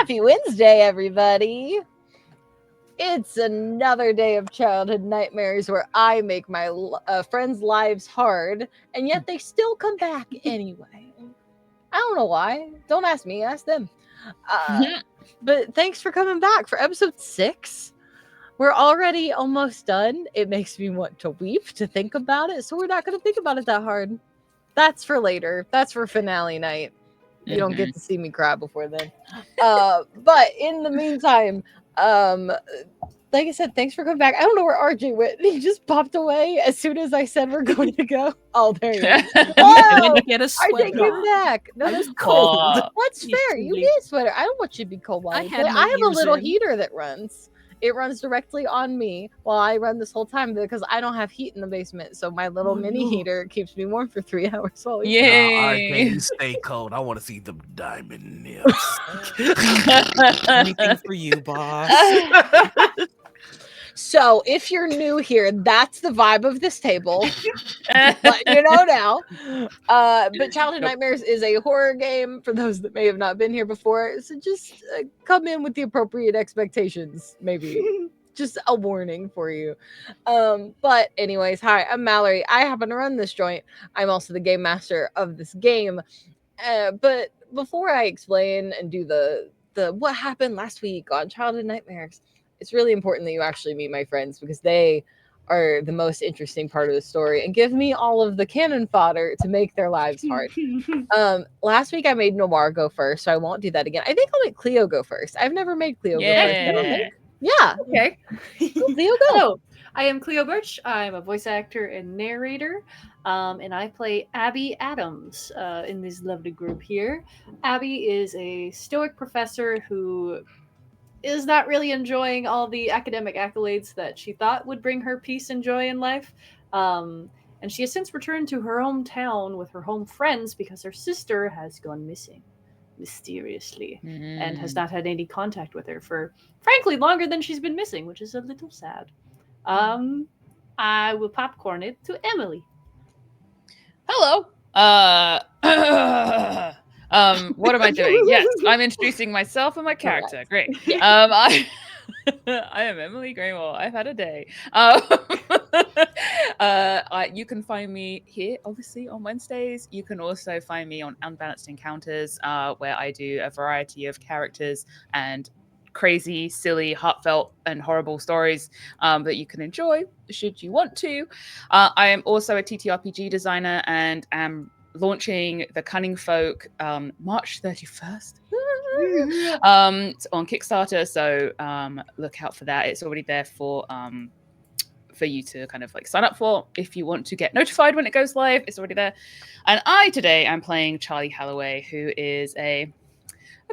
Happy Wednesday, everybody. It's another day of childhood nightmares where I make my friends' lives hard, and yet they still come back anyway. I don't know why. Don't ask me, ask them. But thanks for coming back for episode 6. We're already almost done. It makes me want to weep to think about it, so we're not going to think about it that hard. That's for later. That's for finale night. You don't get to see me cry before then. But in the meantime, like I said, thanks for coming back. I don't know where RJ went. He just popped away as soon as I said we're going to go. Oh, there he is. Oh, RJ came back. No, that's cold. That's fair. You get a sweater. I don't want you to be cold. I have a little heater that runs. It runs directly on me while I run this whole time because I don't have heat in the basement. So my little mini heater keeps me warm for 3 hours while we RJ, you stay cold. I want to see them diamond nips. Anything for you, boss. So if you're new here, that's the vibe of this table. But you know now. But Childhood Nightmares is a horror game for those that may have not been here before. So just come in with the appropriate expectations, maybe. Just a warning for you. But anyways, hi, I'm Mallorie. I happen to run this joint. I'm also the game master of this game. But before I explain and do the what happened last week on Childhood Nightmares, it's really important that you actually meet my friends because they are the most interesting part of the story and give me all of the cannon fodder to make their lives hard. Last week I made Noir go first, so I won't do that again. I think I'll make Cleo go first. I've never made Cleo go first. I don't think. Yeah. Okay. Cleo, go. Hello, I am Cleo Birch. I'm a voice actor and narrator, and I play Abby Addams in this lovely group here. Abby is a stoic professor who is not really enjoying all the academic accolades that she thought would bring her peace and joy in life. And she has since returned to her hometown with her home friends because her sister has gone missing mysteriously and has not had any contact with her for, frankly, longer than she's been missing, which is a little sad. I will popcorn it to Emily. Hello. What am I doing? Yes, I'm introducing myself and my character. Great. I am Emily Greymoore. I've had a day. You can find me here, obviously, on Wednesdays. You can also find me on Unbalanced Encounters, where I do a variety of characters and crazy, silly, heartfelt, and horrible stories that you can enjoy, should you want to. I am also a TTRPG designer and am launching The Cunning Folk March 31st on Kickstarter, so look out for that. It's already there for you to kind of like sign up for if you want to get notified when it goes live. It's already there. And I today am playing Charlie Halloway, who is a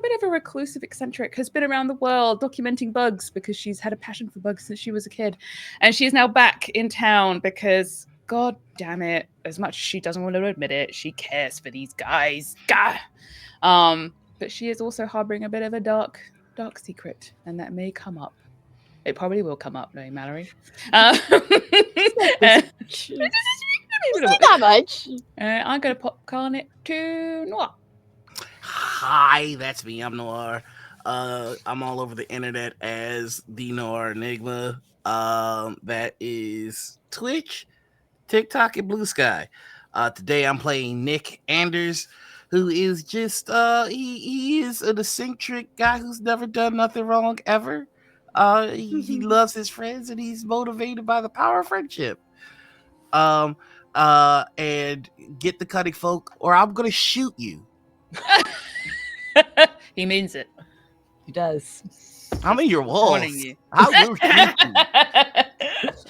bit of a reclusive eccentric, has been around the world documenting bugs because she's had a passion for bugs since she was a kid, and she's now back in town because, God damn it, as much as she doesn't want to admit it, she cares for these guys. Gah! But she is also harboring a bit of a dark secret, and that may come up. It probably will come up, no, Mallory. Not much. I'm going to popcorn it to Noir. Hi, that's me. I'm Noir. I'm all over the internet as the Noir Enigma. That is Twitch, TikTok, and Blue Sky. Today I'm playing Nick Anders, who is just he is an eccentric guy who's never done nothing wrong ever. He loves his friends and he's motivated by the power of friendship. And get the Cunning Folk or I'm gonna shoot you. He means it. He does. I'm in your walls. You. I will shoot you.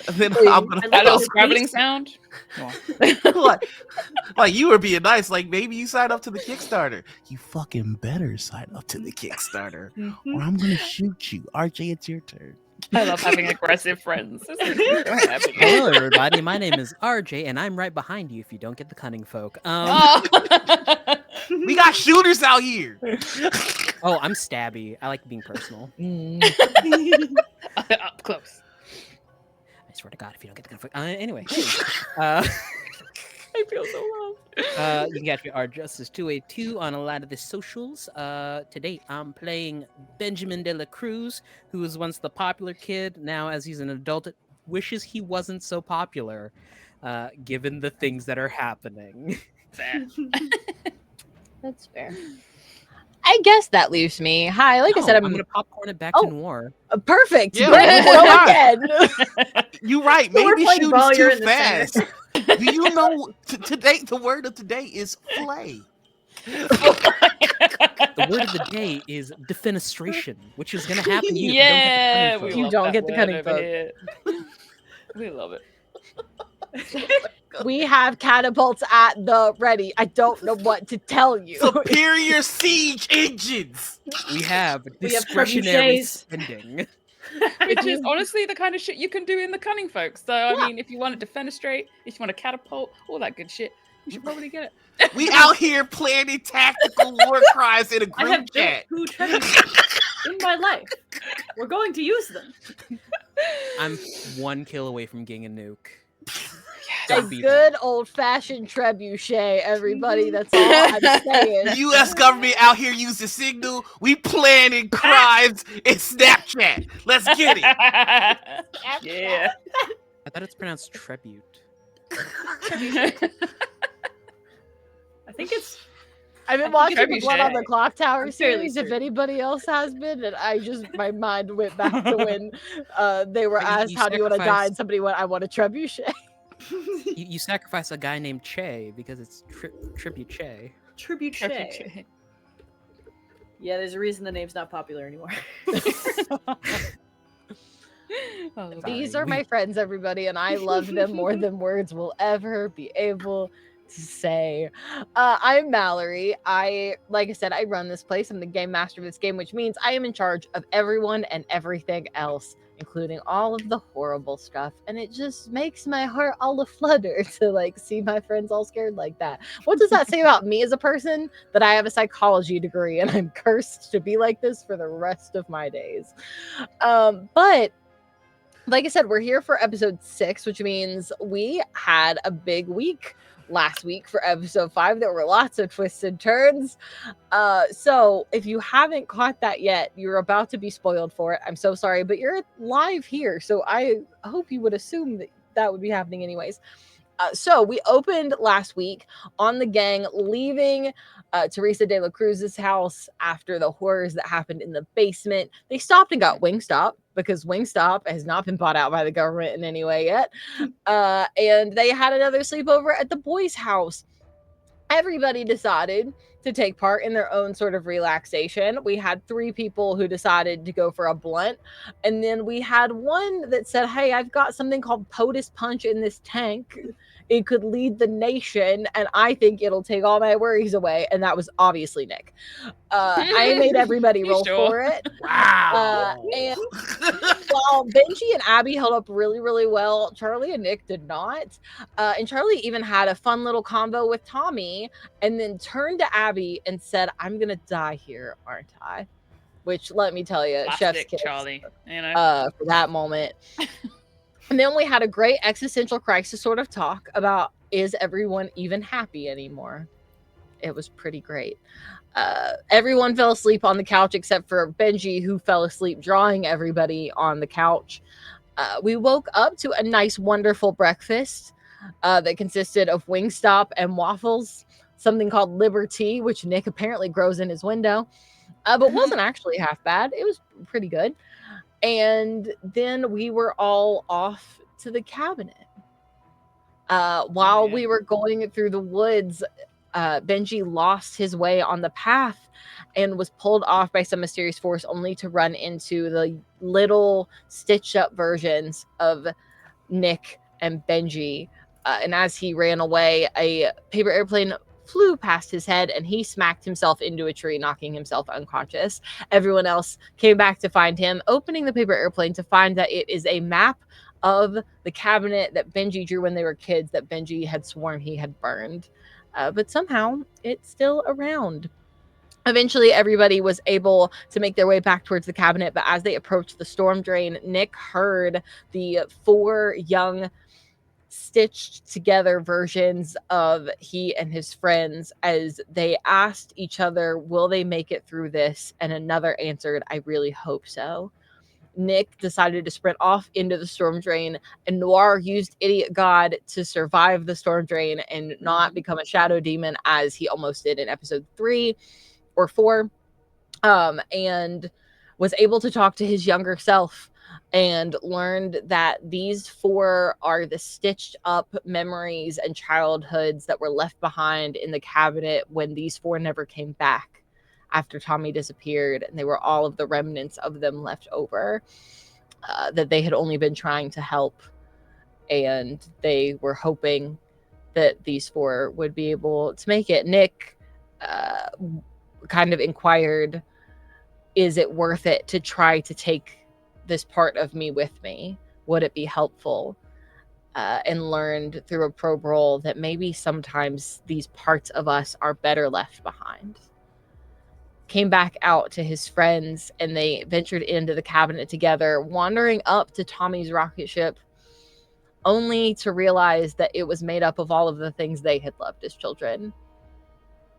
And then I'm gonna that little scrabbling sound. like you were being nice. Like maybe you sign up to the Kickstarter. You fucking better sign up to the Kickstarter, or I'm gonna shoot you. RJ, it's your turn. I love having aggressive friends. Hello, everybody. My name is RJ, and I'm right behind you if you don't get the Cunning Folk. We got shooters out here. Oh, I'm stabby. I like being personal. Up close. I swear to God, if you don't get the Cunning Folk. Anyway. I feel so loved. You can catch me rjustice282 on a lot of the socials. Today I'm playing Benjamin de la Cruz, who was once the popular kid. Now, as he's an adult, wishes he wasn't so popular, given the things that are happening. Fair. That's fair. I guess that leaves me. Hi, like I said, I'm gonna popcorn it back to Noir. Perfect. Yeah, Great. why Go not? again. You're right. So we're Maybe playing shoot ball, is you're too in the fast. center. Do you know today? The word of today is flay. The word of the day is defenestration, which is gonna happen to you Yeah, if we you love don't that get the word cunning over folk. here. We love it. We have catapults at the ready. I don't know what to tell you. Superior siege engines. We have We have discretionary trebuchets. spending. Which is honestly the kind of shit you can do in the cunning folks. So I mean, if you want to defenestrate, if you want to catapult, all that good shit, you should probably get it. We out here planning tactical war crimes in a I have group built chat. 2 trebuchets in my life. We're going to use them. I'm 1 kill away from getting a nuke. A Don't be good old-fashioned trebuchet, everybody. That's all I'm saying. The U.S. government out here using Signal. We planning crimes in Snapchat. Let's get it. Yeah. I thought it's pronounced tribute. I think it's. I've been I think watching it's the Blood on the trebuchet. Clock Tower I'm fairly series. If certain. anybody else has been, and my mind went back to when they were You asked, "How do you want to die?" sacrificed- and somebody went, "I want a trebuchet." You sacrifice a guy named Che because it's tribute Che. Trebuchet. Yeah, there's a reason the name's not popular anymore. Oh, These Sorry, are my friends, everybody, and I love them more than words will ever be able to say. I'm Mallory. Like I said, I run this place. I'm the game master of this game, which means I am in charge of everyone and everything else, including all of the horrible stuff. And it just makes my heart all aflutter to see my friends all scared like that. What does that say about me as a person? That I have a psychology degree and I'm cursed to be like this for the rest of my days. But like I said, we're here for episode 6, which means we had a big week last week for episode 5. There were lots of twists and turns. So if you haven't caught that yet, you're about to be spoiled for it. I'm so sorry, but you're live here. So I hope you would assume that would be happening anyways. So we opened last week on the gang leaving Teresa de la Cruz's house after the horrors that happened in the basement. They stopped and got Wingstop because Wingstop has not been bought out by the government in any way yet. And they had another sleepover at the boys' house. Everybody decided to take part in their own sort of relaxation. We had 3 people who decided to go for a blunt. And then we had one that said, hey, I've got something called POTUS Punch in this tank. It could lead the nation, and I think it'll take all my worries away. And that was obviously Nick. I made everybody roll for it. Wow. And while Benji and Abby held up really, really well, Charlie and Nick did not. And Charlie even had a fun little combo with Tommy and then turned to Abby and said, I'm going to die here, aren't I? Which, let me tell you, chef's Plastic kiss Charlie, you know. for that moment. And then we had a great existential crisis sort of talk about, is everyone even happy anymore? It was pretty great. Everyone fell asleep on the couch except for Benji, who fell asleep drawing everybody on the couch. We woke up to a nice, wonderful breakfast that consisted of Wingstop and waffles, something called Liberty, which Nick apparently grows in his window, but wasn't actually half bad. It was pretty good. And then we were all off to the cabinet. While we were going through the woods, Benji lost his way on the path and was pulled off by some mysterious force, only to run into the little stitched up versions of Nick and Benji. And as he ran away, a paper airplane flew past his head and he smacked himself into a tree, knocking himself unconscious. Everyone else came back to find him, opening the paper airplane to find that it is a map of the cabinet that Benji drew when they were kids that Benji had sworn he had burned. But somehow it's still around. Eventually, everybody was able to make their way back towards the cabinet, but as they approached the storm drain, Nick heard the 4 young stitched together versions of he and his friends as they asked each other, will they make it through this? And another answered, I really hope so. Nick decided to sprint off into the storm drain, and Noir used Idiot God to survive the storm drain and not become a shadow demon as he almost did in episode 3 or 4, and was able to talk to his younger self and learned that these 4 are the stitched up memories and childhoods that were left behind in the cabinet when these 4 never came back after Tommy disappeared, and they were all of the remnants of them left over, that they had only been trying to help, and they were hoping that these 4 would be able to make it. Nick kind of inquired, is it worth it to try to take this part of me with me? Would it be helpful? And learned through a probe roll that maybe sometimes these parts of us are better left behind. Came back out to his friends, and they ventured into the cabinet together, wandering up to Tommy's rocket ship, only to realize that it was made up of all of the things they had loved as children,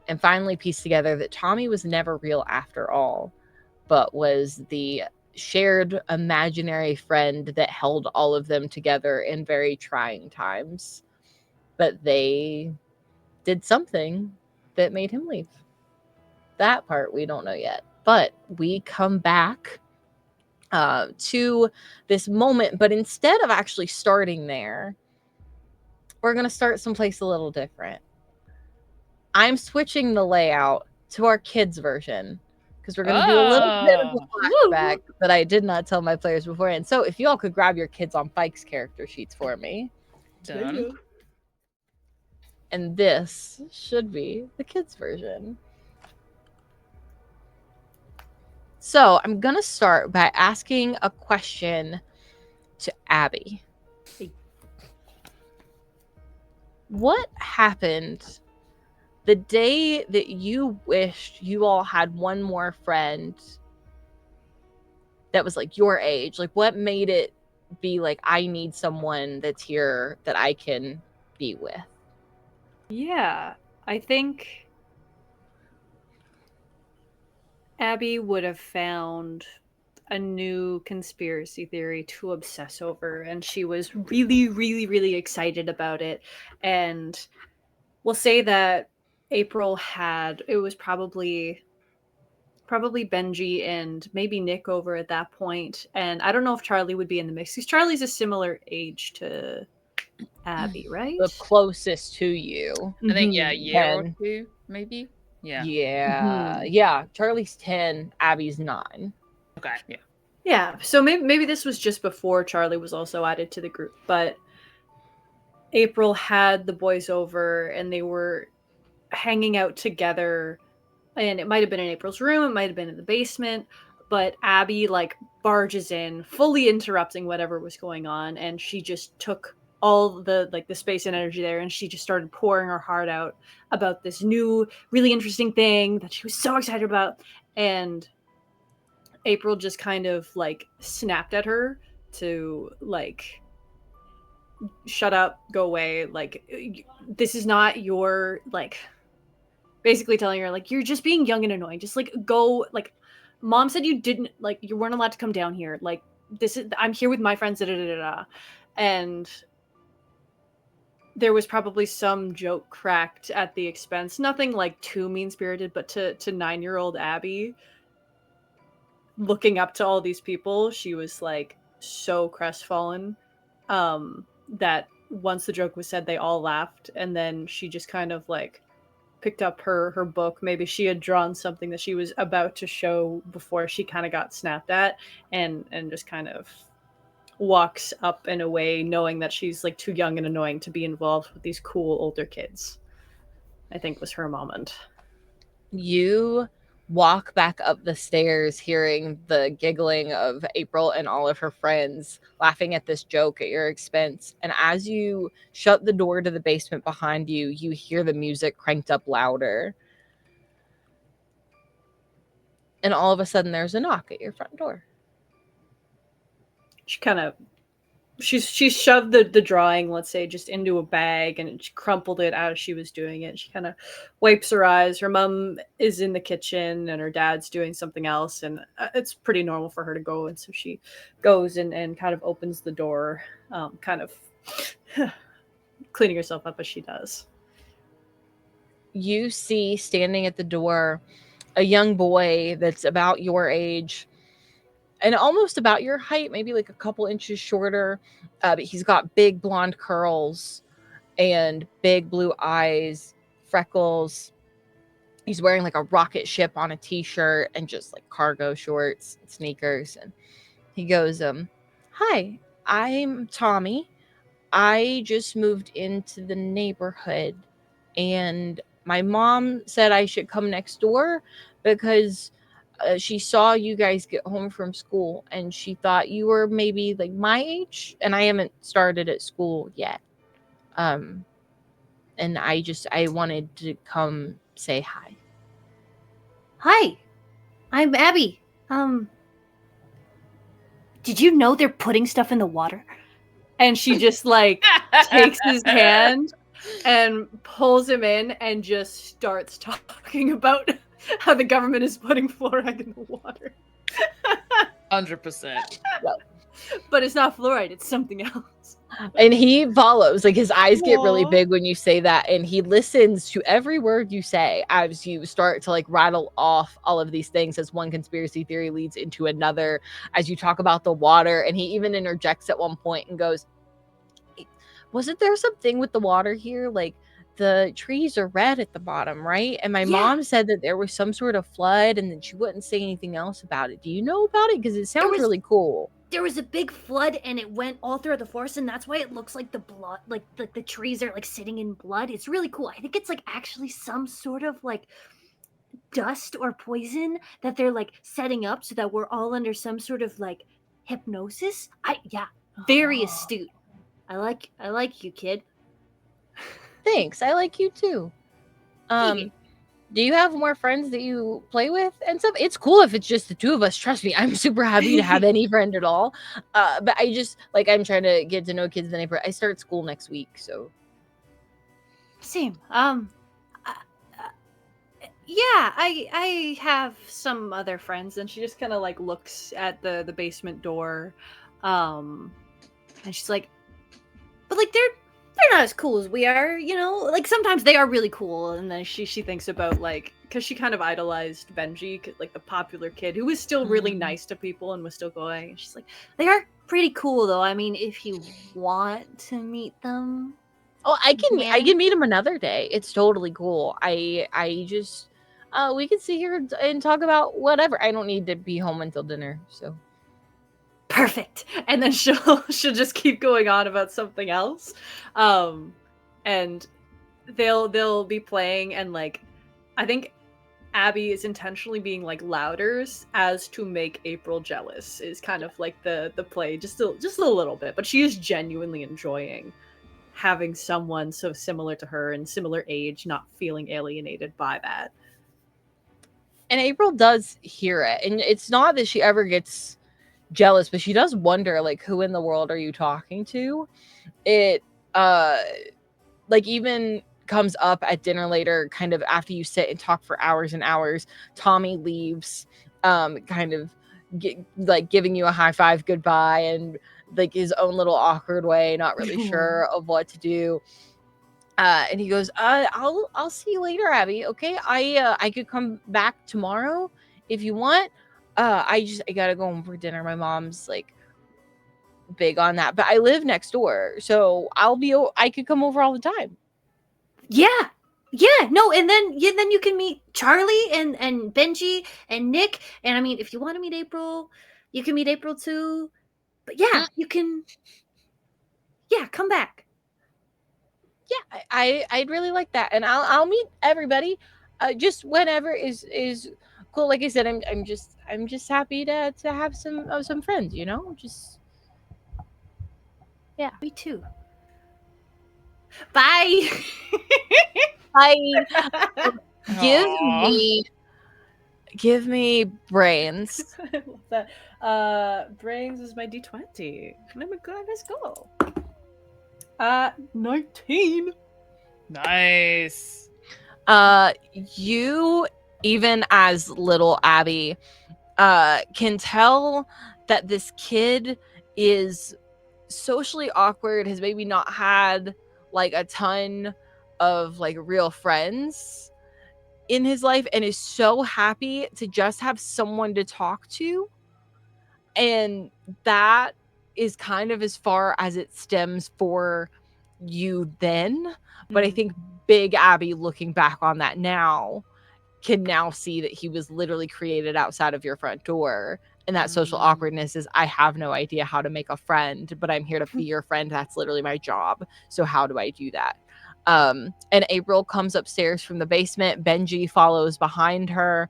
and finally pieced together that Tommy was never real after all, but was the shared imaginary friend that held all of them together in very trying times. But they did something that made him leave. That part we don't know yet, but we come back to this moment, but instead of actually starting there, we're going to start someplace a little different. I'm switching the layout to our kids version because we're going to do a little bit of a flashback that I did not tell my players beforehand. So if you all could grab your kids on Fike's character sheets for me. Done. And this should be the kids version. So I'm going to start by asking a question to Abby. What happened the day that you wished you all had one more friend that was like your age? Like, what made it be like, I need someone that's here that I can be with? Yeah, I think Abby would have found a new conspiracy theory to obsess over, and she was really, really, really excited about it. And we'll say that April had, it was probably Benji and maybe Nick over at that point. And I don't know if Charlie would be in the mix, because Charlie's a similar age to Abby, right? The closest to you. I think, yeah, a Mhm. year or 10. 2, maybe. Yeah. Yeah. Charlie's 10, Abby's 9. Okay. Yeah. Yeah, so maybe this was just before Charlie was also added to the group, but April had the boys over and they were hanging out together, and it might have been in April's room, it might have been in the basement, but Abby like barges in, fully interrupting whatever was going on, and she just took all the like the space and energy there, and she just started pouring her heart out about this new really interesting thing that she was so excited about. And April just kind of like snapped at her to like shut up, go away, like this is not your, like basically telling her like you're just being young and annoying, just like go, like mom said you didn't, like you weren't allowed to come down here, like this is, I'm here with my friends, da, da, da, da. And there was probably some joke cracked at the expense, nothing like too mean-spirited, but to 9-year-old Abby, looking up to all these people, she was like so crestfallen that once the joke was said, they all laughed, and then she just kind of like picked up her book. Maybe she had drawn something that she was about to show before she kind of got snapped at, and just kind of walks up and away, knowing that she's like too young and annoying to be involved with these cool older kids. I think was her moment. You walk back up the stairs hearing the giggling of April and all of her friends laughing at this joke at your expense. And as you shut the door to the basement behind you, you hear the music cranked up louder. And all of a sudden there's a knock at your front door. She kind of she's shoved the drawing, let's say, just into a bag, and she crumpled it as she was doing it. She kind of wipes her eyes. Her mom is in the kitchen and her dad's doing something else, and it's pretty normal for her to go, and so she goes and kind of opens the door, kind of cleaning herself up as she does. You see standing at the door a young boy that's about your age and almost about your height, maybe like a couple inches shorter, but he's got big blonde curls and big blue eyes, freckles. He's wearing like a rocket ship on a t-shirt and just like cargo shorts and sneakers. And he goes, hi, I'm Tommy. I just moved into the neighborhood and my mom said I should come next door because she saw you guys get home from school and she thought you were maybe like my age, and I haven't started at school yet. And I wanted to come say hi. Hi, I'm Abby. Did you know they're putting stuff in the water? And she just like takes his hand and pulls him in and just starts talking about how the government is putting fluoride in the water. 100%. But it's not fluoride, it's something else. And he follows, like his eyes get really Aw. big when you say that, and he listens to every word you say as you start to like rattle off all of these things as one conspiracy theory leads into another, as you talk about the water. And he even interjects at one point and goes, wasn't there something with the water here? Like the trees are red at the bottom, right? And my mom said that there was some sort of flood and then she wouldn't say anything else about it. Do you know about it? Because it sounds really cool. There was a big flood and it went all throughout the forest, and that's why it looks like the blood, like the trees are like sitting in blood. It's really cool. I think it's like actually some sort of like dust or poison that they're like setting up so that we're all under some sort of like hypnosis. Very astute. I like you, kid. Thanks. I like you too. Do you have more friends that you play with and stuff? It's cool if it's just the two of us. Trust me, I'm super happy to have any friend at all. But I just like I'm trying to get to know kids in the neighborhood. I start school next week, so Same. Yeah, I have some other friends, and she just kind of like looks at the basement door, and she's like, But like they're not as cool as we are, you know? Like sometimes they are really cool. and then she thinks about like, because she kind of idolized Benji, like the popular kid who was still really nice to people and was still going. And she's like, They are pretty cool though. I mean, if you want to meet them. oh, I can meet him another day. It's totally cool. I just we can sit here and talk about whatever. I don't need to be home until dinner, so Perfect. and then she'll just keep going on about something else, and they'll be playing, and like I think Abby is intentionally being like louder as to make April jealous is kind of like the play, just a little bit, but she is genuinely enjoying having someone so similar to her and similar age not feeling alienated by that. and April does hear it, and it's not that she ever gets jealous, but she does wonder like who in the world are you talking to. It like even comes up at dinner later, kind of after you sit and talk for hours and hours. Tommy leaves, kind of like giving you a high five goodbye and like his own little awkward way, not really sure of what to do. And he goes, I'll see you later, Abby. Okay, I could come back tomorrow if you want. I gotta go home for dinner. My mom's like big on that, but I live next door, so I could come over all the time. Yeah. No, and then you can meet Charlie and Benji and Nick. And I mean, if you want to meet April, you can meet April too. But yeah, you can. Yeah, come back. Yeah, I'd really like that, and I'll meet everybody, just whenever is cool. Like I said, I'm just happy to have some friends, you know, just yeah. Me too. Bye. I give Aw. Give me brains. I love that. Brains is my d20. Oh my god, let's go. 19. Nice. You, even as little Abby, can tell that this kid is socially awkward, has maybe not had like a ton of like real friends in his life, and is so happy to just have someone to talk to. And that is kind of as far as it stems for you then. But I think Big Abby, looking back on that now, can now see that he was literally created outside of your front door. And that social awkwardness is, I have no idea how to make a friend, but I'm here to be your friend. That's literally my job. So how do I do that? And April comes upstairs from the basement. Benji follows behind her.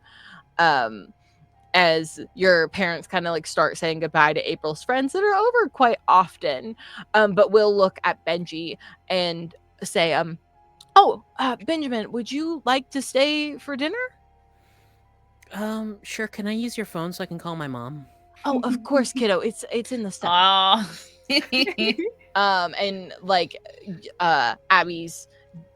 As your parents kind of like start saying goodbye to April's friends that are over quite often. But we'll look at Benji and say, Benjamin, would you like to stay for dinner? Sure. Can I use your phone so I can call my mom? Oh, of course, kiddo. It's in the study. And like Abby's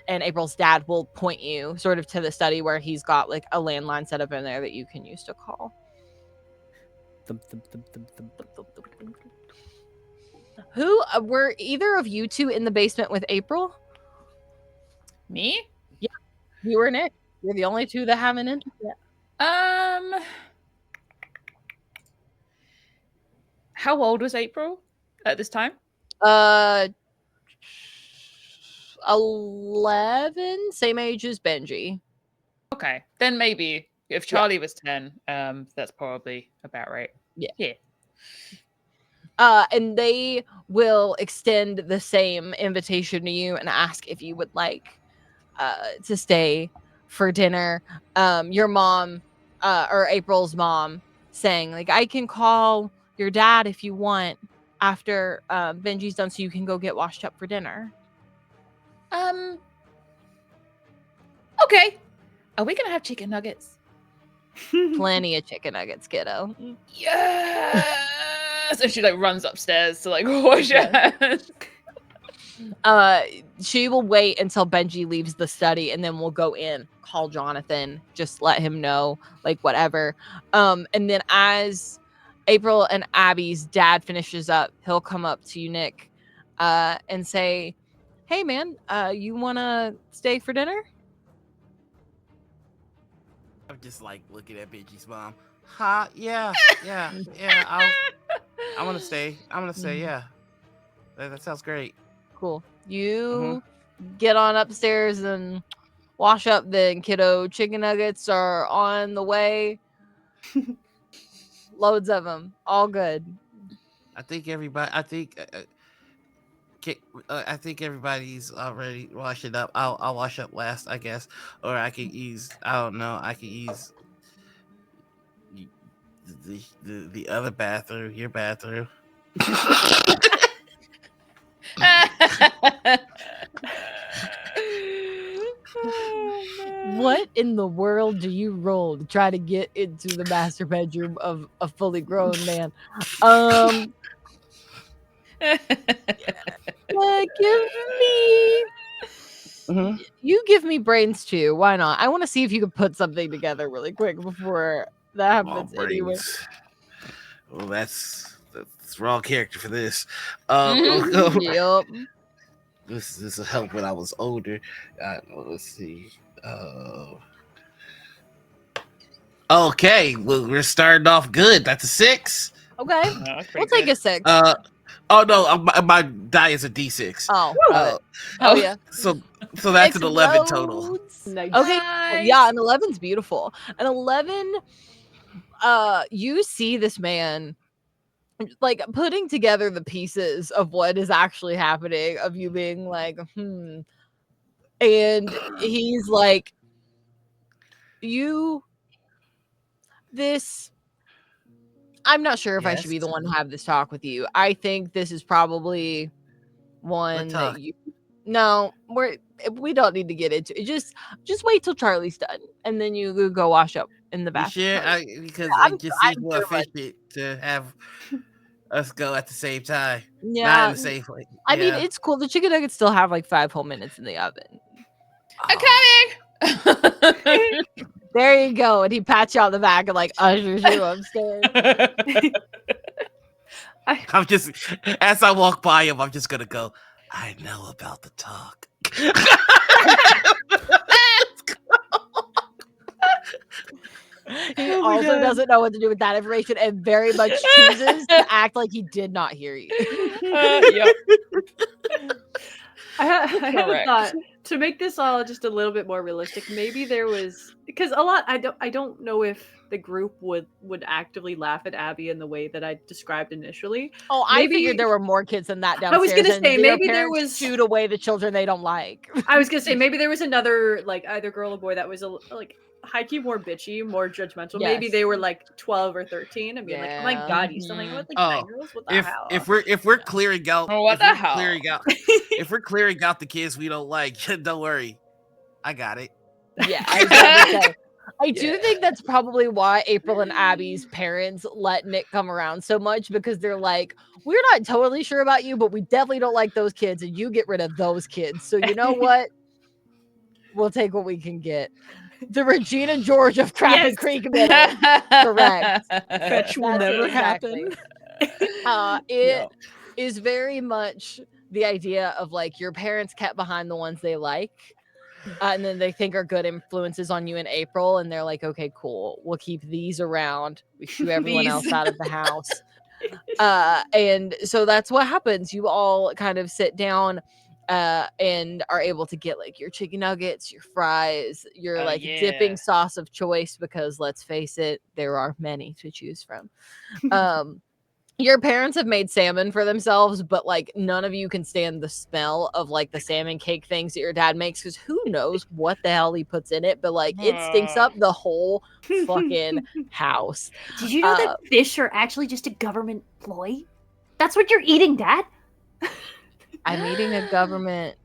and April's dad will point you sort of to the study where he's got like a landline set up in there that you can use to call. Who were either of you two in the basement with April? Me? Yeah, you were Nick. You're the only two that haven't entered yet. How old was April at this time? 11, same age as Benji. Okay, then maybe if Charlie was 10, that's probably about right. Yeah. And they will extend the same invitation to you and ask if you would like to stay for dinner. Your mom, or April's mom, saying like, I can call your dad if you want after Benji's done, so you can go get washed up for dinner. Okay. Are we gonna have chicken nuggets? Plenty of chicken nuggets, kiddo. Yes. And she like runs upstairs to like wash her hands. She will wait until Benji leaves the study, and then we'll go in, call Jonathan, just let him know, like whatever. And then as April and Abby's dad finishes up, he'll come up to you, Nick, and say, hey man, you wanna stay for dinner? I'm just like looking at Benji's mom. Yeah. I'm gonna stay. Yeah. That sounds great. Cool. You get on upstairs and wash up then, kiddo. Chicken nuggets are on the way. Loads of them. All good. I think everybody's already washing up. I'll wash up last, I guess. Or I could use, I don't know, the other bathroom, your bathroom. What in the world do you roll to try to get into the master bedroom of a fully grown man? Give me brains too. Why not? I want to see if you can put something together really quick before that happens. Anyway. Well, that's wrong character for this. Yep. This will help when I was older. Let's see. Okay, well, we're starting off good. That's a 6. Okay, we'll take a 6. Oh no, my die is a D6. Oh yeah. So that's an 11 total. Nice. Okay, yeah, an 11's beautiful. An 11, you see this man like putting together the pieces of what is actually happening, of you being like, and he's like, I'm not sure if I should be the one to have this talk with you. I think this is probably one that we don't need to get into it. Just wait till Charlie's done, and then you go wash up in the You back. sure? Because I'm- it just seems I'm more sure, like- efficient to have us go at the same time. Not Yeah, in the same place. I mean, Yeah. it's cool. The chicken nuggets still have like 5 whole minutes in the oven. I'm Oh. coming. There you go. And he pats you on the back and like ushers you upstairs. I'm just, as I walk by him, I'm just gonna go, I know about the talk. He Oh my also God. doesn't know what to do with that information and very much chooses to act like he did not hear you. Yep. I have a Correct. thought to make this all just a little bit more realistic. Maybe there was because a lot. I don't know if the group would actively laugh at Abby in the way that I described initially. Oh, I Maybe- figured there were more kids than that I was downstairs. gonna and say, their maybe there parents was- shoot away the children they don't like. I was gonna say maybe there was another like either girl or boy that was like high key more bitchy, more judgmental. Maybe Yes. they were like 12 or 13 and being like, oh my Yeah. god, you still hang out with like Oh, 9-year-olds? What the hell? if we're clearing out, Oh, what if the we're hell? clearing out, if we're clearing out the kids we don't like, don't worry, I got it. Yeah, I was gonna say. I do Yeah. think that's probably why April and Abby's parents let Nick come around so much because they're like, we're not totally sure about you, but we definitely don't like those kids, and you get rid of those kids. So you know what? We'll take what we can get. The Regina George of Crap and Yes. Creek Middle. Correct. Fetch will That's never it exactly. happen. It is very much the idea of like your parents kept behind the ones they like. And then they think are good influences on you in April, and they're like, okay, cool, we'll keep these around. We shoo everyone else These. out of the house. And so that's what happens. You all kind of sit down and are able to get like your chicken nuggets, your fries, your Oh, like yeah. dipping sauce of choice, because let's face it, there are many to choose from. Your parents have made salmon for themselves, but like none of you can stand the smell of like the salmon cake things that your dad makes, because who knows what the hell he puts in it, but like it stinks up the whole fucking house. Did you know that fish are actually just a government ploy? That's what you're eating, Dad. I'm eating a government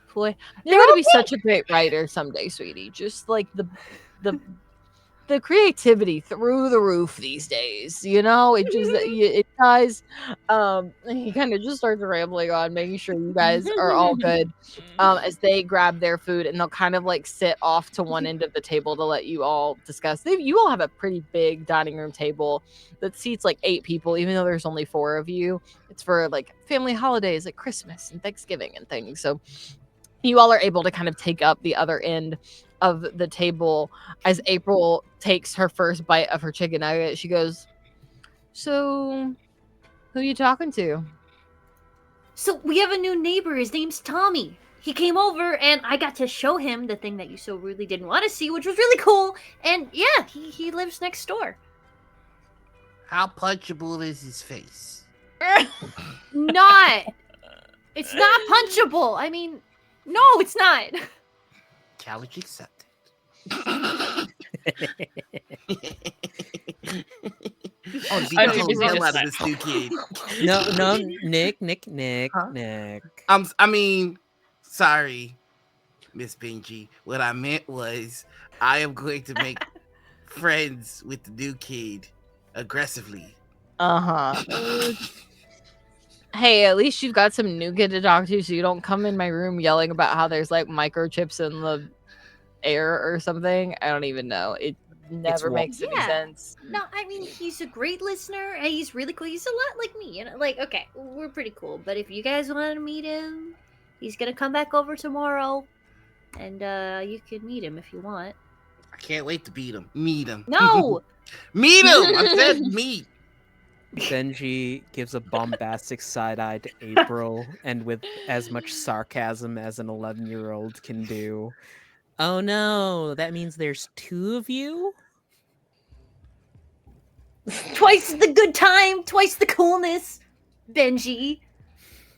ploy. You're gonna be such a great writer someday, sweetie. Just like the creativity through the roof these days, you know. It just it does. He kind of just starts rambling on, making sure you guys are all good. As they grab their food, and they'll kind of like sit off to one end of the table to let you all discuss. You all have a pretty big dining room table that seats like 8 people, even though there's only 4 of you. It's for like family holidays like Christmas and Thanksgiving and things. So you all are able to kind of take up the other end of the table. As April takes her first bite of her chicken nugget, she goes, so who you talking to? So we have a new neighbor. His name's Tommy. He came over and I got to show him the thing that you so rudely didn't want to see, which was really cool. And yeah, he lives next door. How punchable is his face? Not. It's not punchable. I mean, no, it's not. Challenge accepted. Oh, beat I the do whole think hell it's out of like- this new kid. No, Nick. Huh? Nick. I mean, sorry, Miss Benji. What I meant was, I am going to make friends with the new kid aggressively. Uh-huh. Hey, at least you've got some new kid to talk to, so you don't come in my room yelling about how there's like microchips in the air or something. I don't even know. It never wa- makes any Yeah. sense. No, I mean, he's a great listener and he's really cool. He's a lot like me, you know. Like, okay, we're pretty cool. But if you guys want to meet him, he's gonna come back over tomorrow, and you can meet him if you want. I can't wait to beat him. Meet him. No, Meet him. I said meet. Benji gives a bombastic side eye to April, and with as much sarcasm as an 11-year-old can do. Oh no, that means there's 2 of you? twice the good time, twice the coolness, Benji.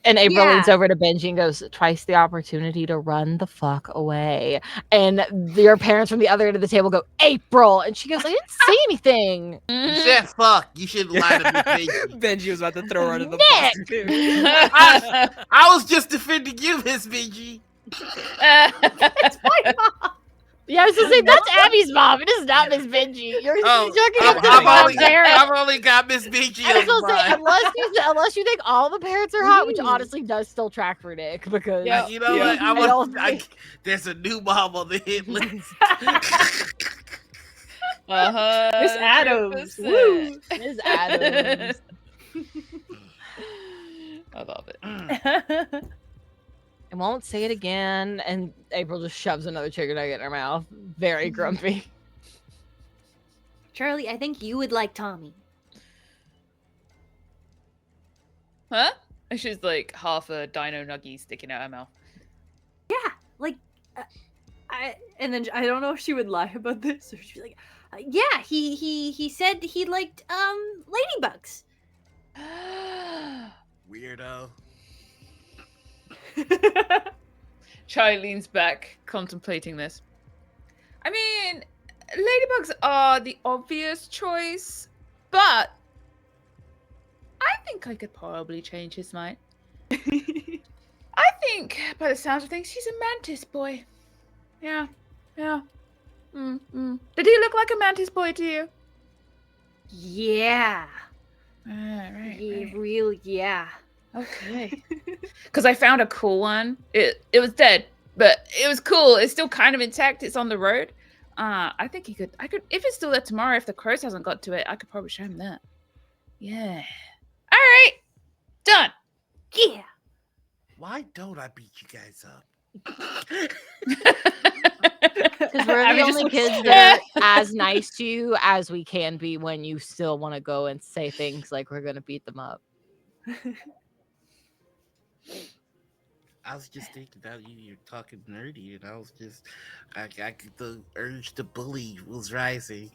And April Yeah. leans over to Benji and goes, twice the opportunity to run the fuck away. And your parents from the other end of the table go, April. And she goes, I didn't say anything. You said fuck. You shouldn't lie to me, Benji. Benji was about to throw her under the Nick! bus, too. I was just defending you, Miss Benji. It's my mom. Yeah, I was gonna say that's Abby's mom. It is not Miss Benji. You're talking about the wrong parent. I've only got Miss Beachy I was on gonna say mine. unless you think all the parents are hot, which honestly does still track for Nick because Yeah. You know what? There's a new mom on the hit list. Miss Addams. Woo. Miss Addams. I love it. I won't say it again, and April just shoves another chicken nugget in her mouth. Very grumpy. Charlie, I think you would like Tommy. Huh? And she's like half a dino nuggie sticking out her mouth. Yeah, like, and then I don't know if she would lie about this, or she'd be like, yeah, he said he liked ladybugs. Weirdo. Charlie leans back, contemplating this. I mean, ladybugs are the obvious choice, but I think I could probably change his mind. I think, by the sounds of things, he's a mantis boy. Yeah. Did he look like a mantis boy to you? Yeah. Right. Real, yeah. Okay. Because I found a cool one. It was dead, but it was cool. It's still kind of intact. It's on the road. I think I could, if it's still there tomorrow, if the Cruz hasn't got to it, I could probably show him that. Yeah. All right. Done. Yeah. Why don't I beat you guys up? Because we're the only kids that are as nice to you as we can be when you still want to go and say things like we're going to beat them up. I was just thinking about you're talking nerdy, and I was just, the urge to bully was rising.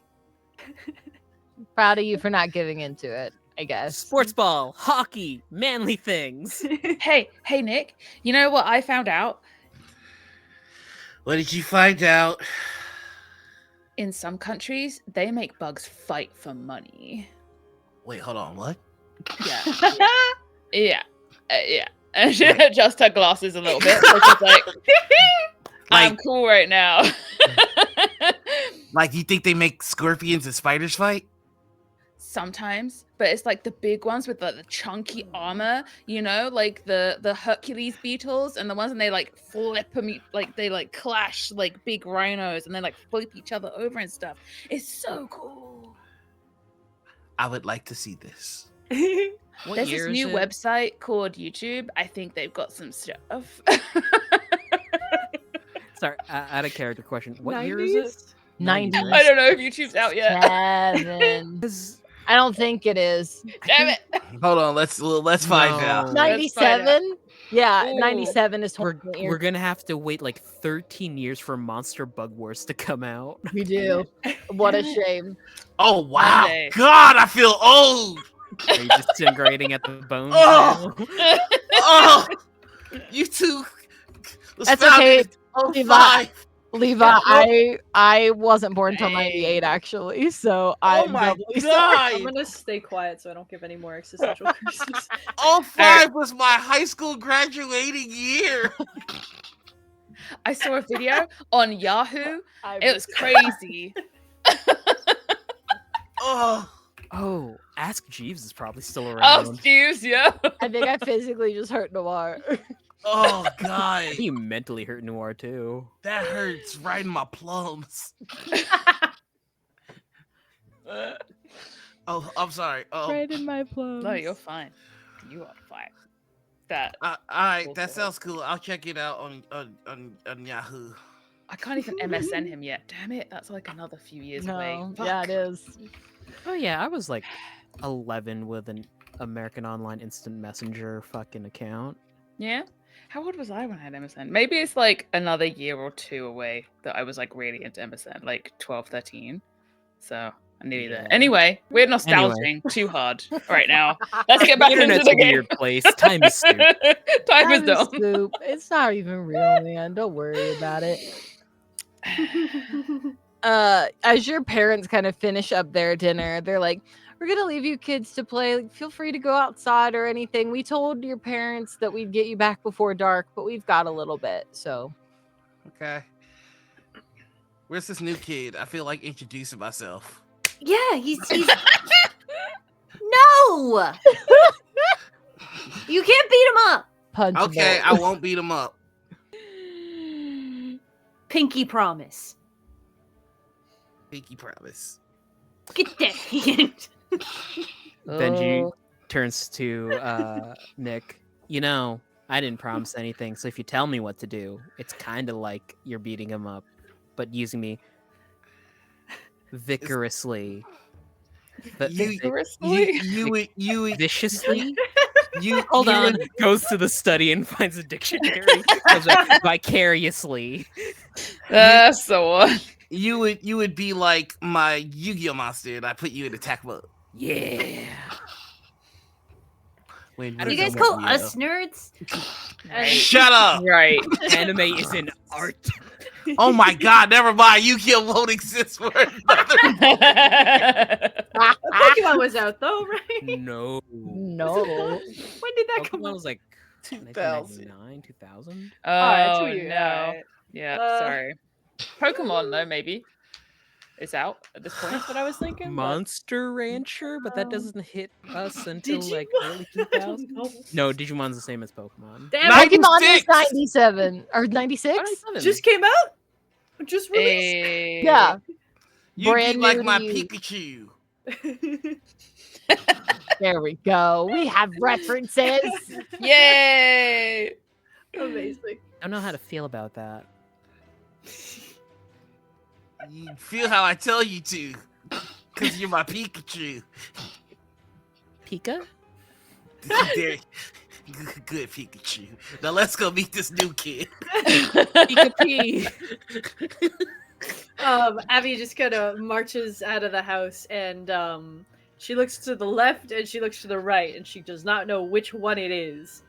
Proud of you for not giving into it, I guess. Sports ball, hockey, manly things. Hey, Nick, you know what I found out? What did you find out? In some countries, they make bugs fight for money. Wait, hold on, what? Yeah. And she adjusts her glasses a little bit. So she's like, I'm cool right now. Like, you think they make scorpions and spiders fight? Sometimes, but it's like the big ones with the chunky armor, you know, like the Hercules beetles, and the ones and they like flip them, like they like clash like big rhinos, and they like flip each other over and stuff. It's so cool. I would like to see this. There's this new website called YouTube. I think they've got some stuff. Sorry, out of character question. What 90s? year is it? 90s. I don't know if YouTube's out yet. 7. I don't think it is. Damn it. Hold on, let's find out. 97? Yeah, Ooh. 97 is We're gonna have to wait like 13 years for Monster Bug Wars to come out. We do. What a shame. Oh wow, Monday. God, I feel old. Are you disintegrating at the bones? Oh! now? Oh, you two. That's okay. Levi. Levi, I wasn't born until 98 actually, so I'm my doubly sorry. I'm gonna stay quiet so I don't give any more existential curses. 05 was my high school graduating year. I saw a video on Yahoo. I It was crazy. Oh, Ask Jeeves is probably still Oh, around. Jeeves, yeah. I think I physically just hurt Noir. oh I God, think you mentally hurt Noir too. that hurts right in my plums. Oh, I'm sorry. Oh, Right in my plums. No, you're fine. You are fine. That all right, that sounds cool. I'll check it out on Yahoo. I can't even MSN him yet. Damn it, that's like another few years away. No, Fuck. yeah, it is. Oh yeah, I was like 11 with an American Online Instant Messenger fucking account. Yeah? How old was I when I had MSN? Maybe it's like another year or two away that I was like really into MSN, like 12, 13. So I'm nearly there. Yeah. Anyway, we're nostalgizing too hard right now. Let's get back into Internet's the a game. weird place. Time is soup. Time is That dumb. soup. It's not even real, man. Don't worry about it. As your parents kind of finish up their dinner, they're like, we're gonna leave you kids to play. Like, feel free to go outside or anything. We told your parents that we'd get you back before dark, but we've got a little bit, so Okay. Where's this new kid? I feel like introducing myself. Yeah, he's No! You can't beat him up. Punchable. Okay, I won't beat him up. Pinky promise. Pinky promise. Get that hand. Benji Oh. turns to Nick. You know, I didn't promise anything, so if you tell me what to do, it's kind of like you're beating him up, but using me vigorously. But You would viciously? you Hold you on. would- Goes to the study and finds a dictionary. Goes like, vicariously. That's the one. You would be like my Yu-Gi-Oh monster, and I put you in attack mode. Yeah. When I You don't guys know call what us nerds? Shut up! Right. Anime is an art. Oh my god, never mind. Yu-Gi-Oh won't exist for another. Pokemon was out though, right? No. No. When did that come Pokemon out? was like 2000. 1999, 2000. that's Oh what you- no. alright. Yeah, Uh, sorry. Pokemon though, maybe. It's out at this point. That's what I was thinking. but- Monster Rancher, but that Um, doesn't hit us until Digimon? like early I 2000. don't know. No, Digimon's the same as Pokemon. Damn, Nice. it Pokemon is 96. 97 or 96. 97. just came out. Just released. Eh, Yeah. You'd Brand be like new my to you. Pikachu. There we go. We have references. Yay! Amazing. I don't know how to feel about that. You feel how I tell you to, because you're my Pikachu. Pika? There- Good Pikachu. Now let's go meet this new kid. Pika P. Abby just kind of marches out of the house and she looks to the left and she looks to the right and she does not know which one it is.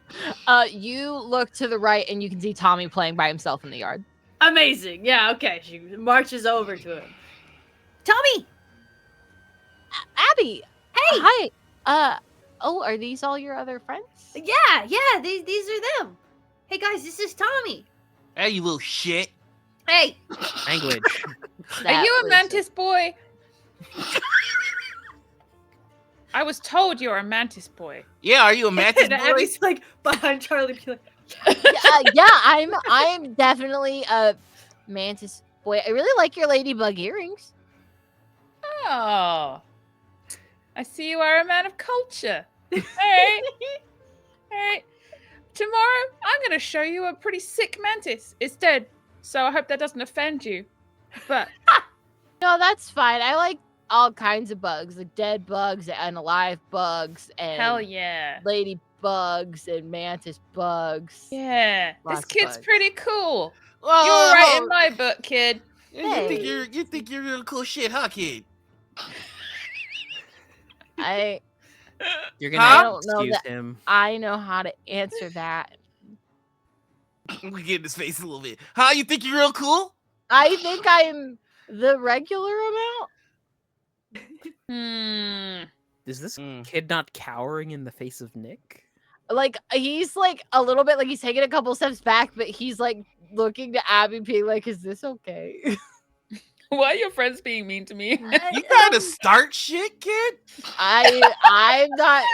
You look to the right and you can see Tommy playing by himself in the yard. Amazing. Yeah, okay. She marches over to him. Tommy! Abby. Hey! Hi. Oh, are these all your other friends? Yeah, these are them. Hey guys, this is Tommy. Hey, you little shit. Hey, Language. Are That you a was- mantis boy? I was told you're a mantis boy. Yeah, are you a mantis And boy? Abby's like behind Charlie, be like, Yeah, I'm definitely a mantis boy. I really like your ladybug earrings. Oh. I see you are a man of culture. Alright. Alright. Tomorrow, I'm going to show you a pretty sick mantis. It's dead, so I hope that doesn't offend you. But, No, that's fine. I like all kinds of bugs, like dead bugs and alive bugs and hell yeah. ladybugs and mantis bugs. Yeah. Lots This of kid's bugs. pretty cool. Oh, You were right in my book, kid. Hey. You think you're real cool shit, huh, kid? I You're Huh? gonna have to don't know excuse that- him. I know how to answer that. We get in his face a little bit. Huh? You think you're real cool? I think I'm the regular amount. Is this Mm. kid not cowering in the face of Nick? Like he's like a little bit like he's taking a couple steps back, but he's like looking to Abby, being like, "Is this okay?" Why are your friends being mean to me? You trying to start shit, kid? I'm not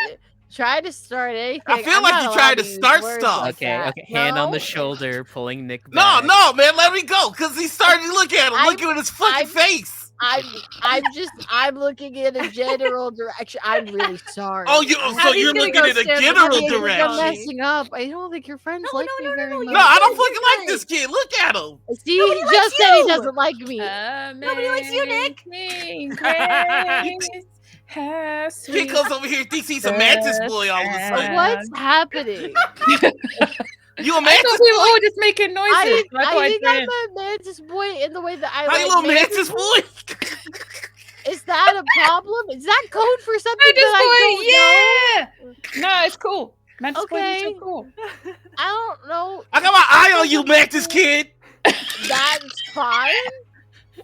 trying to start anything. I feel I'm like not you're allowed trying to use start words stuff. like Okay, that. okay. Hand on the No? shoulder, pulling Nick No, back. no, man, let me go, cause he's starting to look at him. Look at his fucking I'm- face. I'm looking in a general direction. I'm really sorry. Oh, so Abby's you're gonna looking go in a stand general I think I'm direction. messing up. I don't think your friends No, like no, me no, very no, much. No, I don't Nobody fucking like likes- this kid. Look at him. See, Nobody he likes just said he you. doesn't like me. Nobody likes you, Nick. Amazing grace, how Kid sweet comes over here, thinks he's a mantis boy all of a sudden. What's happening? You a I mantis thought we were boy? all just making noises. I That's why I think I'm said. a mantis boy in the way that I How you like little mantis boy? Is that a problem? Is that code for something Mantis that I don't know? boy, yeah. No, it's cool. Mantis boy is so Okay. cool. I don't know. I got my eye on you, mantis kid. That's fine.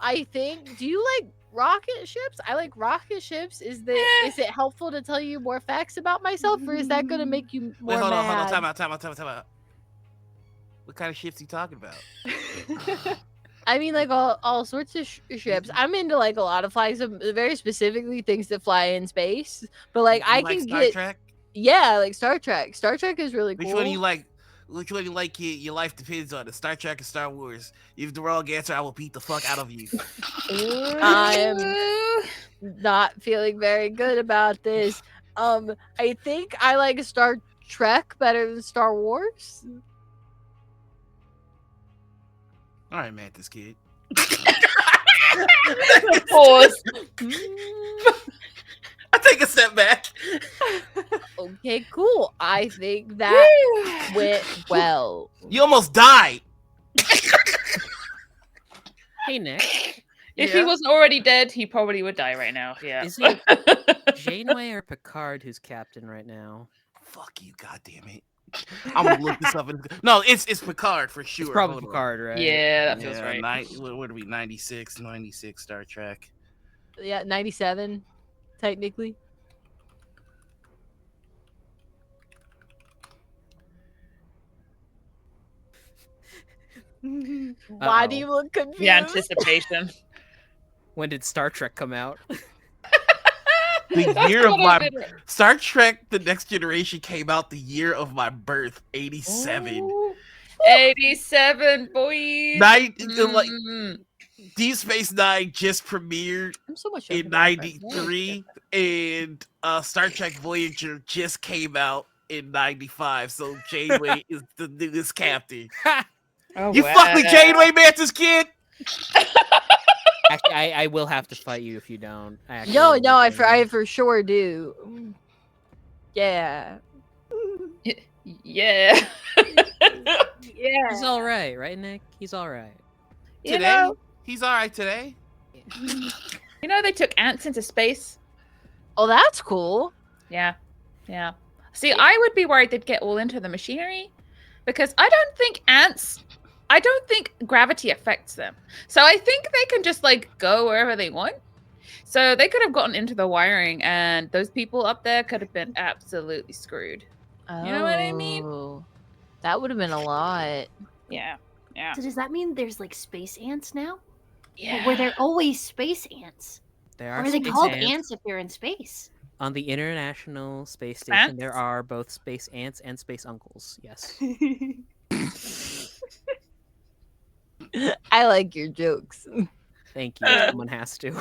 I think. Do you like rocket ships? I like rocket ships. Is it helpful to tell you more facts about myself, or is that going to make you more Wait, hold on, mad? time out. What kind of ships you talking about? I mean, like all sorts of ships. I'm into like a lot of flying, some very specifically things that fly in space. But like You I like can Star get Trek? yeah, like Star Trek. Star Trek is really Which cool. one you like? Which one you like? Your life depends on it. Star Trek or Star Wars. If the wrong answer, I will beat the fuck out of you. I'm not feeling very good about this. I think I like Star Trek better than Star Wars. All right, Mantis kid. Pause. I take a step back. Okay, cool. I think that went well. You almost died. Hey, Nick. If he wasn't already dead, he probably would die right now. Yeah. Is it Janeway or Picard who's captain right now? Fuck you, goddammit. I'm gonna look this up. No, it's Picard for sure. It's probably Hold on. Picard, right? Yeah, that feels Yeah, right. what are we? 96 Star Trek. Yeah, 97, technically. Why do Uh-oh. you look confused? The anticipation. When did Star Trek come out? The year of my Star Trek: The Next Generation came out the year of my birth, 87. Ooh, 87, boys. Like Mm. Deep Space Nine just premiered I'm so much in '93, and Star Trek Voyager just came out in '95. So Janeway is the newest captain. Oh, You fuck with Janeway, Mantis kid. Actually, I will have to fight you if you don't. No, I for sure do. Yeah. Yeah. Yeah. He's all right, Nick? He's all right. You Today, know, he's all right today. they took ants into space. Oh, that's cool. Yeah. Yeah. See, I would be worried they'd get all into the machinery because I don't think gravity affects them. So I think they can just like go wherever they want. So they could have gotten into the wiring and those people up there could have been absolutely screwed. You know what I mean? Oh, that would have been a lot. Yeah. Yeah. So does that mean there's like space ants now? Yeah. Or were there always space ants? There Or are are they space called ants. ants if they're in space? On the International Space Station, there Ants? are both space ants and space uncles. Yes. I like your jokes. Thank you. Someone has to.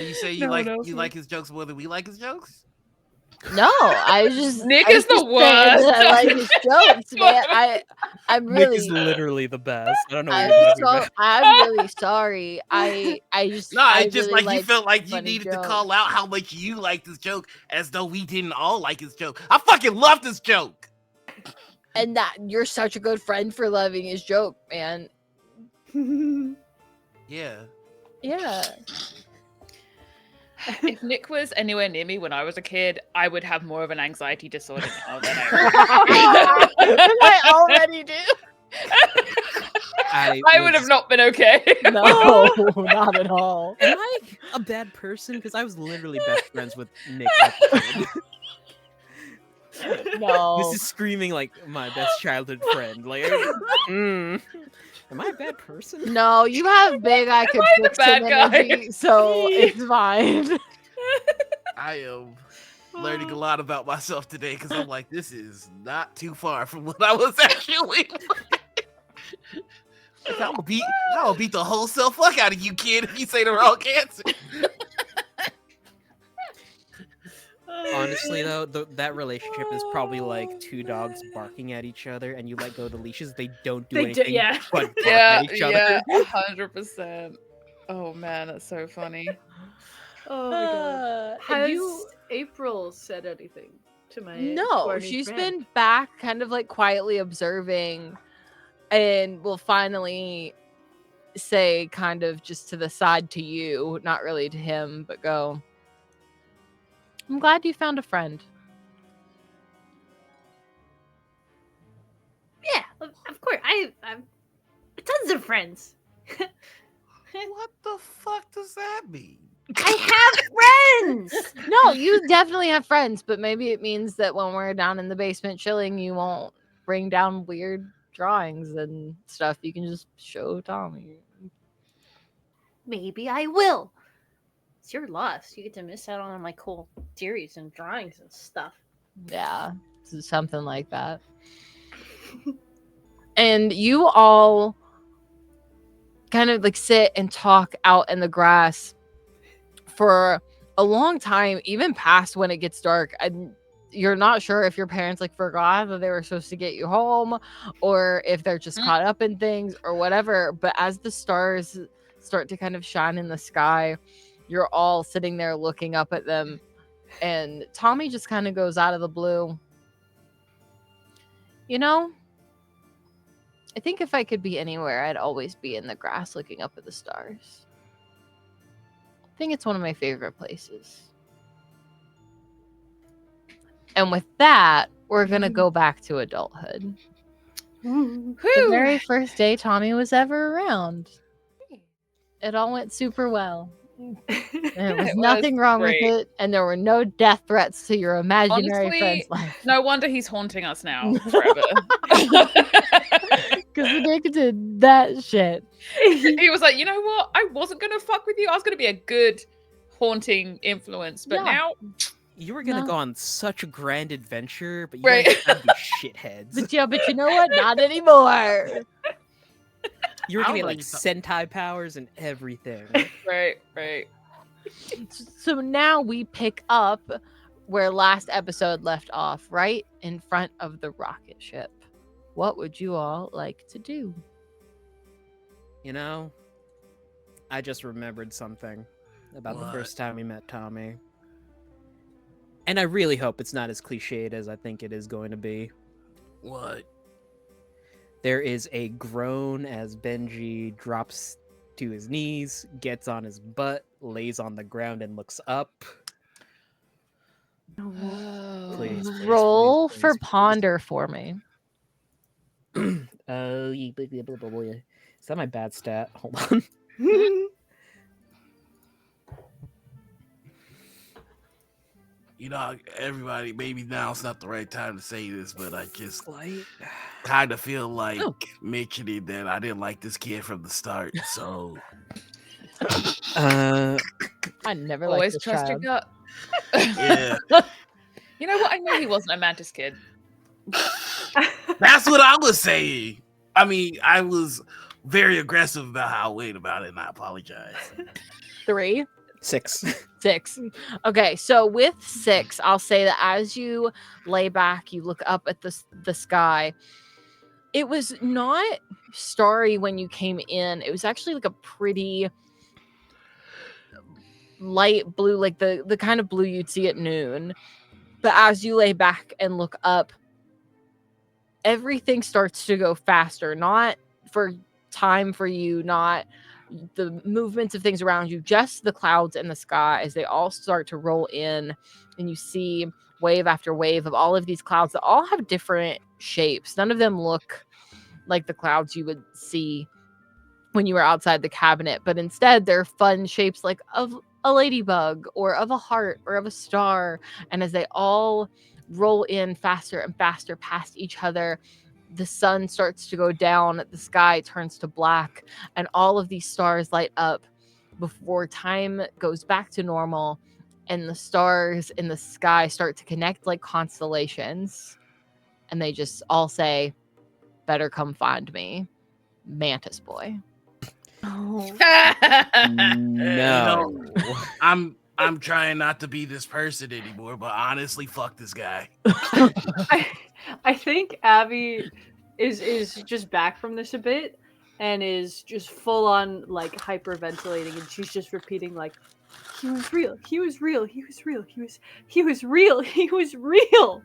You say you like his jokes more than we like his jokes? No, I was just Nick I is was the just saying worst. that I like his jokes, man. I'm Nick really is literally the best. I don't know what you're talking about. I'm really sorry. I just No, I it's just really like you felt like you funny needed jokes. to call out how much you liked this joke, as though we didn't all like his joke. I fucking love this joke. And that you're such a good friend for loving his joke, man. Yeah. Yeah. If Nick was anywhere near me when I was a kid, I would have more of an anxiety disorder now than I I already do. I would have not been okay. No, not at all. Am I a bad person? Because I was literally best friends with Nick. As a kid. No. This is screaming like my best childhood friend. Like, am I a bad person? No, you have big I could I the fix bad him guy? energy, so it's fine. I am learning a lot about myself today because I'm like, this is not too far from what I was actually like. I'm gonna beat the whole self fuck out of you, kid, if you say the wrong answer. Honestly, though, that relationship is probably like two dogs barking at each other, and you let go of the leashes. They don't do anything yeah. but bark Yeah, at each other. 100%. Oh man, that's so funny. Oh my god. Have Has April said anything to my to No, our new she's friend? been back kind of like quietly observing and will finally say kind of just to the side to you, not really to him, but go, I'm glad you found a friend. Yeah, of course. I have tons of friends. What the fuck does that mean? I have friends. No, you definitely have friends, but maybe it means that when we're down in the basement chilling, you won't bring down weird drawings and stuff, you can just show Tommy. Maybe I will. It's your loss. You get to miss out on my cool series and drawings and stuff. Yeah, something like that. And you all kind of like sit and talk out in the grass for a long time, even past when it gets dark. And you're not sure if your parents like forgot that they were supposed to get you home, or if they're just caught up in things or whatever. But as the stars start to kind of shine in the sky, you're all sitting there looking up at them, and Tommy just kind of goes out of the blue. You know, I think if I could be anywhere, I'd always be in the grass looking up at the stars. I think it's one of my favorite places. And with that, we're going to go back to adulthood. The very first day Tommy was ever around. It all went super well. There was nothing wrong with it, and there were no death threats to your imaginary Honestly, friend's life. No wonder he's haunting us now forever. Because Nick did that shit. He was like, you know what? I wasn't going to fuck with you. I was going to be a good haunting influence. But now... You were going to go on such a grand adventure, but you Right. guys are be shitheads. But you know what? Not anymore. You were I going to don't get like know. Sentai powers and everything. Right. So now we pick up where last episode left off, right in front of the rocket ship. What would you all like to do? You know, I just remembered something about the What? first time we met Tommy. And I really hope it's not as cliched as I think it is going to be. What? There is a groan as Benji drops to his knees, gets on his butt, lays on the ground, and looks up. Please, Roll please, for please. ponder for me. Is that my bad stat? Hold on. You know, everybody, maybe now's not the right time to say this, but I just Slight. kind of feel like Oh. mentioning that I didn't like this kid from the start. So Uh, I never liked Always this trust your child. gut. yeah, You know what? I knew he wasn't a Mantis kid. that's what I was saying. I mean, I was very aggressive about how I went about it, and I apologize. 3, 6. 6. Okay, so with 6, I'll say that as you lay back, you look up at the sky. It was not starry when you came in. It was actually like a pretty light blue, like the kind of blue you'd see at noon. But as you lay back and look up, everything starts to go faster. Not for time for you, not the movements of things around you, just the clouds in the sky as they all start to roll in, and you see wave after wave of all of these clouds that all have different shapes. None of them look like the clouds you would see when you were outside the cabinet, but instead they're fun shapes like of a ladybug or of a heart or of a star. And as they all roll in faster and faster past each other, the sun starts to go down, the sky turns to black, and all of these stars light up before time goes back to normal, and the stars in the sky start to connect like constellations, and they just all say, "Better come find me, Mantis Boy." No. I'm trying not to be this person anymore, but honestly, fuck this guy. I think Abby is just back from this a bit and is just full on like hyperventilating, and she's just repeating like, he was real, he was real, he was real, he was real, he was real,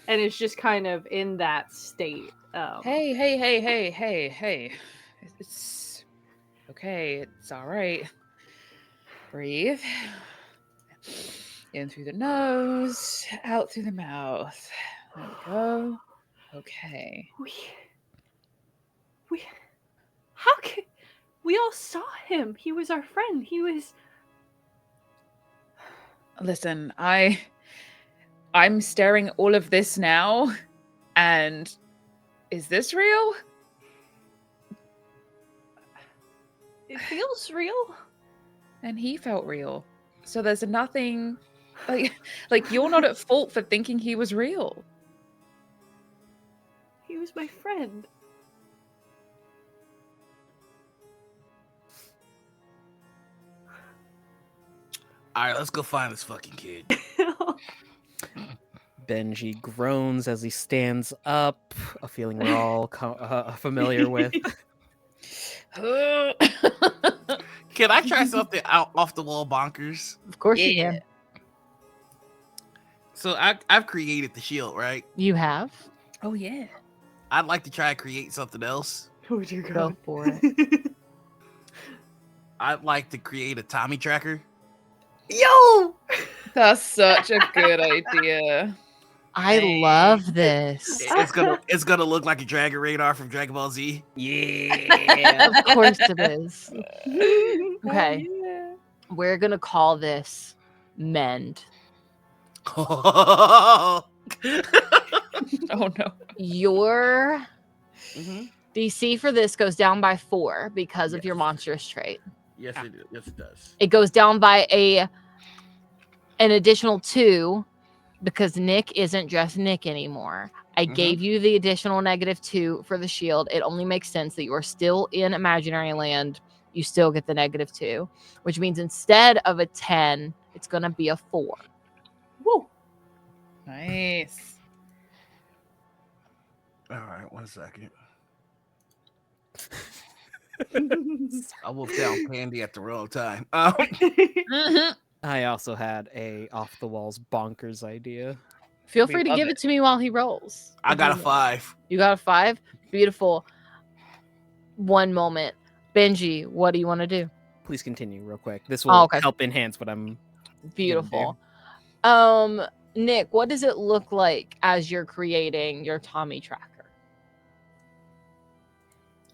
and it's just kind of in that state. Hey. It's okay. It's all right. Breathe. In through the nose, out through the mouth. There we go. Okay. We how could we all saw him? He was our friend. He was. Listen, I'm staring all of this now, and Is this real? It feels real. And he felt real. So there's nothing like you're not at fault for thinking he was real. He was my friend. All right, let's go find this fucking kid. Benji groans as he stands up, a feeling we're all familiar with. Can I try something out off the wall bonkers? Of course you can. So I've created the shield, right? You have. Oh yeah. I'd like to try and create something else. Oh dear God. Go for it. I'd like to create a Tommy tracker. Yo! That's such a good idea. I love this. It's gonna look like a dragon radar from Dragon Ball Z. Yeah. Of course it is. Okay. Yeah. We're gonna call this Mend. Oh no. Your Mhm. DC for this goes down by 4 because of your monstrous trait. Yes, it does. It goes down by an additional 2 because Nick isn't just Nick anymore. I gave you the additional -2 for the shield. It only makes sense that you are still in imaginary land. You still get the -2, which means instead of a 10, it's going to be a 4. Woo. Nice. All right, 1 second. I wolfed down Pandy at the wrong time. I also had a off the walls bonkers idea. Feel We free to love give it. it to me while he rolls. I got a 5. You got a 5? Beautiful. One moment. Benji, what do you want to do? Please continue real quick. This will okay. help enhance what I'm Beautiful. Nick, what does it look like as you're creating your Tommy tracker?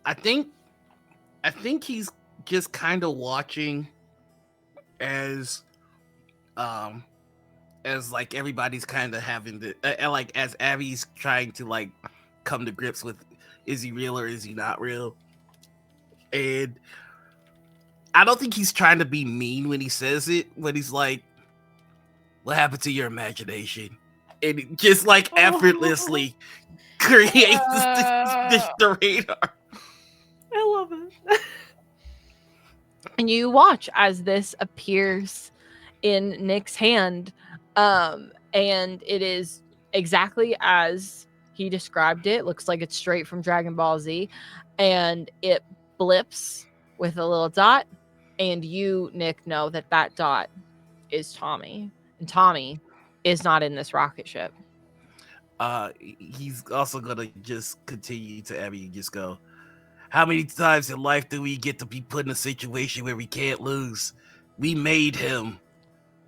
I think he's just kind of watching as like everybody's kind of having the like as Abby's trying to like come to grips with, is he real or is he not real? And I don't think he's trying to be mean when he says it, when he's like, what happened to your imagination? And it just like effortlessly creates the radar. I love it. And you watch as this appears in Nick's hand. And it is exactly as he described it. Looks like it's straight from Dragon Ball Z. And it blips with a little dot. And you, Nick, know that that dot is Tommy. And Tommy is not in this rocket ship. He's also gonna just continue to Abby and just go, how many times in life do we get to be put in a situation where we can't lose? We made him.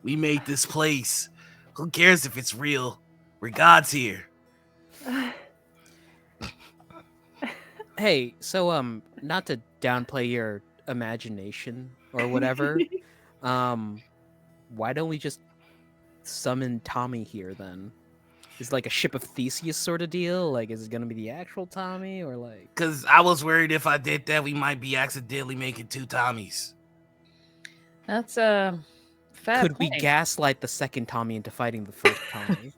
We made this place. Who cares if it's real? We're gods here. Hey, so not to downplay your imagination or whatever, why don't we just summon Tommy here then? Is it like a ship of Theseus sort of deal? Like, is it gonna be the actual Tommy or like? Because I was worried if I did that, we might be accidentally making 2 Tommies. That's a fair Could point. we gaslight the second Tommy into fighting the first Tommy?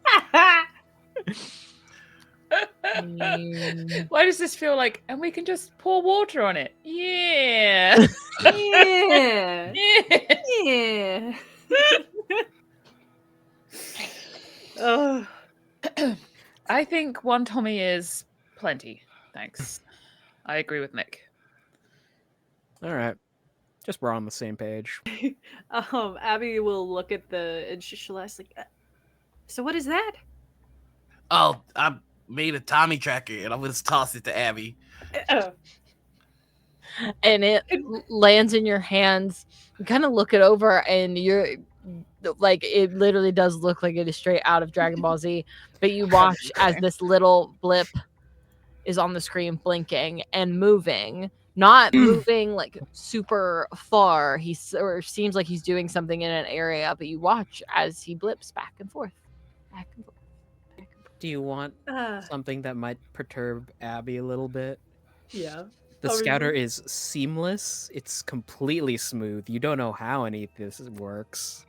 Why does this feel like, and we can just pour water on it? Yeah. Yeah. Yeah. Oh. I think 1 Tommy is plenty. Thanks. I agree with Nick. All right, just we're on the same page. Abby will look at and she'll ask like, so what is that? Oh, I made a Tommy tracker and I'm gonna toss it to Abby. And it lands in your hands. You kind of look it over and you're like, it literally does look like it is straight out of Dragon Ball Z. But you watch as this little blip is on the screen blinking and moving. Not moving like super far. He seems like he's doing something in an area, but you watch as he blips back and forth. Back and forth. Back and forth. Do you want something that might perturb Abby a little bit? Yeah. The Oh, really? scouter is seamless. It's completely smooth. You don't know how any of this works.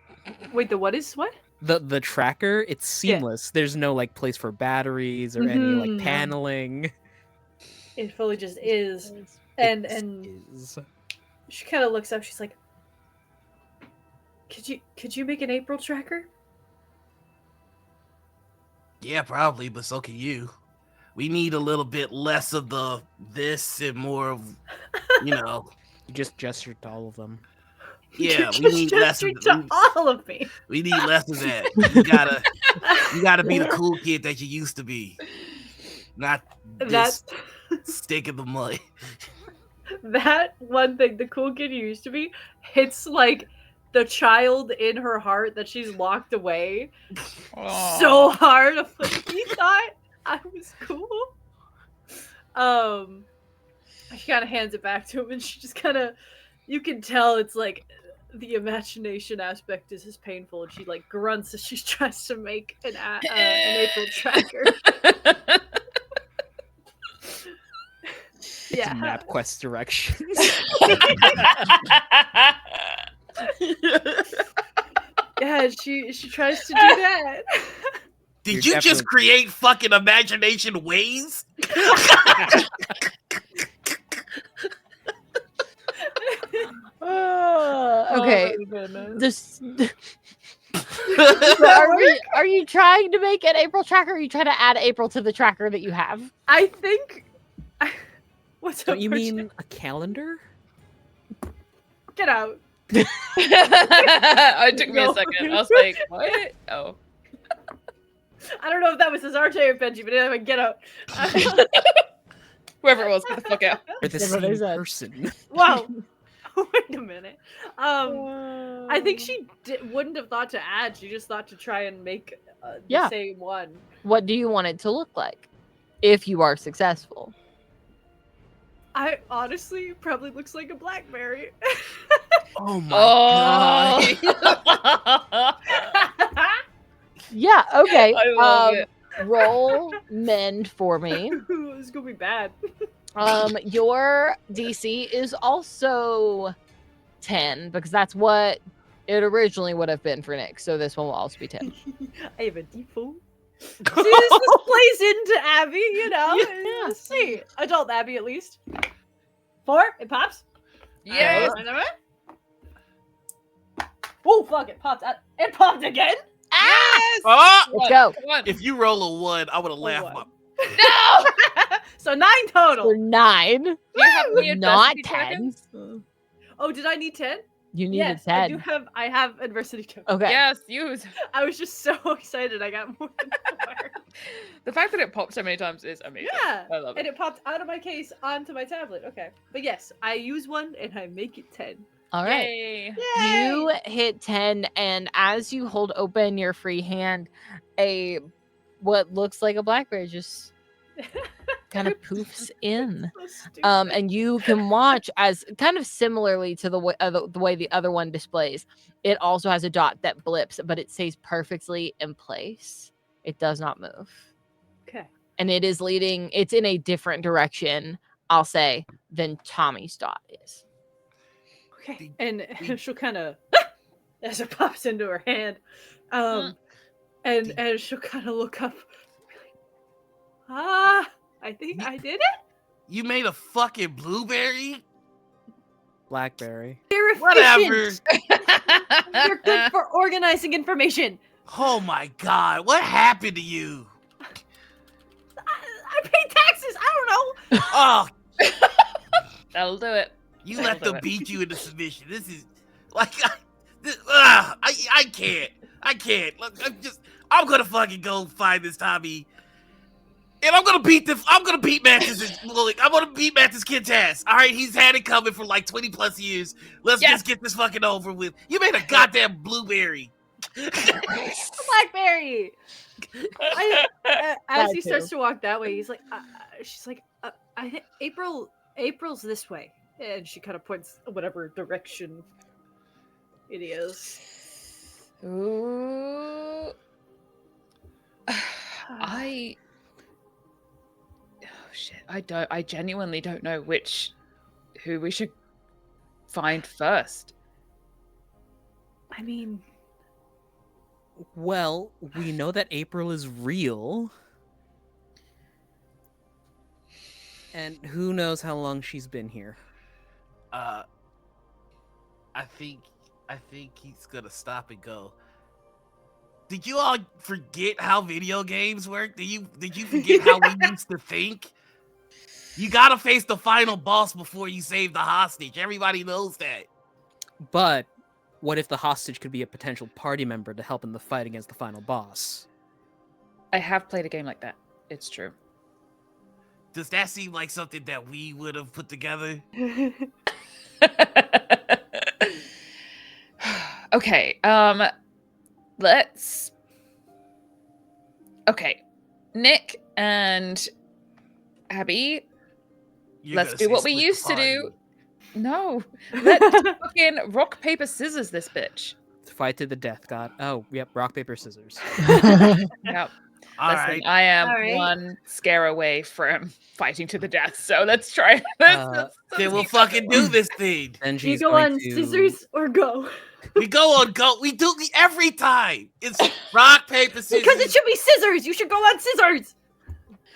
Wait, the what is what? The tracker, it's seamless. There's no like place for batteries or any like Mhm. paneling. It fully just is. And Is. she kind of looks up. She's like, "Could you make an April tracker?" Yeah, probably, but so can you. We need a little bit less of the this and more of, you know. You just gestured to all of them. Yeah, You we just need less of gestured to all of me. we need less of that. You gotta be the cool kid that you used to be. Not this stick in the mud. That one thing, the cool kid you used to be, hits like the child in her heart that she's locked away so hard. I'm like, you thought I was cool? She kind of hands it back to him, and she just kind of, you can tell it's like the imagination aspect is painful, and she like grunts as she tries to make an April tracker. Yeah. MapQuest directions. Yeah, she tries to do that. Did you just create fucking imagination ways? Okay. Oh, This. Are you trying to make an April tracker? Or are you trying to add April to the tracker that you have? I think. What's Don't up? you Birch? mean a calendar? Get out. It took me a second. I was like, what? Oh. I don't know if that was Azarte or Benji, but anyway, get out. Whoever it was, get the fuck out. Or the Never same person. Whoa. Wait a minute. I think she wouldn't have thought to add. She just thought to try and make the same one. What do you want it to look like if you are successful? I honestly probably looks like a blackberry. Oh my god. Yeah, okay. I love it. Roll mend for me. This is gonna be bad. Your DC is also 10 because that's what it originally would have been for Nick. So this one will also be 10. I have a default. See, this plays into Abby, you know. Yeah. Let's see. Adult Abby, at least. 4. It pops. Yes. Oh, fuck, it popped out. It popped again? Yes. Oh! Let's go. Come on. If you roll a 1, I would have laughed. one. No. So 9 total. For 9. Do you have any Not adversity 10. tokens? Oh, did I need 10? You need Yes, a 10. I do have. I have adversity tokens. Okay. Yes, use. I was just so excited. I got more than 4. The fact that it popped so many times is amazing. Yeah, I love and it. it popped out of my case onto my tablet. Okay, but yes, I use one and I make it 10. All right. Yay. You hit 10, and as you hold open your free hand, what looks like a blackberry just kind of poofs in. So stupid. And you can watch as kind of similarly to the way the other one displays. It also has a dot that blips, but it stays perfectly in place. It does not move. Okay. And it is leading. It's in a different direction, I'll say, than Tommy's dot is. Okay. And she'll kind of, as it pops into her hand, and she'll kind of look up. I think I did it. You made a fucking blueberry? Blackberry. You're Whatever. efficient. You're good for organizing information. Oh my god, what happened to you? I pay taxes. I don't know. Oh, That'll do it. you let them beat you into submission. This is like, I can't. I can't. Look, I'm gonna fucking go find this Tommy. And I'm gonna beat Mantis. I'm gonna beat Mantis Kid's ass. All right, he's had it coming for like 20 plus years. Let's just get this fucking over with. You made a goddamn blueberry. Blackberry. As he starts to walk that way, he's like, she's like, I think April's this way, and she kind of points whatever direction it is. Ooh. Oh shit! I genuinely don't know who we should find first. I mean, Well, we know that April is real. And who knows how long she's been here. I think he's gonna stop and go. Did you all forget how video games work? Did you forget how we used to think? You gotta face the final boss before you save the hostage. Everybody knows that. But what if the hostage could be a potential party member to help in the fight against the final boss? I have played a game like that. It's true. Does that seem like something that we would have put together? Okay, Okay, Nick and Abby, let's do what we used to do. No, let's fucking rock, paper, scissors this bitch. Fight to the death, God. Oh, yep, rock, paper, scissors. Yep. All Listen, right. I am All right. one scare away from fighting to the death, so let's try. Let's Then we'll fucking do this thing. Benji's You go going on to... scissors or go? We go on go. We do it every time. It's rock, paper, scissors. Because it should be scissors. You should go on scissors.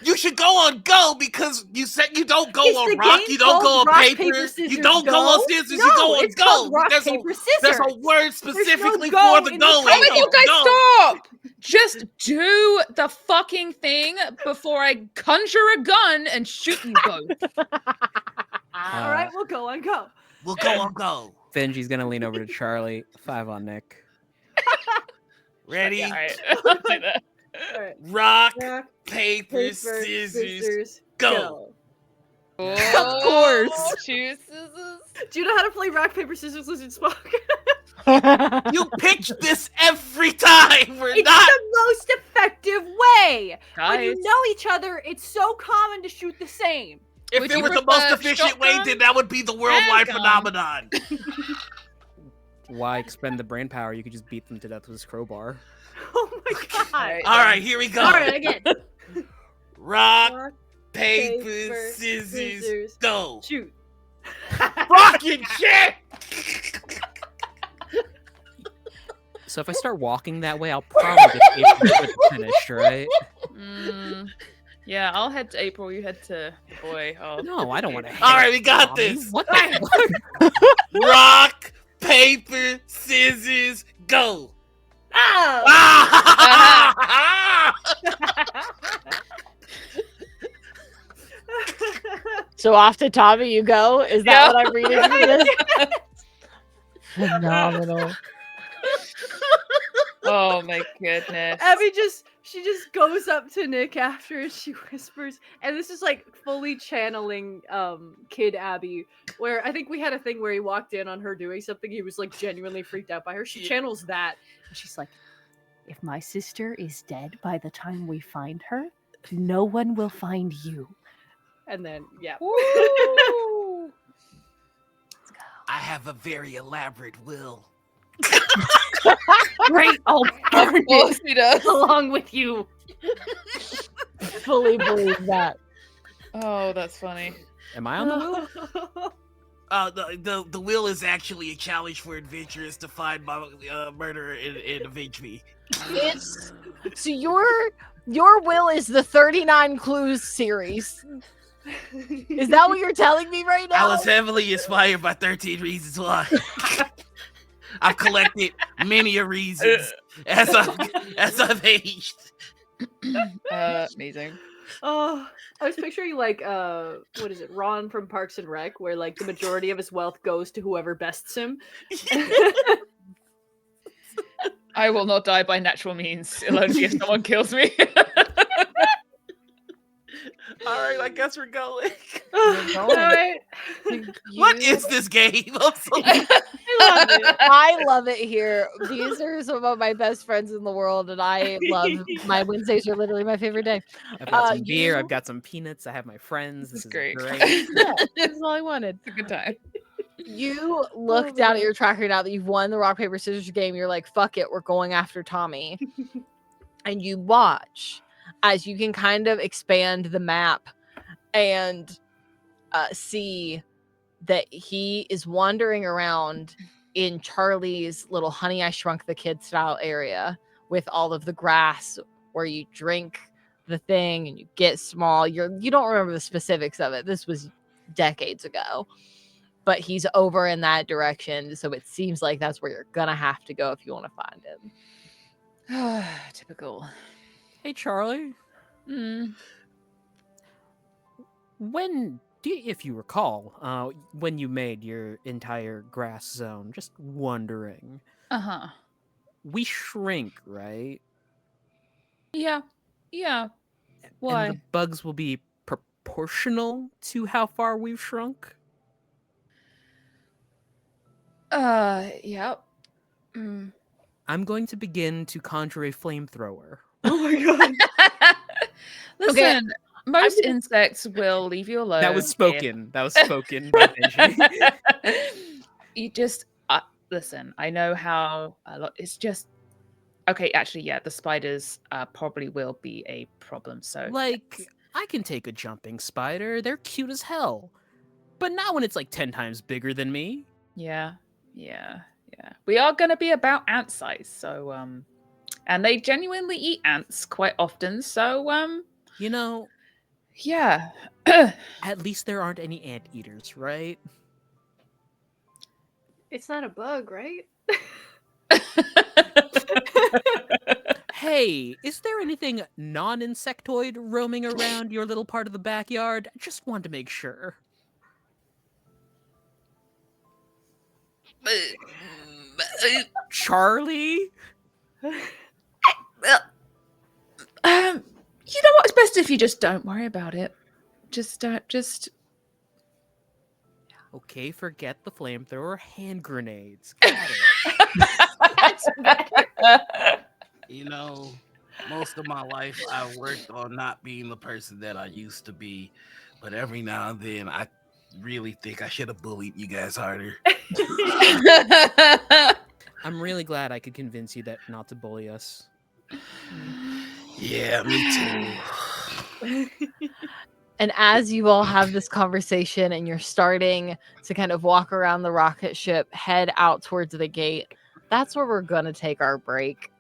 You should go on go because you said you don't go Is on the rock. game You don't go called on rock, paper. paper, scissors, You don't go go? on scissors. No, you go on it's go. called rock, there's, paper, there's a scissors. word specifically go for the in go. the Oh my title. god, guys, Go. stop! Just do the fucking thing before I conjure a gun and shoot you both. All right, we'll go on go. We'll go on go. Benji's gonna lean over to Charlie. 5 on Nick. Ready? Yeah, all right. I'll do that. All right. Rock, Rock, paper, scissors, go. Of course. Choose scissors. Do you know how to play rock, paper, scissors, lizard, spock? You pitch this every time. We're It's not. the most effective way. When Guys, you know each other, it's so common to shoot the same. If Would it you was the most prefer efficient way, shotgun? then that would be the worldwide Handgun? phenomenon. Why expend the brain power? You could just beat them to death with his crowbar. Oh my god. Alright. All right, here we go. All right, again. Rock, Rock, paper, paper, scissors, go. shoot. Fucking shit! So if I start walking that way, I'll probably get April to finish, right? yeah, I'll head to April. You head to the boy. No, I don't want to. All right, we got this. What the fuck? Rock, paper, scissors, go. Oh! Ah! So off to Tommy you go. Is that Yeah. what I'm reading from this? Phenomenal. Oh my goodness. Abby she just goes up to Nick after and she whispers, and this is like fully channeling kid Abby, where I think we had a thing where he walked in on her doing something, he was like genuinely freaked out by her. She channels that and she's like, if my sister is dead by the time we find her, no one will find you. And then yeah. Woo! I have a very elaborate will. Great, I'll burn Of course it he does. along with you. Fully believe that. Oh, that's funny. Am I on the wheel? The will is actually a challenge for adventurers to find my murderer and avenge me. It's so your will is the 39 Clues series. Is that what you're telling me right now? I was heavily inspired by 13 Reasons Why. I've collected many a reasons as I've aged. Amazing. Oh, I was picturing like what is it, Ron from Parks and Rec, where like the majority of his wealth goes to whoever bests him. I will not die by natural means, only if someone kills me. All right, I guess we're going. All right. What is this game? I'm so I love it. I love it here. These are some of my best friends in the world, and I love my Wednesdays are literally my favorite day. I've got some beer. you- I've got some peanuts. I have my friends. This is great. great. Yeah, that's all I wanted. It's a good time. You look down at your tracker now that you've won the rock paper scissors game. You're like, "Fuck it, we're going after Tommy," and you watch as you can kind of expand the map and see that he is wandering around in Charlie's little Honey I Shrunk the Kid style area with all of the grass where you drink the thing and you get small. You don't remember the specifics of it. This was decades ago. But he's over in that direction, so it seems like that's where you're gonna have to go if you want to find him. Typical. Hey, Charlie. Mm. If you recall, when you made your entire grass zone, just wondering. Uh-huh. We shrink, right? Yeah. Why? And the bugs will be proportional to how far we've shrunk? Yep. Mm. I'm going to begin to conjure a flamethrower. Oh my god. Listen, most insects will leave you alone. That was spoken. That was spoken by Benji. You just listen. I know how a lot. It's just okay. Actually, yeah, the spiders probably will be a problem. So, Like, I can take a jumping spider. They're cute as hell. But not when it's like 10 times bigger than me. yeah. We are gonna be about ant size. So, and they genuinely eat ants quite often. So, You know, yeah. at least there aren't any anteaters, right? It's not a bug, right? Hey, is there anything non-insectoid roaming around your little part of the backyard? Just wanted to make sure. Charlie? You know what? It's best if you just don't worry about it. Just. Okay, forget the flamethrower. Hand grenades. Got it. That's better. You know, most of my life I worked on not being the person that I used to be, but every now and then I really think I should have bullied you guys harder. I'm really glad I could convince you that not to bully us. Yeah, me too. And as you all have this conversation and you're starting to kind of walk around the rocket ship, head out towards the gate, that's where we're going to take our break.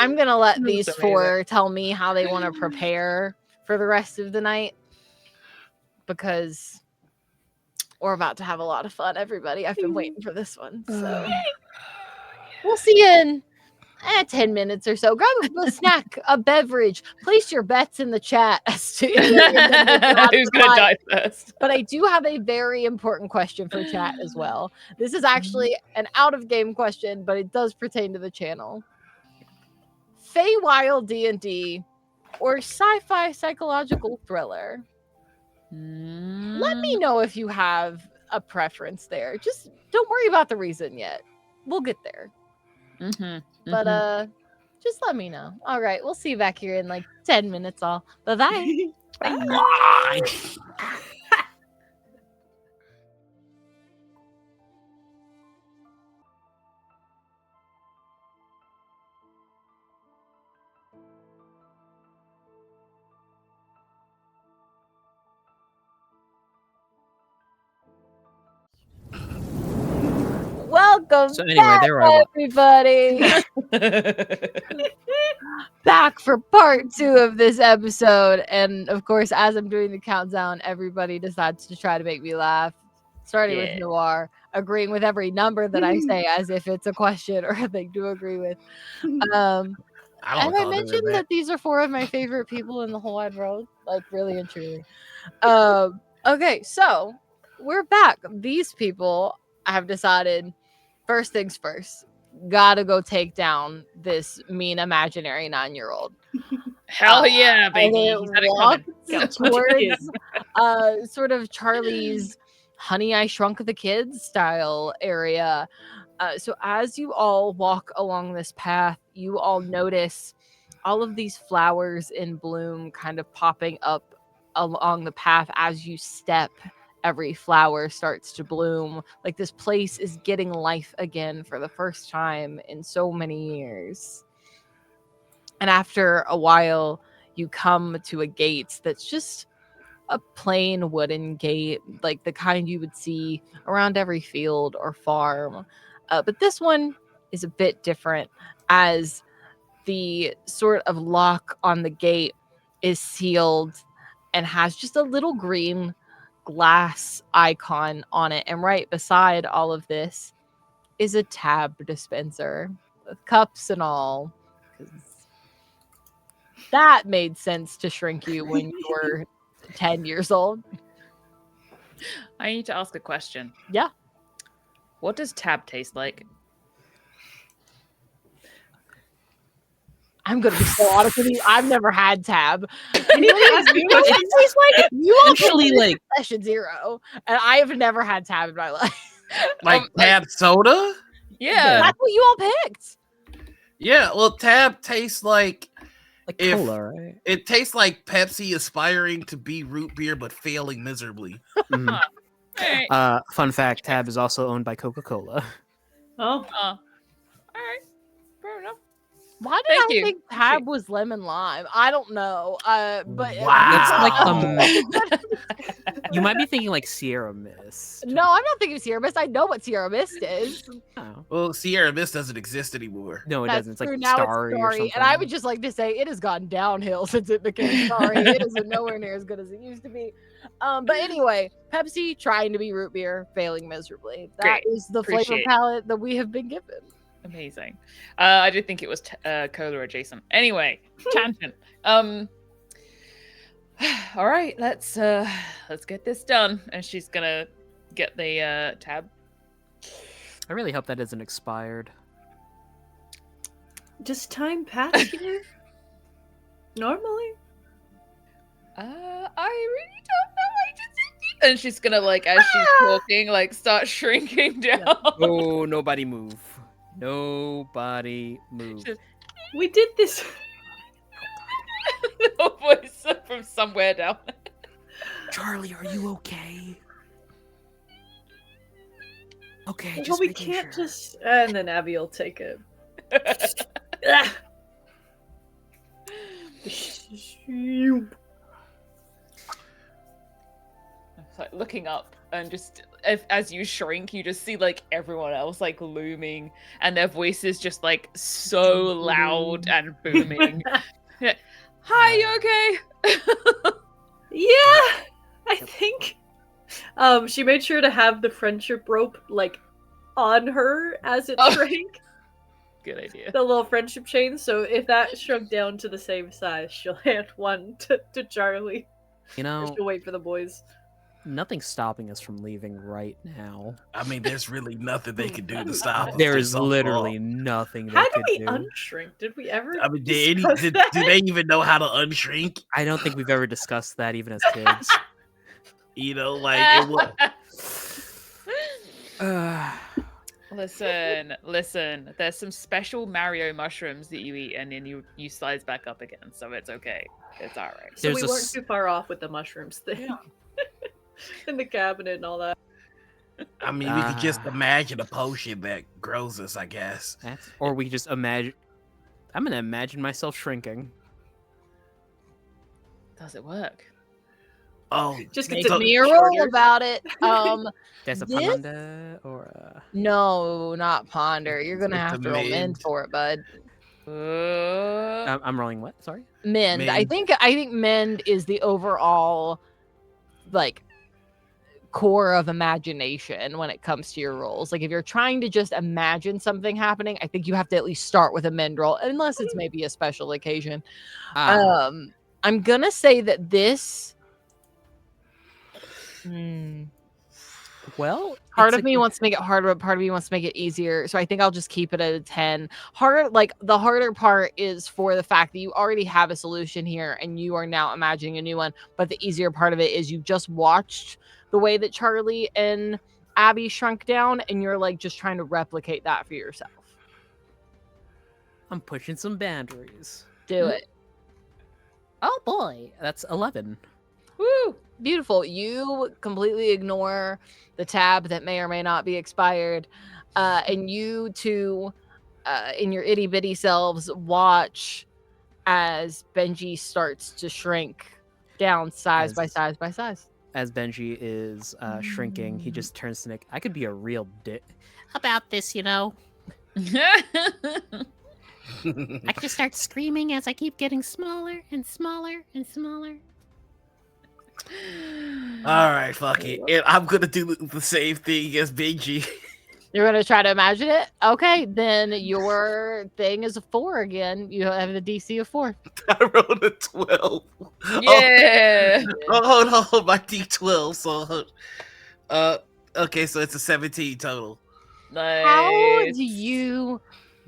I'm going to let these four tell me how they want to prepare for the rest of the night, because we're about to have a lot of fun, everybody. I've been waiting for this one. So we'll see you in 10 minutes or so. Grab a snack, a beverage. Place your bets in the chat as to Who's gonna die first? But I do have a very important question for chat as well. This is actually an out-of-game question, but it does pertain to the channel. Feywild D&D or sci-fi psychological thriller? Let me know if you have a preference there. Just don't worry about the reason yet. We'll get there. But just let me know. All right, we'll see you back here in like 10 minutes all. Bye-bye. Bye. Welcome So anyway, back, there I was. everybody. Back for part 2 of this episode. And of course, as I'm doing the countdown, everybody decides to try to make me laugh. Starting with Noir, agreeing with every number that I say as if it's a question or a thing to agree with. I Have I mentioned that these are 4 of my favorite people in the whole wide world? Like, really and truly. Okay, so we're back. These people have decided, first things first, gotta go take down this mean imaginary 9-year-old. Hell yeah, baby! And it walks towards sort of Charlie's Honey I Shrunk the Kids style area. So as you all walk along this path, you all notice all of these flowers in bloom kind of popping up along the path as you step. Every flower starts to bloom. Like this place is getting life again for the first time in so many years. And after a while, you come to a gate that's just a plain wooden gate, like the kind you would see around every field or farm. But this one is a bit different, as the sort of lock on the gate is sealed and has just a little green glass icon on it. And right beside all of this is a tab dispenser with cups and all. 'Cause that made sense to shrink you when you were 10 years old. I need to ask a question. Yeah. What does tab taste like? I'm gonna be so honest with you. I've never had tab. I need to ask you a question. It tastes like you all Actually, put like- session 0, and I have never had tab in my life. Like tab soda? Yeah. That's what you all picked. Yeah, well, tab tastes like if- cola, right? it tastes like Pepsi aspiring to be root beer but failing miserably. Mhm. Alright. Fun fact: Tab is also owned by Coca-Cola. Oh, Alright. Fair enough. Why did Thank I you. think tab was lemon lime? I don't know. But Wow. That's like you might be thinking like Sierra Mist. No, I'm not thinking Sierra Mist. I know what Sierra Mist is. Oh. Well, Sierra Mist doesn't exist anymore. No, it That's doesn't. It's true. like Now Starry it's or Starry, something. and I would just like to say it has gone downhill since it became Starry. It is nowhere near as good as it used to be. But anyway, Pepsi trying to be root beer, failing miserably. That Great. is the flavor Appreciate it. palette that we have been given. Amazing. I did think it was cola adjacent. Anyway, tangent. All right, let's get this done. And she's gonna get the tab. I really hope that isn't expired. does time pass here? Normally? I really don't know. And she's gonna as she's talking, start shrinking down. Oh, nobody move. Nobody move. Just- We did this. No voice from somewhere down there. Charlie, are you okay? Okay, Well, just we making can't sure. just. And then Abby will take it. Ah. It's like looking up and just as you shrink, you just see everyone else looming, and their voices just so loud and booming. Yeah. Hi, you okay? Yeah, I think. She made sure to have the friendship rope on her as it Oh. shrank. Good idea. The little friendship chain. So if that shrunk down to the same size, she'll hand one to Charlie. You know, She'll wait for the boys. nothing's stopping us from leaving right now. I mean, there's really nothing they could do to stop us. There They're is so literally small. nothing they How do could we do. unshrink? Did we ever? I mean, discuss do that? they even know how to unshrink? I don't think we've ever discussed that even as kids. You know, it was, Listen. There's some special Mario mushrooms that you eat, and then you slides back up again, so it's okay. It's all right. So There's we a weren't s- too far off with the mushrooms thing. In the cabinet and all that. I mean, we could just imagine a potion that grows us, I guess. Or we just imagine. I'm gonna imagine myself shrinking. Does it work? Oh, Just Make gets so- me a roll shorter. about it. There's a This- panda or No, not ponder. You're gonna It's have a to roll mend mend. for it, bud. I'm rolling what? Sorry. Mend. I Mend. think mend is the overall core of imagination when it comes to your rolls. If you're trying to just imagine something happening, I think you have to at least start with a mend roll, unless it's maybe a special occasion. I'm gonna say that this Well, part it's of me wants to make it harder, but part of me wants to make it easier. So I think I'll just keep it at a 10. Harder, the harder part is for the fact that you already have a solution here and you are now imagining a new one. But the easier part of it is you just watched the way that Charlie and Abby shrunk down, and you're just trying to replicate that for yourself. I'm pushing some boundaries. Do it. Oh boy, that's 11. Woo! Beautiful. You completely ignore the tab that may or may not be expired. And you two, in your itty bitty selves, watch as Benji starts to shrink down size by size by size. As Benji is shrinking, he just turns to Nick. I could be a real dick about this, you know. I could just start screaming as I keep getting smaller and smaller and smaller. All right, fuck it. And I'm gonna do the same thing as Benji. You're gonna try to imagine it? Okay, then your thing is a 4 again. You have a DC of 4. I rolled a 12. Yeah. Oh, hold on, my D12. So, okay, so it's a 17 total. Nice. How do you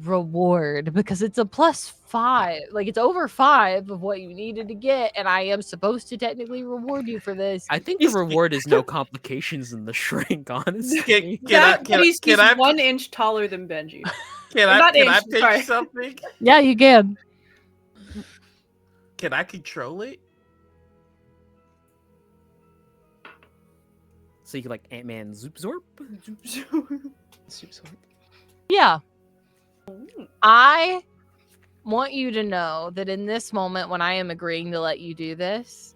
reward? Because it's a +5. Like, it's over 5 of what you needed to get, and I am supposed to technically reward you for this. I think the reward is no complications in the shrink, honestly. He's 1 inch taller than Benji. Can I pick something? Yeah, you can. Can I control it? So you can like Ant-Man Zoop Zorp? Yeah. I want you to know that in this moment, when I am agreeing to let you do this,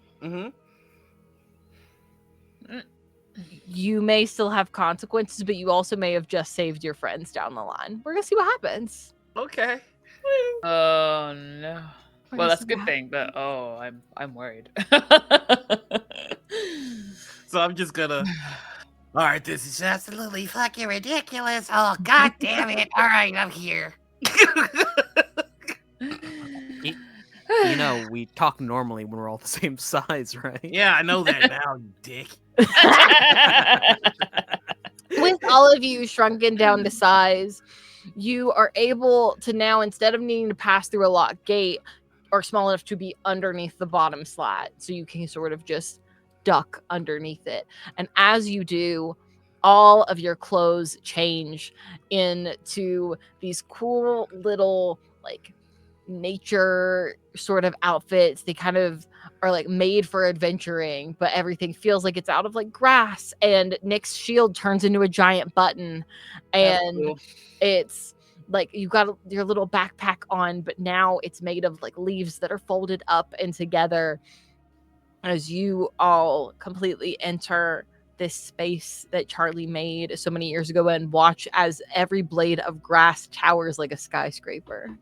you may still have consequences, but you also may have just saved your friends down the line. We're gonna see what happens. Okay. Oh no. We're Well, gonna that's a see good what thing, but I'm worried. So I'm just gonna. All right, this is absolutely fucking ridiculous. Oh, god damn it. All right, I'm here. You know, we talk normally when we're all the same size, right? Yeah, I know that now, you dick. With all of you shrunken down to size, you are able to now, instead of needing to pass through a locked gate, are small enough to be underneath the bottom slat. So you can sort of just duck underneath it. And as you do, all of your clothes change into these cool little, like, nature sort of outfits. They kind of are like made for adventuring, but everything feels like it's out of like grass. And Nick's shield turns into a giant button, and cool. it's like you've got your little backpack on, but now it's made of like leaves that are folded up and together as you all completely enter this space that Charlie made so many years ago and watch as every blade of grass towers like a skyscraper.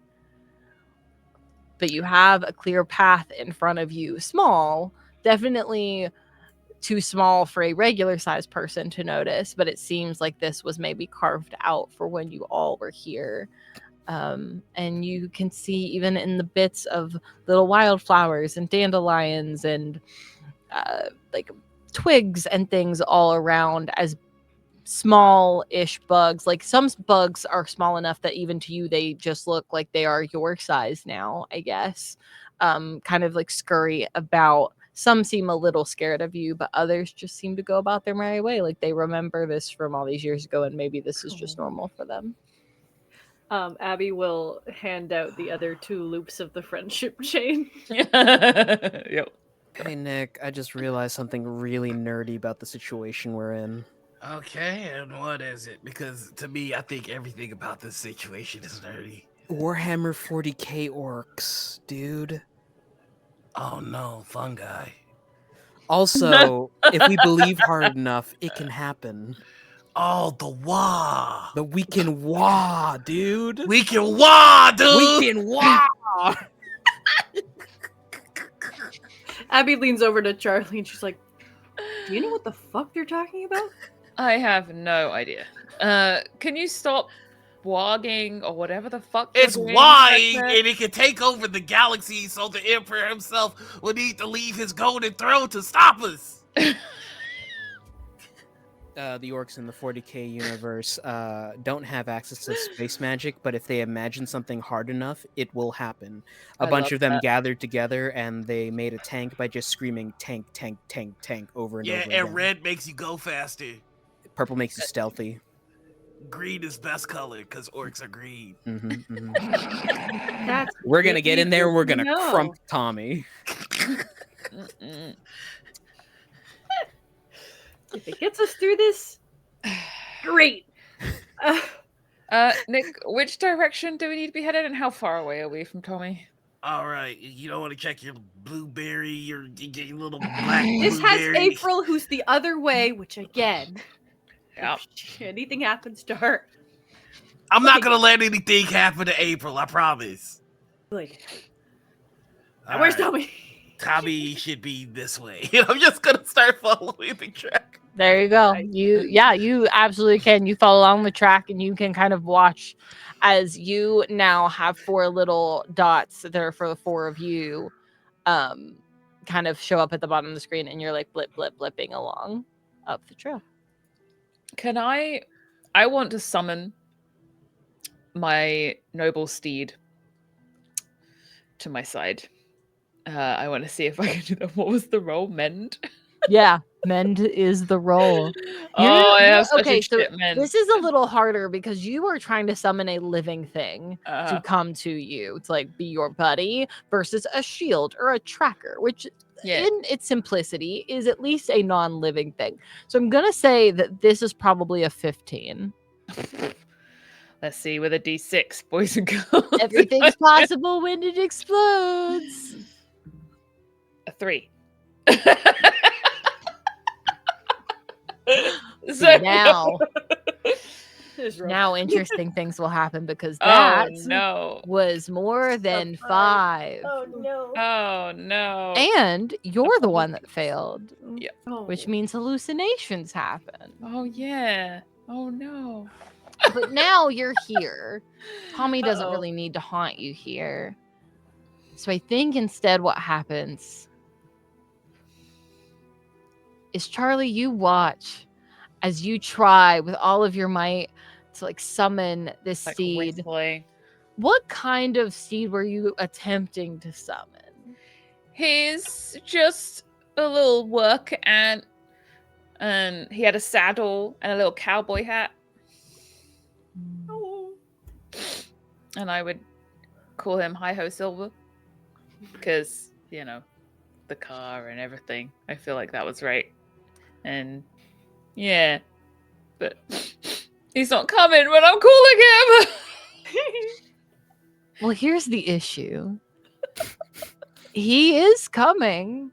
But you have a clear path in front of you. Small, definitely too small for a regular sized person to notice, but it seems like this was maybe carved out for when you all were here. And you can see even in the bits of little wildflowers and dandelions and like twigs and things all around as small-ish bugs. Like some bugs are small enough that even to you they just look like they are your size now, I guess. Kind of like scurry about. Some seem a little scared of you, but others just seem to go about their merry way, like they remember this from all these years ago and maybe this is just normal for them. Abby will hand out the other 2 loops of the friendship chain. Yep. Hey Nick, I just realized something really nerdy about the situation we're in. Okay, and what is it? Because to me, I think everything about this situation is nerdy. Warhammer 40k orcs, dude. Oh no, fungi. Also, if we believe hard enough, it can happen. Oh, the wah. The we can wah, dude. We can wah, dude. We can wah. Abby leans over to Charlie and she's like, "Do you know what the fuck they're talking about?" I have no idea. Can you stop wogging or whatever the fuck? It's you're doing why, back there? and it can take over the galaxy, so the Emperor himself would need to leave his golden throne to stop us. The orcs in the 40k universe don't have access to space magic, but if they imagine something hard enough, it will happen. A I bunch love of them that. gathered together and they made a tank by just screaming tank, tank, tank, tank over and over Yeah, again. and red makes you go faster. Purple makes you stealthy. Green is best color because orcs are green. That's We're gonna get in there. We're gonna No. crump Tommy. Mm-mm. If it gets us through this, great. Nick, which direction do we need to be headed, and how far away are we from Tommy? All right, you don't want to check your blueberry or your little black This has blueberry. April, who's the other way, which again, Yep. if anything happens to her, I'm not gonna let anything happen to April. I promise. good. All Where's right. Tommy? Tommy should be this way. I'm just gonna start following the track. There you go. Right. You absolutely can. You follow along the track and you can kind of watch as you now have 4 little dots that are for the 4 of you kind of show up at the bottom of the screen, and you're like blipping along up the trail. Can I want to summon my noble steed to my side. I want to see if I can do that. What was the roll? Mend? Yeah, mend is the roll. Oh, I have such okay, a so shit mend. this is a little harder because you are trying to summon a living thing to Uh, come to you. It's like be your buddy versus a shield or a tracker, which yeah. in its simplicity is at least a non-living thing. So I'm gonna say that this is probably a 15. Let's see, with a D6, boys and girls. Everything's possible when it explodes. A 3. Now, interesting things will happen because that Oh no. was more than 5. Oh no. Oh no. And you're the one that failed, Oh. which means hallucinations happen. Oh yeah. Oh no. But now you're here. Tommy doesn't Uh-oh. really need to haunt you here. So I think instead what happens is, Charlie, you watch as you try with all of your might to like summon this Like seed. whistling. What kind of seed were you attempting to summon? He's just a little work ant, and he had a saddle and a little cowboy hat. And I would call him Hi Ho Silver because, you know, the car and everything. I feel like that was right. And yeah, but he's not coming when I'm calling him. Well, here's the issue. He is coming.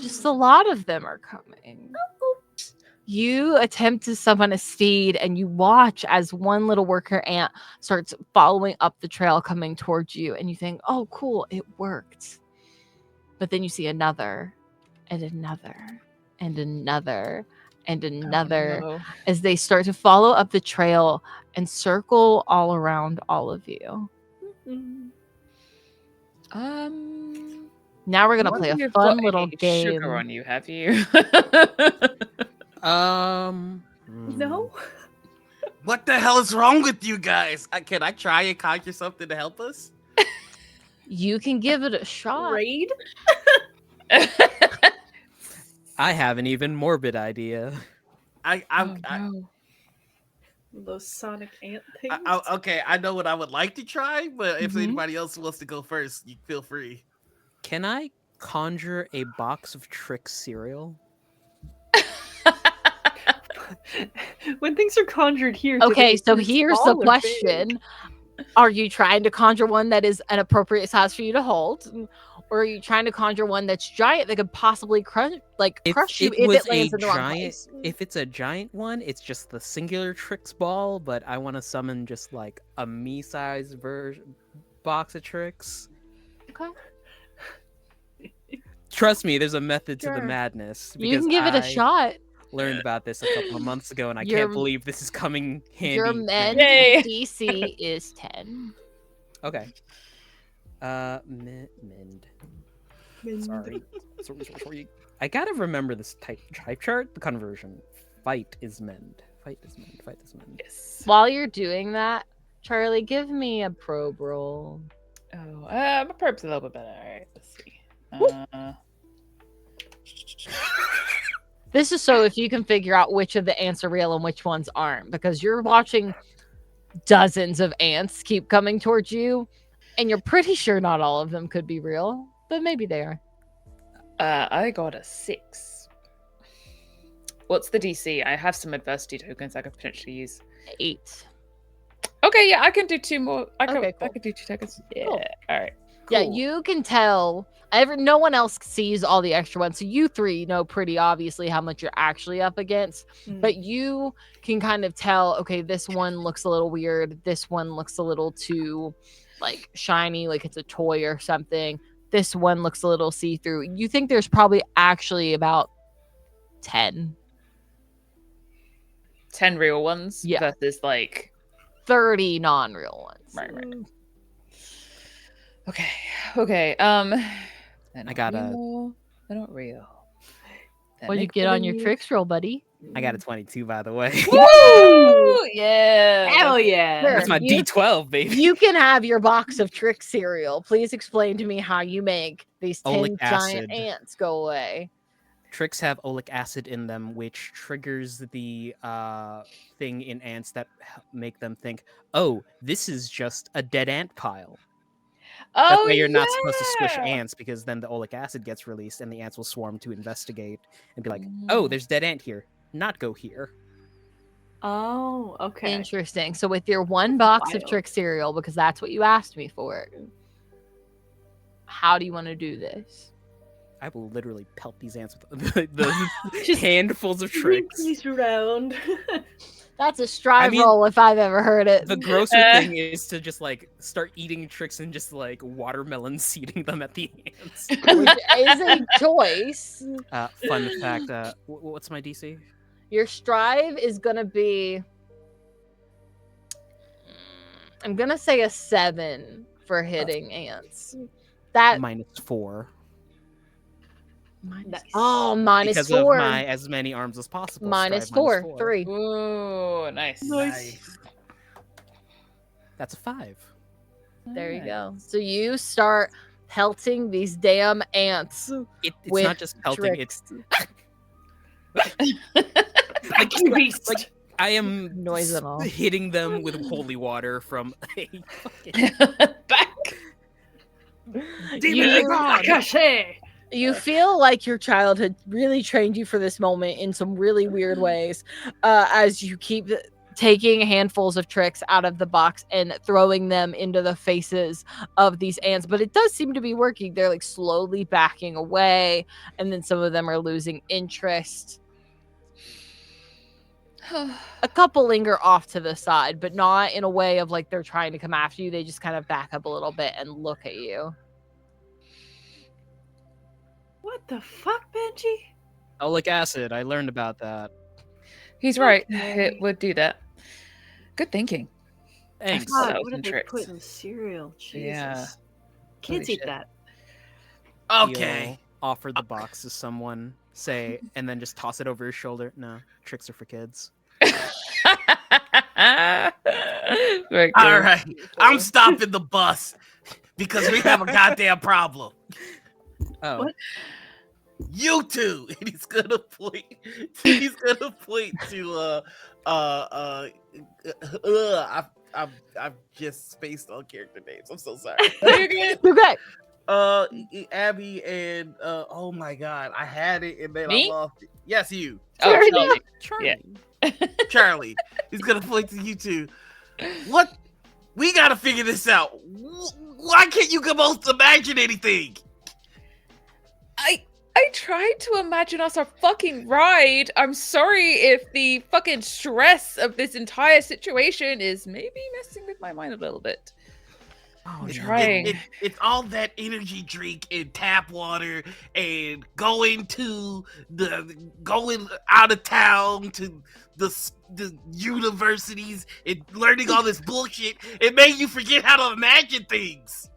Just a lot of them are coming. You attempt to summon a steed and you watch as one little worker ant starts following up the trail coming towards you, and you think, oh, cool, it worked. But then you see another and another and another and another Oh, no. as they start to follow up the trail and circle all around all of you. Now we're going to play a You've fun got little any game. Sugar on you, have you? No. What the hell is wrong with you guys? Can I try and conjure something to help us? You can give it a shot. Raid? I have an even morbid idea. Those sonic ant things. Okay, I know what I would like to try, but if Mhm. anybody else wants to go first, you feel free. Can I conjure a box of Trix cereal? When things are conjured here. Okay, do they so get here's the small or big? question. Are you trying to conjure one that is an appropriate size for you to hold? Or are you trying to conjure one that's giant that could possibly crush you if it lands in the wrong place? If it's a giant one, it's just the singular Trix ball, but I want to summon just like a me-sized box of Trix. Okay. Trust me, there's a method to the Sure. madness. You can give it a I shot. Learned about this a couple of months ago, and I Your- can't believe this is coming handy. Your now. mend Yay. DC is 10. Okay. Mend. Sorry. Sorry. I gotta remember this type chart. The conversion. Fight is mend. Fight is mend. Fight is mend. Yes. While you're doing that, Charlie, give me a probe roll. Oh, my perp's a little bit better. All right, let's see. This is so if you can figure out which of the ants are real and which ones aren't, because you're watching dozens of ants keep coming towards you, and you're pretty sure not all of them could be real, but maybe they are. I got a 6. What's the DC? I have some adversity tokens I could potentially use. 8. Okay, yeah, I can do 2 more. I Okay, cool. could do 2 tokens. Yeah. Cool. All right. Yeah, Cool. you can tell. No one else sees all the extra ones, so you three know pretty obviously how much you're actually up against. But you can kind of tell. Okay, this one looks a little weird. This one looks a little too, like, shiny, like it's a toy or something. This one looks a little see-through. You think there's probably actually about 10. 10 real ones Yeah. versus like 30 non-real ones. right. Okay. I got a- They're not real. What'd you get on your tricks roll, buddy? I got a 22, by the way. Woo! Yeah. Hell yeah. Sure. That's my You- D12, baby. You can have your box of trick cereal. Please explain to me how you make these 10 Oleic giant acid. ants go away. Tricks have oleic acid in them, which triggers the thing in ants that make them think, oh, this is just a dead ant pile. That's why you're not supposed to squish ants, because then the oleic acid gets released and the ants will swarm to investigate and be like, oh, there's dead ant here. Not go here. Oh, okay. Interesting. So with your one box of Wild. trick cereal, because that's what you asked me for, how do you want to do this? I will literally pelt these ants with the Just handfuls of tricks. These around. That's a strive mean, roll if I've ever heard it. The grosser thing is to just like start eating tricks and just like watermelon seeding them at the ants. Which is a choice. Fun fact, what's my DC? Your strive is going to be, I'm going to say a 7 for hitting ants. That -4. minus, Nice. oh, minus Because 4. of my as many arms as possible. Minus strive 4. 3. Ooh, nice. Nice. That's a 5. There you go. So you start pelting these damn ants. It's with not just pelting, tricks. it's You beast. like I am Noise and all. hitting them with holy water from a Back. You feel like your childhood really trained you for this moment in some really weird ways, as you keep taking handfuls of tricks out of the box and throwing them into the faces of these ants. But it does seem to be working. They're like slowly backing away, and then some of them are losing interest. A couple linger off to the side, but not in a way of like they're trying to come after you. They just kind of back up a little bit and look at you. What the fuck, Benji? oleic acid. I learned about that. He's right. Okay. It would do that. Good thinking. Thanks. God, God, that what was did they tricks. put in cereal? Jesus. Yeah. Kids Holy eat shit. that. Okay. He'll offer the box to someone, say, and then just toss it over his shoulder. No, tricks are for kids. Very All good. right. I'm stopping the bus because we have a goddamn problem. Oh, What? You two. And he's gonna point. He's gonna point to I've just spaced on character names. I'm so sorry. Okay. Abby and oh my god, I had it and then Me? I lost it. Yes, you. Oh, Sorry. Charlie. Charlie. Charlie. He's gonna point to you two. What? We gotta figure this out. Why can't you both imagine anything? I tried to imagine us a fucking ride. I'm sorry if the fucking stress of this entire situation is maybe messing with my mind a little bit. Oh, I'm no. trying. It's all that energy drink and tap water and going out of town to the universities and learning all this bullshit. It made you forget how to imagine things.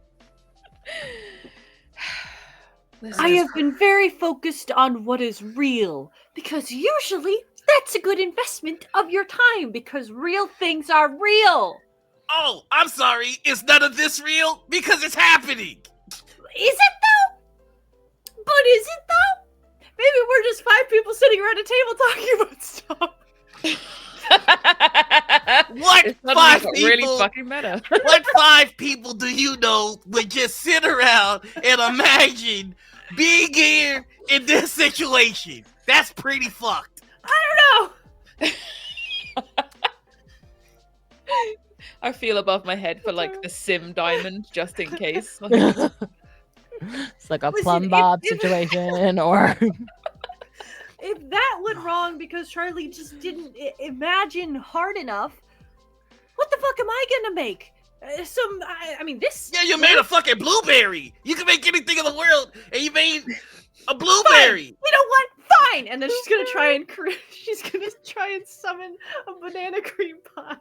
Listen, I have been very focused on what is real because usually that's a good investment of your time because real things are real. Oh, I'm sorry. Is none of this real? Because it's happening. Is it though? But is it though? Maybe we're just 5 people sitting around a table talking about stuff. What It's suddenly 5 got people? really fucking meta. What 5 people do you know would just sit around and imagine being here in this situation? That's pretty fucked. I don't know. I feel above my head for like the sim diamond, just in case. It's like a Listen, plumb if- bob if- situation, or If that went wrong because Charlie just didn't imagine hard enough, what the fuck am I gonna make? I mean, this. Yeah, you made a fucking blueberry. You can make anything in the world, and you made a blueberry. You know what? Fine. And then she's gonna try and summon a banana cream pie.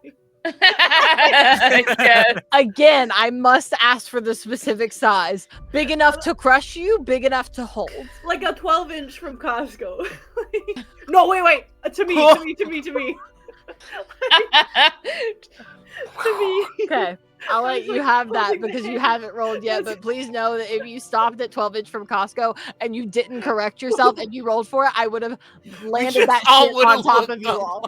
Yes. again, I must ask for the specific size. Big enough to crush you, big enough to hold. Like a 12-inch from Costco. No, wait. To me. To me. To me. Okay, I'll let you have that holding because the you hand. haven't rolled yet. But please know that if you stopped at 12-inch from Costco and you didn't correct yourself and you rolled for it, I would have landed that shit on top of you all.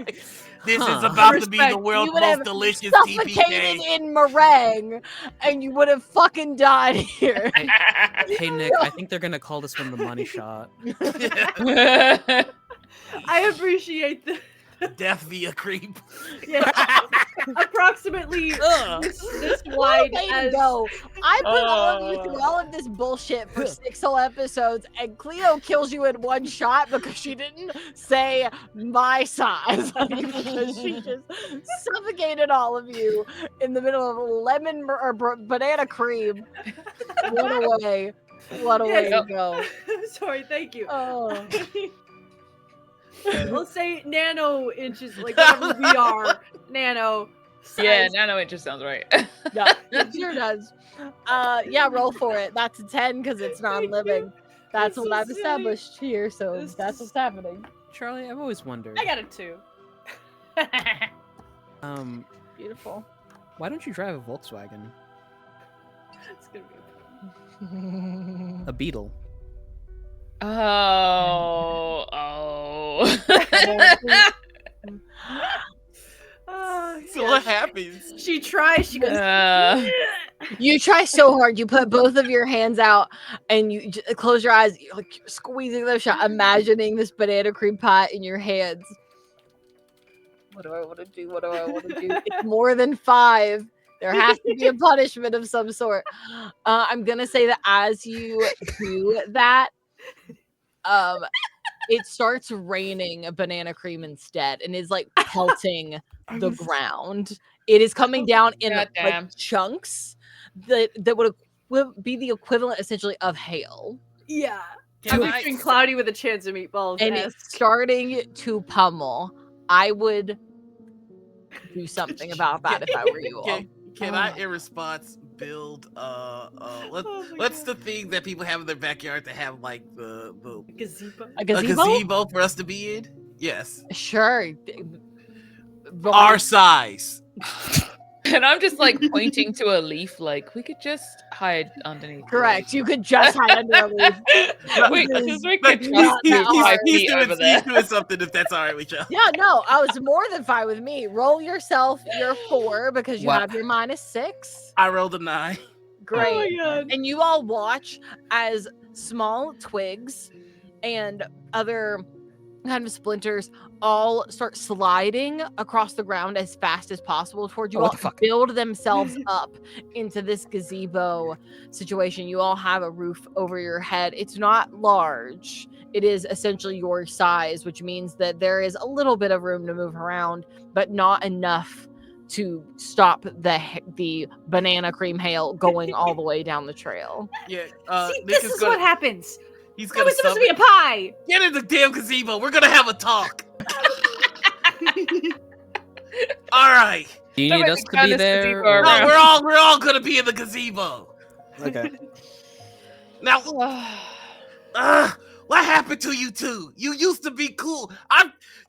This is Huh. about to be the You world's would most have delicious suffocated TPK. in meringue, and you would have fucking died here. Hey Nick, I think they're gonna call this one the money shot. I appreciate the Death via creep. approximately Ugh. this What a wide way to as go. I put all of you through all of this bullshit for 6 whole episodes, and Cleo kills you in one shot because she didn't say my size. Because she just suffocated all of you in the middle of lemon or banana cream. What a way. What a way to go. Sorry, thank you. Oh. We'll say nano inches, like whatever we are. Nano. Yeah, size. nano, it just sounds right. Yeah, it sure does. Yeah, roll for it. That's a 10 because it's non-living. That's This what I've is silly. established here, so This that's is- what's happening. Charlie, I've always wondered. I got a 2. Beautiful. Why don't you drive a Volkswagen? It's gonna be A Beetle. Oh. So what happens? She tries. She goes. You try so hard. You put both of your hands out and you close your eyes, you're like squeezing them shut, imagining this banana cream pie in your hands. What do I want to do? What do I want to do? It's more than 5. There has to be a punishment of some sort. I'm gonna say that as you do that, it starts raining banana cream instead, and is like pelting the ground. It is coming down in Goddamn. like chunks that would be the equivalent essentially of hail, Yeah. Can I'm I- picturing Cloudy with a chance of meatballs. and it's starting to pummel. I would do something about that if I were you all. Can I, in response, build what's the thing that people have in their backyard to have like the gazebo. A a gazebo? gazebo for us to be in? Yes. Sure. Our size. And I'm just like pointing to a leaf, like we could just hide underneath. Correct. You could just hide under a leaf. Wait, This just is make not it just that do 5 hard. feet over there. He's doing something if that's all right with you. Yeah, no, I was more than fine with me. Roll yourself your 4 because you Wow. have your -6. I rolled a 9. Great. Oh my god. And you all watch as small twigs and other kind of splinters all start sliding across the ground as fast as possible towards you Oh, what all, the fuck? build themselves up into this gazebo situation. You all have a roof over your head. It's not large. It is essentially your size, which means that there is a little bit of room to move around, but not enough to stop the banana cream hail going all the way down the trail. Yeah. See, Nick this is is gonna, what happens. he's That gonna was supposed to be a summon- pie. Get in the damn gazebo. We're gonna have a talk. All right. Do you That need might us be to be kinda there? gazebo or- No, around. we're all gonna be in the gazebo. Okay. Now, what happened to you two? You used to be cool.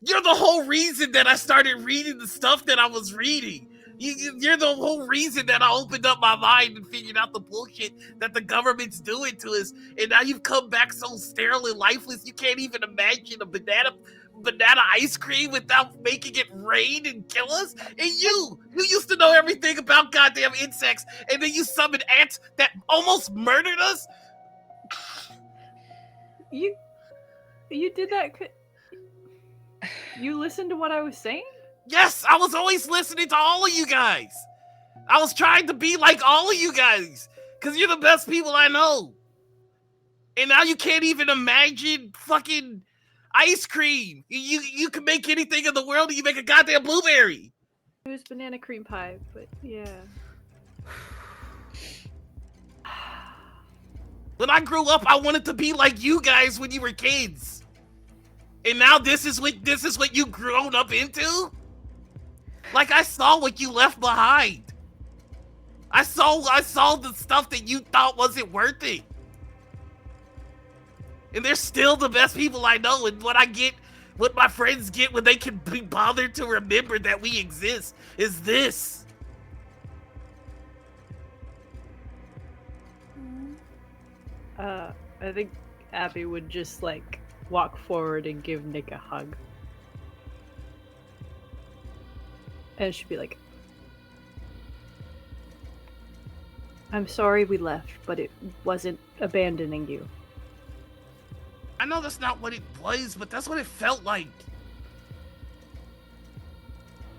You're the whole reason that I started reading the stuff that I was reading. You're the whole reason that I opened up my mind and figured out the bullshit that the government's doing to us. And now you've come back so sterile and lifeless, you can't even imagine a banana ice cream without making it rain and kill us. And you used to know everything about goddamn insects, and then you summoned ants that almost murdered us. You did that. You listened to what I was saying? Yes, I was always listening to all of you guys. I was trying to be like all of you guys, because you're the best people I know. And now you can't even imagine fucking ice cream. You can make anything in the world and you make a goddamn blueberry. It was banana cream pie, but yeah. When I grew up, I wanted to be like you guys when you were kids. And now this is what you grown up into? Like, I saw what you left behind. I saw the stuff that you thought wasn't worth it. And they're still the best people I know. And what my friends get when they can be bothered to remember that we exist is this. I think Abby would just like walk forward and give Nick a hug. And she'd be like, I'm sorry we left, but it wasn't abandoning you. I know that's not what it was, but that's what it felt like.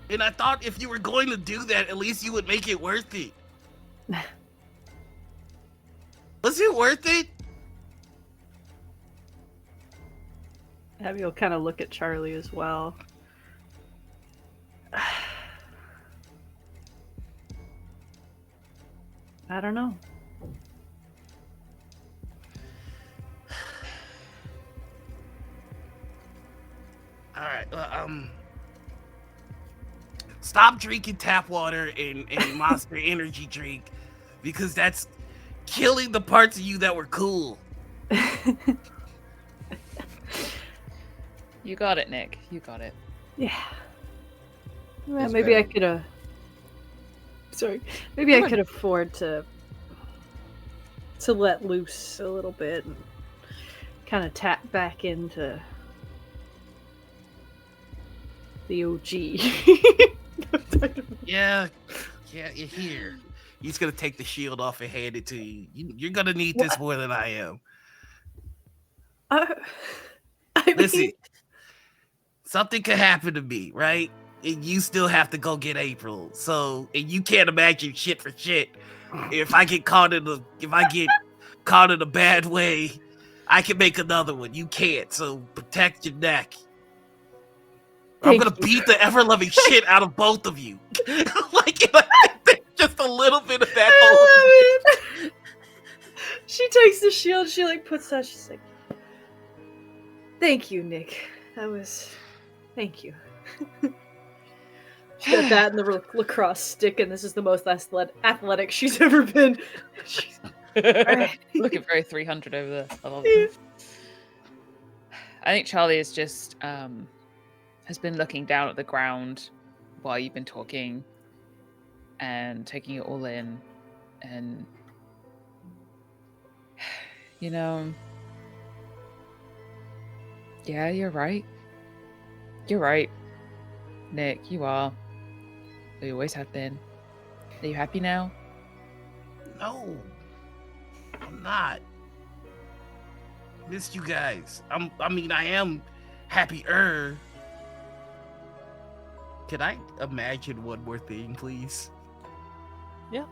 And I thought if you were going to do that, at least you would make it worth it. Was it worth it? Abby will kind of look at Charlie as well. I don't know. Alright, stop drinking tap water and Monster Energy drink, because that's killing the parts of you that were cool. You got it, Nick. You got it. Yeah. Well, That's maybe I better. could sorry. Maybe I could afford to let loose a little bit and kind of tap back into the OG. Yeah, you're here. He's gonna take the shield off and hand it to you. You're gonna need this more than I am. I Listen, mean, something could happen to me, right? And you still have to go get April. So, and you can't imagine shit for shit. If I get caught in a bad way, I can make another one. You can't. So protect your neck. I'm gonna beat the ever-loving shit out of both of you. Like, just a little bit of that. I love it. She takes the shield. She like puts that. She's like, "Thank you, Nick. Thank you." She got that and the lacrosse stick, and this is the most athletic she's ever been. Right. Looking very 300 over there. I love it. I think Charlie is just has been looking down at the ground while you've been talking and taking it all in, and you know, yeah, you're right. You're right, Nick. You are. You always have been. Are you happy now? No, I'm not. Missed you guys. I am happier. Can I imagine one more thing, please? Yeah.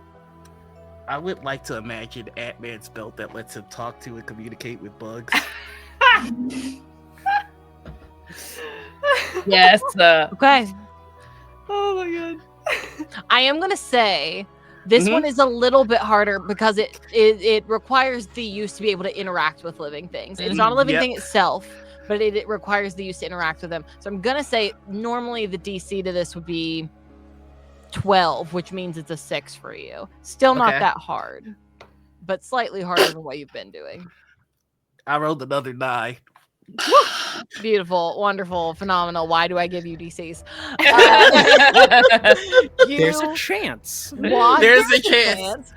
I would like to imagine Ant-Man's belt that lets him talk to and communicate with bugs. Yes. Okay. Oh my god. I am gonna say this one is a little bit harder because it requires the use to be able to interact with living things. It's not a living thing itself, but it requires the use to interact with them. So I'm gonna say normally the DC to this would be 12, which means it's a 6 for you. Still not that hard, but slightly harder than what you've been doing. I rolled another 9. Beautiful, wonderful, phenomenal. Why do I give you DCs? There's a chance. There's a chance.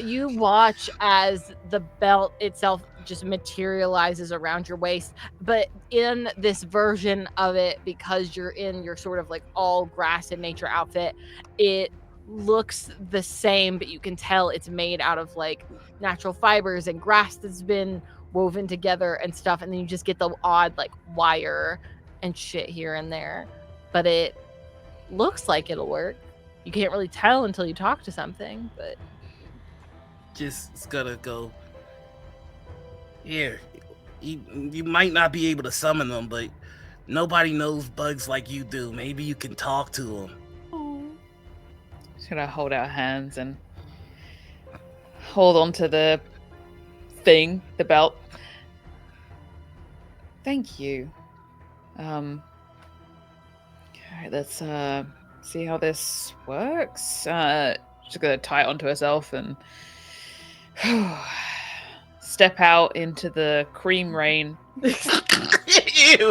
You watch as the belt itself just materializes around your waist, but in this version of it, because you're in your sort of like all grass and nature outfit, it looks the same, but you can tell it's made out of like natural fibers and grass that's been woven together and stuff, and then you just get the odd like wire and shit here and there, but it looks like it'll work. you can't really tell until you talk to something, but Just it's gonna go. Here, you might not be able to summon them, but nobody knows bugs like you do. Maybe you can talk to them. Just gonna hold out hands and hold on to the thing, the belt. Thank you. Alright, let's see how this works. Just gonna tie it onto herself and step out into the cream rain. Ew,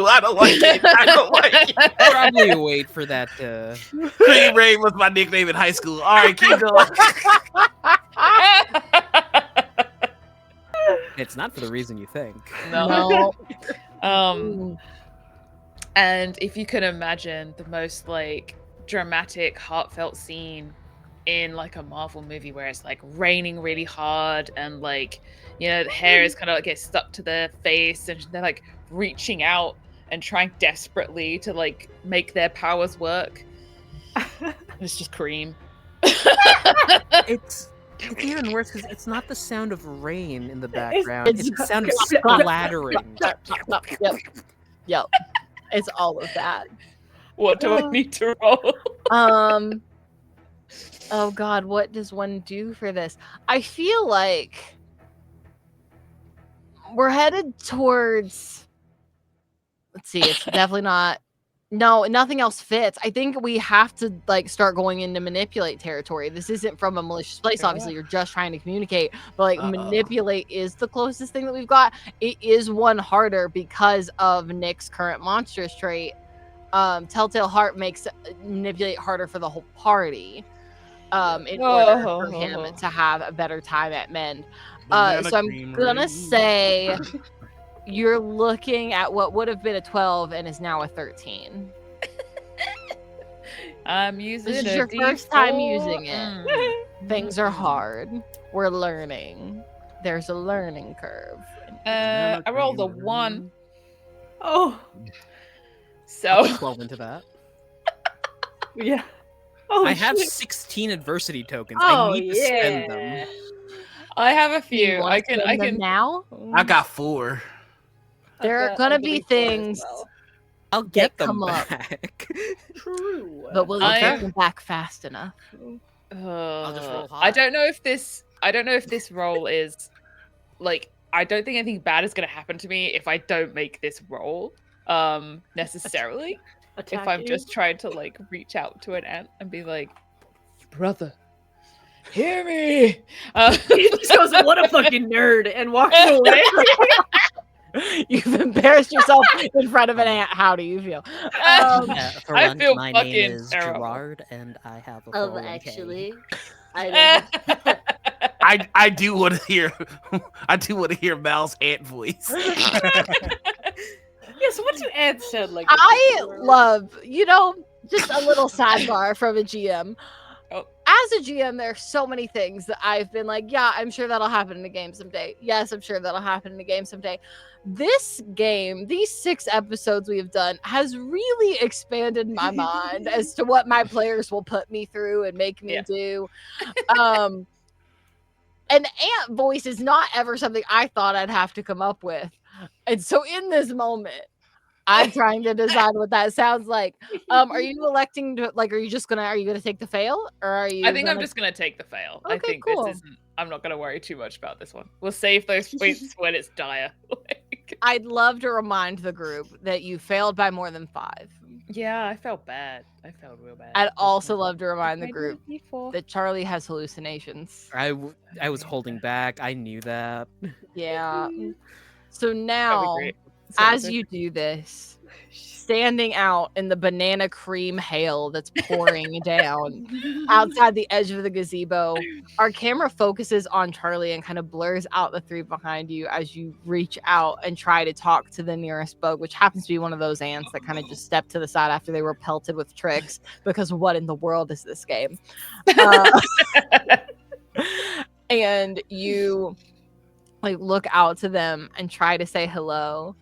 I don't like it. I don't like it. Probably wait for that. Cream Rain was my nickname in high school. All right, keep going. It's not for the reason you think. No. And if you can imagine the most like dramatic, heartfelt scene in like a Marvel movie where it's like raining really hard and like, you know, the hair is kind of like gets stuck to their face and they're like reaching out and trying desperately to like make their powers work. It's just cream. It's even worse because it's not the sound of rain in the background. It's the sound of splattering. Yep. It's all of that. What do I need to roll? Oh God, what does one do for this? I feel like we're headed towards. Let's see. It's definitely not. No, nothing else fits. I think we have to like start going into manipulate territory. This isn't from a malicious place. Obviously, you're just trying to communicate, but like manipulate is the closest thing that we've got. It is one harder because of Nick's current monstrous trait. Telltale Heart makes manipulate harder for the whole party. In order for him to have a better time at Mend. So I'm gonna say you're looking at what would have been a 12 and is now a 13. I'm using This is a your first time using it. D4. Things are hard. We're learning. There's a learning curve. I rolled a 1. Oh, I'll So put 12 into that. yeah. Oh, I have shit. 16 adversity tokens. Oh, I need to spend them. I have a Do you few. want I to spend them can now. I got 4. There are gonna be things I'll get them come up. back. True. But will you I- get them back fast enough? I'll just roll I high. don't know if this roll is like I don't think anything bad is gonna happen to me if I don't make this roll. Necessarily. If I'm just trying to like reach out to an ant and be like, brother, hear me. He just goes, "What a fucking nerd," and walks away. You've embarrassed yourself in front of an ant. How do you feel? For I one, feel my fucking name is terrible. Gerard, and I have a 401k. Actually, I don't. I do want to hear Mal's ant voice. Yeah, so what do ants sound like? I love, just a little sidebar from a GM. Oh. As a GM, there are so many things that I've been like, yeah, I'm sure that'll happen in a game someday. Yes, I'm sure that'll happen in a game someday. This game, these 6 episodes we have done, has really expanded my mind as to what my players will put me through and make me do. An ant voice is not ever something I thought I'd have to come up with. And so in this moment, I'm trying to decide what that sounds like. Are you electing to are you gonna take the fail, or are you? I think I'm just gonna take the fail. I Okay, think cool. this isn't. I'm not gonna worry too much about this one. We'll save those points when it's dire. I'd love to remind the group that you failed by more than 5. Yeah, I felt bad. I felt real bad. I'd also love to remind the I did group a D4. that Charlie has hallucinations. I was holding back. I knew that. Yeah. So That'd be now, great. as you do this, standing out in the banana cream hail that's pouring down outside the edge of the gazebo, our camera focuses on Charlie and kind of blurs out the 3 behind you as you reach out and try to talk to the nearest bug, which happens to be one of those ants that kind of just stepped to the side after they were pelted with tricks, because what in the world is this game? And you look out to them and try to say hello.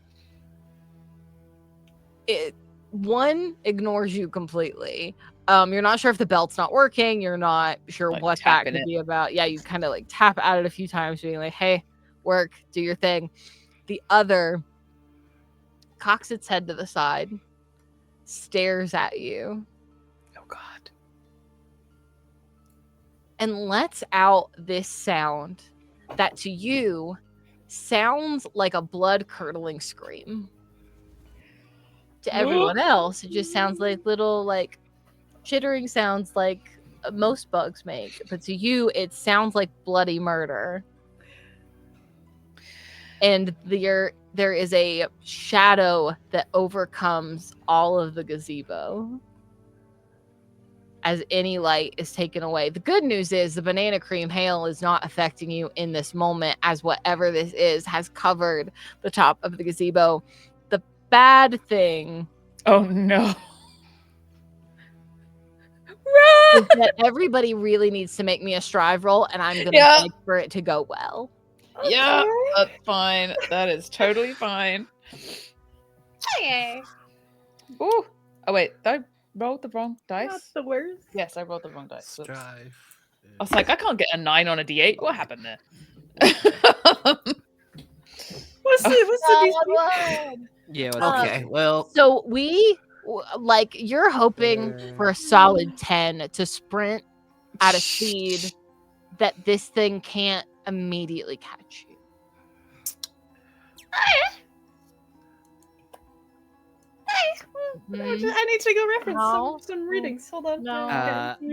One ignores you completely. You're not sure if the belt's not working. You're not sure Like what that tapping could it. be about. Yeah, you kind of like tap at it a few times, being like, "Hey, work, do your thing." The other cocks its head to the side, stares at you, Oh God. and lets out this sound that to you sounds like a blood-curdling scream. To everyone else, it just sounds like little like chittering sounds like most bugs make, but to you it sounds like bloody murder. And there is a shadow that overcomes all of the gazebo as any light is taken away. The good news is the banana cream hail is not affecting you in this moment, as whatever this is has covered the top of the gazebo. The bad thing Oh no. is that everybody really needs to make me a strive roll, and I'm gonna Yeah. beg for it to go well. Yeah, that's fine. That is totally fine. Okay. Ooh. Oh wait, did I roll the wrong dice? Not the worst. Yes, I rolled the wrong dice. Whoops. Strive. I was like, I can't get a 9 on a D8. What happened there? What's the Yeah. Okay, well, So you're hoping for a solid 10 to sprint at a speed that this thing can't immediately catch you. I need to go reference No. some readings. Hold on. No.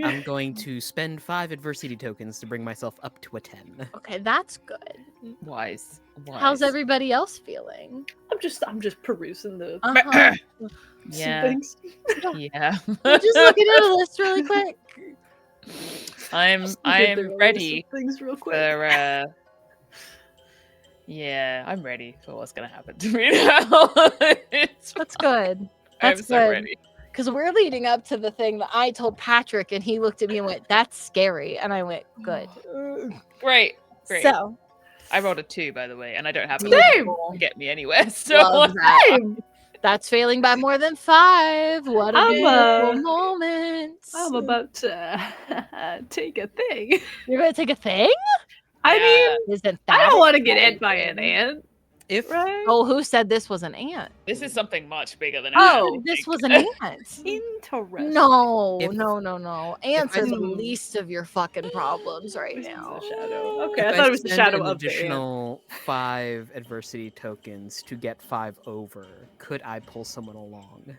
I'm going to spend 5 adversity tokens to bring myself up to a 10. Okay, that's good. Wise. How's everybody else feeling? I'm just perusing the Uh-huh. Yeah. things. Yeah. I'm just looking at a list really quick. I'm Get through a list ready of things real quick. for yeah, I'm ready for what's gonna happen to me now. That's good. I'm That's so good. ready. Because we're leading up to the thing that I told Patrick, and he looked at me and went, "That's scary," and I went, "Good." Great. Great. So I rolled a 2, by the way, and I don't have a Same. to get me anywhere. So love that. That's failing by more than 5. What a I'm, beautiful moment. I'm about to take a thing. You're gonna take a thing? I Yeah. mean, Isn't I that don't want to get hit by an ant, If right? Oh, who said this was an ant? this is something much bigger than Oh, this was an ant. Interesting. No, If- no. Ants I are the didn't- least of your fucking problems right This is now. a shadow. Okay, if I thought it was the spend shadow an of the ant. additional 5 adversity tokens to get 5 over, could I pull someone along?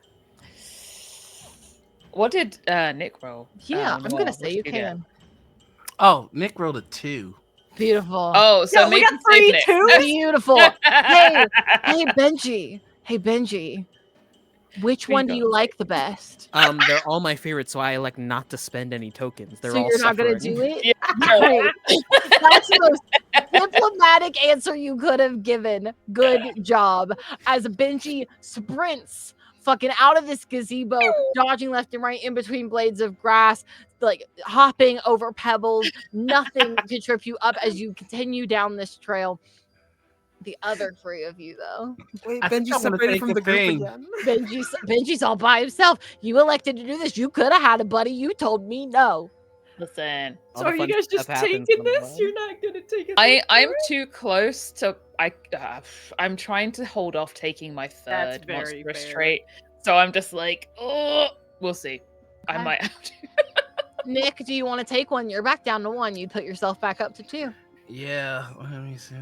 What did Nick roll? Yeah, I'm Noir, gonna what say did you get? can. oh, Nick rolled a 2. Beautiful. Oh, so Yeah, we maybe got 3 save twos? Nick. Beautiful. Hey, Benji. Hey, Benji. Which one do you like the best? They're all my favorites, so I elect not to spend any tokens. They're So all you're not gonna suffering. do it? Yeah, no. Great. That's the most diplomatic answer you could have given. Good job. As Benji sprints fucking out of this gazebo, dodging left and right in between blades of grass, like hopping over pebbles, nothing to trip you up as you continue down this trail. The other 3 of you, though. Wait, I think Benji I wanna separated take from a the group thing. again. Benji's all by himself. You elected to do this. You could have had a buddy. You told me no. Listen, All So the are you fun guys stuff just happens taking when I'm this? alone. You're not gonna take it. I'm too close to I'm trying to hold off taking my That's third very monstrous fair. trait. So I'm just like, oh, we'll see. I Okay. might have to. Nick, do you want to take one? You're back down to 1. You put yourself back up to 2. Yeah, let me see.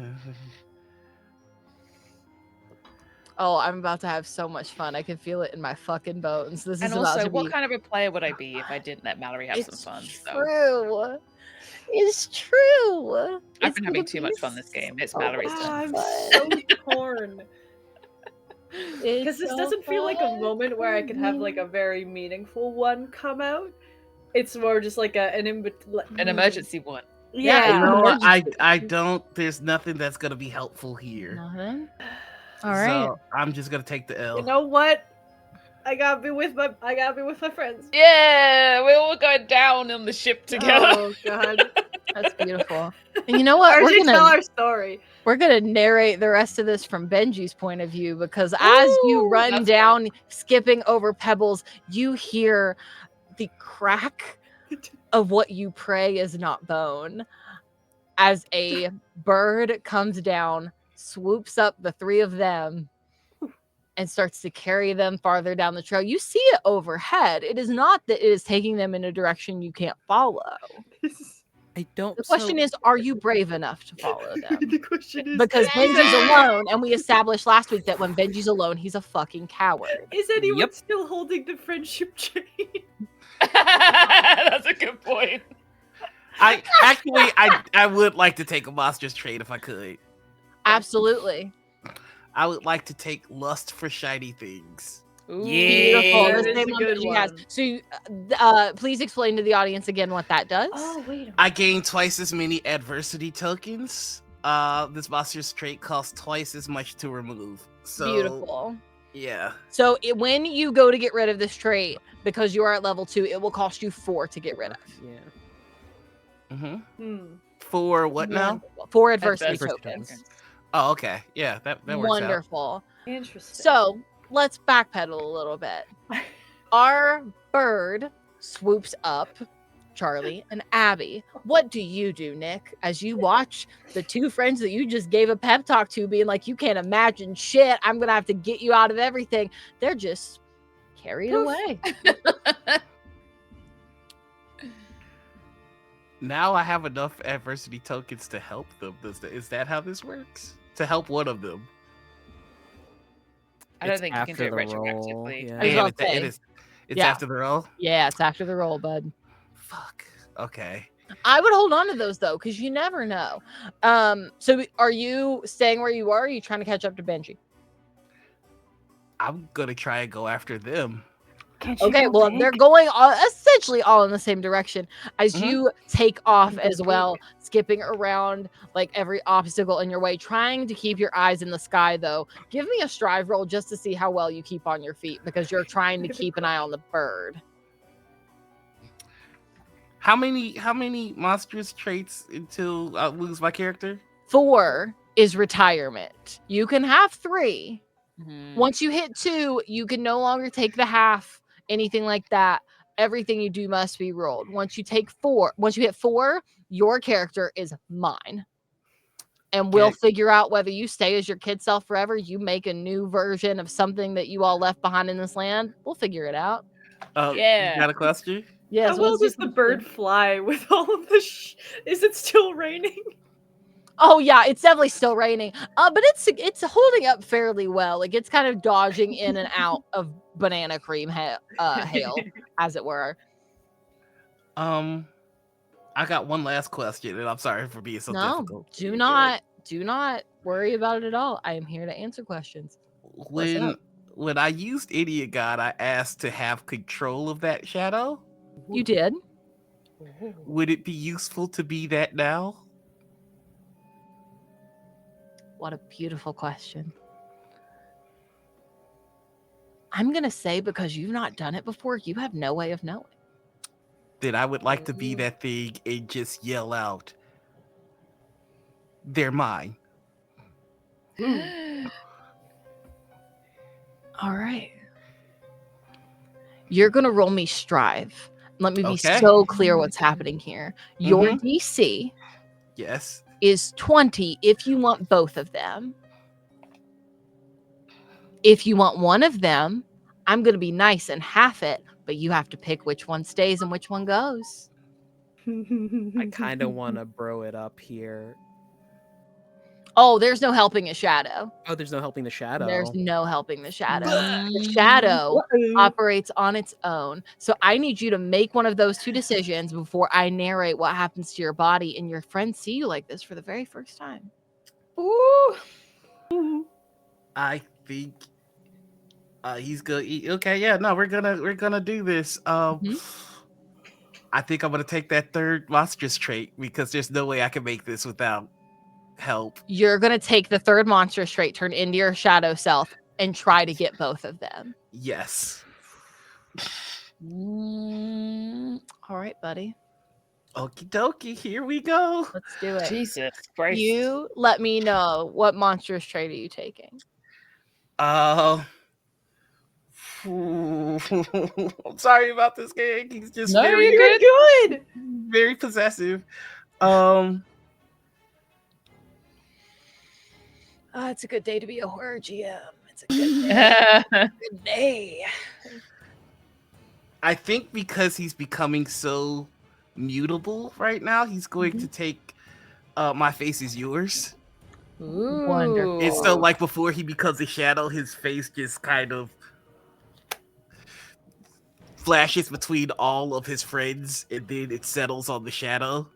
Oh, I'm about to have so much fun. I can feel it in my fucking bones. This And is about also, to be. what kind of a player would I be if I didn't let Mallory have It's some fun? So true. It's true. I've It's been having gonna too be much fun this game. It's so Mallory's much turn. I'm fun. so torn. Because this doesn't feel like a moment where I could have like a very meaningful one come out. It's more just like an An emergency one. Yeah. You know what? emergency. I don't. There's nothing that's gonna be helpful here. Nothing. All right. So I'm just gonna take the L. You know what? I gotta be with my friends. Yeah, we're all going down on the ship together. Oh god. That's beautiful. And you know what? RJ, tell our story. We're gonna narrate the rest of this from Benji's point of view, because as you Ooh, run that's down, skipping over pebbles, you hear the crack of what you pray is not bone as a bird comes down, swoops up the three of them, and starts to carry them farther down the trail. You see it overhead. It is not that it is taking them in a direction you can't follow. I don't. The question is, are you brave enough to follow them? The question is, Because Benji's alone, and we established last week that when Benji's alone, he's a fucking coward. is anyone Yep. still holding the friendship chain? That's a good point. I would like to take a monstrous trait if I could. Absolutely. I would like to take lust for shiny things. Ooh. Beautiful. Yeah. The That is same a one good Benji has. one. So, please explain to the audience again what that does. Oh, wait a minute. I gain twice as many adversity tokens. This monstrous trait costs twice as much to remove. So Beautiful. yeah. So when you go to get rid of this trait, because you are at level 2, it will cost you 4 to get rid of. Yeah. Mm-hmm. For what now? Wonderful. 4 adversity Adversity tokens. tokens. Oh, okay. Yeah, that works out. Wonderful. Interesting. So let's backpedal a little bit. Our bird swoops up Charlie and Abby. What do you do, Nick, as you watch the two friends that you just gave a pep talk to being like, you can't imagine shit, I'm gonna have to get you out of everything? They're just carried away. Now I have enough adversity tokens to help them. Is that how this works? To help one of them. I don't It's think you can do it after the roll, retroactively. yeah. I was Damn, about to say. it's Yeah. after the roll? Yeah, it's after the roll, bud. Fuck. Okay. I would hold on to those though, because you never know. So are you staying where you are? Or are you trying to catch up to Benji? I'm gonna try and go after them. Can't you Okay, go well, back? they're going essentially all in the same direction as Mhm. you take off Go as well, skipping around like every obstacle in your way, trying to keep your eyes in the sky though. Give me a strive roll just to see how well you keep on your feet because you're trying to keep an eye on the bird. How many monstrous traits until I lose my character? 4 is retirement. You can have 3. Mhm. Once you hit 2, you can no longer take the half, anything like that. Everything you do must be rolled. Once you hit 4, your character is mine. And we'll Okay. figure out whether you stay as your kid self forever, you make a new version of something that you all left behind in this land. We'll figure it out. Yeah. You got a question? Yes. How well does the bird fly with all of the Is it still raining? Oh yeah, it's definitely still raining. But it's holding up fairly well. Like it's kind of dodging in and out of banana cream hail, as it were. I got one last question, and I'm sorry for being so No, difficult. do not worry about it at all. I am here to answer questions. What's up? When I used Idiot God, I asked to have control of that shadow. You did. Would it be useful to be that now? What a beautiful question. I'm gonna say because you've not done it before, you have no way of knowing. Then I would like to be that thing and just yell out, "They're mine." All right. You're gonna roll me strive. Let me be Okay. so clear what's happening here. Your Mhm. DC Yes. is 20 if you want both of them. If you want one of them, I'm going to be nice and half it, but you have to pick which one stays and which one goes. I kind of want to bro it up here. Oh, there's no helping a shadow. Oh, there's no helping the shadow. There's no helping the shadow. The shadow operates on its own. So I need you to make one of those two decisions before I narrate what happens to your body and your friends see you like this for the very first time. Ooh. I think he's good. Okay, yeah, no, we're gonna do this. I think I'm gonna take that third monstrous trait because there's no way I can make this without help. You're going to take the third monster straight, turn into your shadow self, and try to get both of them. Yes. All right, buddy. Okie dokie, here we go. Let's do it. Jesus Christ. You let me know what monstrous trait are you taking. I'm sorry about this gang. He's just No, very you're Good. very possessive. It's a good day to be a horror GM. It's a good day. Good day. I think because he's becoming so mutable right now, he's going to take My Face Is Yours. Ooh. Wonderful. It's so like before he becomes a shadow, his face just kind of flashes between all of his friends, and then it settles on the shadow.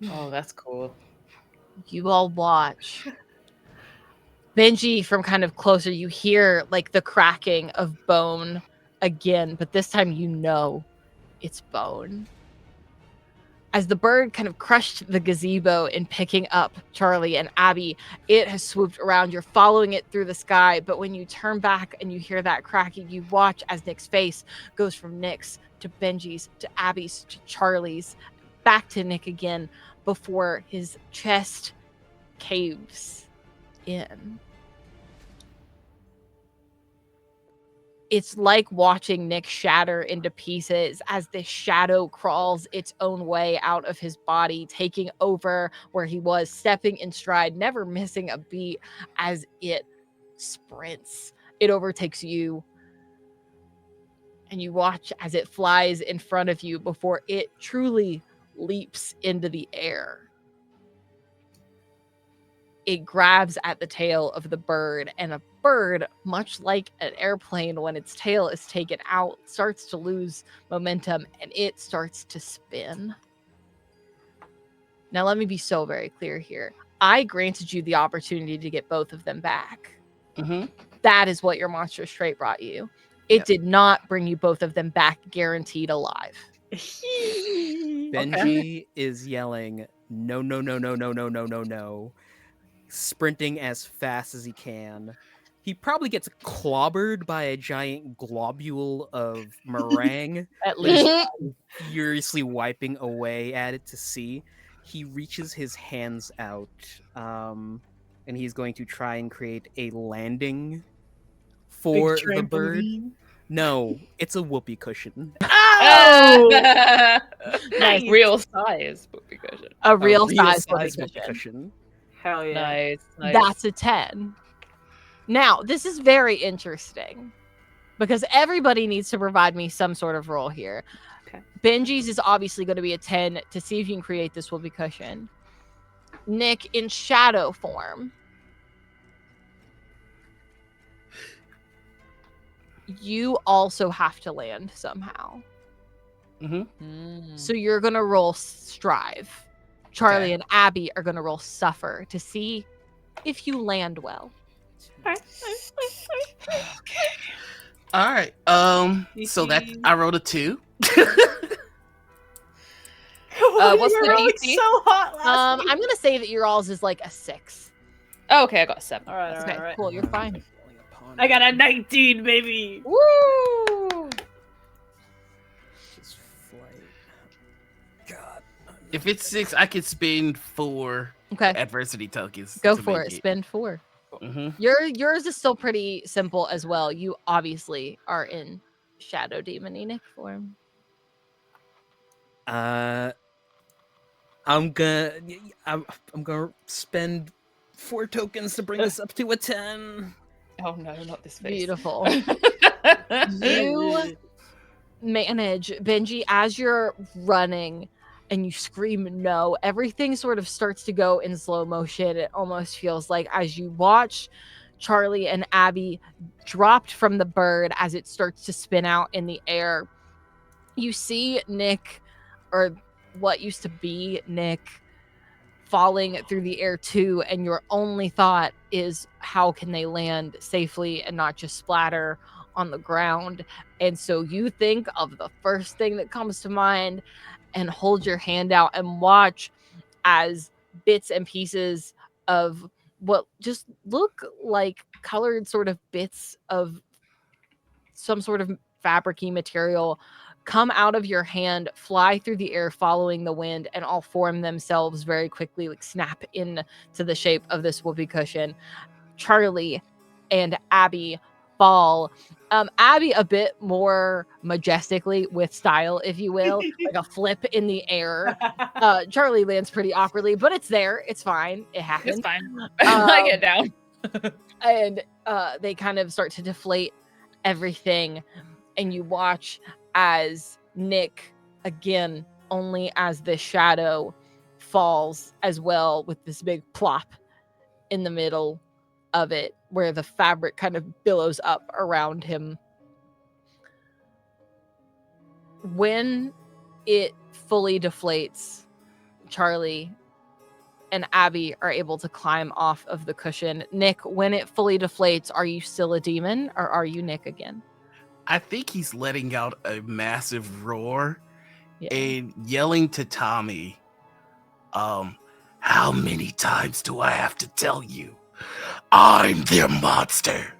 Oh, that's cool. You all watch. Benji, from kind of closer, you hear like the cracking of bone again, but this time you know it's bone. As the bird kind of crushed the gazebo in picking up Charlie and Abby, it has swooped around. You're following it through the sky, but when you turn back and you hear that cracking, you watch as Nick's face goes from Nick's to Benji's to Abby's to Charlie's, back to Nick again before his chest caves in. It's like watching Nick shatter into pieces as this shadow crawls its own way out of his body, taking over where he was, stepping in stride, never missing a beat as it sprints. It overtakes you. And you watch as it flies in front of you before it truly leaps into the air. It grabs at the tail of the bird, and a bird, much like an airplane when its tail is taken out, starts to lose momentum and it starts to spin. Now, let me be so very clear here. I granted you the opportunity to get both of them back. Mm-hmm. That is what your monstrous trait brought you. It did not bring you both of them back guaranteed alive. Benji is yelling, no, no, no, no, no, no, no, no, no. Sprinting as fast as he can. He probably gets clobbered by a giant globule of meringue, At least. furiously wiping away at it to see. He reaches his hands out, and he's going to try and create a landing for the bird. No, it's a whoopee cushion. Oh! Nice. Real size whoopee cushion. A real size whoopee cushion. Hell yeah. Nice. That's a 10. Now, this is very interesting because everybody needs to provide me some sort of role here. Okay. Benji's is obviously going to be a 10 to see if you can create this whoopee cushion. Nick, in shadow form, you also have to land somehow. Mm-hmm. So you're going to roll strive. Charlie and Abby are going to roll suffer to see if you land well. All right. So that I rolled a 2. What's the DC? So hot last week. I'm going to say that yours is like a 6. Oh, okay, I got a 7. All right, Okay, cool. You're fine. I got a 19, baby. Woo! Just flight. God. If it's 6, I could spend 4 Okay. adversity tokens. Go to for make it. Spend 4. Mm-hmm. Yours is still pretty simple as well. You obviously are in shadow demonic form. I'm gonna spend 4 tokens to bring this up to a 10. Oh no, not this face. Beautiful. You manage, Benji, as you're running and you scream no, everything sort of starts to go in slow motion. It almost feels like as you watch Charlie and Abby dropped from the bird as it starts to spin out in the air, you see Nick, or what used to be Nick, falling through the air too, and your only thought is how can they land safely and not just splatter on the ground. And so you think of the first thing that comes to mind and hold your hand out and watch as bits and pieces of what just look like colored sort of bits of some sort of fabricy material come out of your hand, fly through the air following the wind, and all form themselves very quickly, like snap into the shape of this whoopee cushion. Charlie and Abby fall Abby a bit more majestically with style, if you will, like a flip in the air. Charlie lands pretty awkwardly, but it's there. It's fine. It happens. It's fine. I get down. And they kind of start to deflate everything, and you watch as Nick, again, only as the shadow falls as well, with this big plop in the middle of it, where the fabric kind of billows up around him. When it fully deflates, Charlie and Abby are able to climb off of the cushion. Nick, when it fully deflates, are you still a demon or are you Nick again? I think he's letting out a massive roar Yeah. and yelling to Tommy, how many times do I have to tell you? I'm their monster.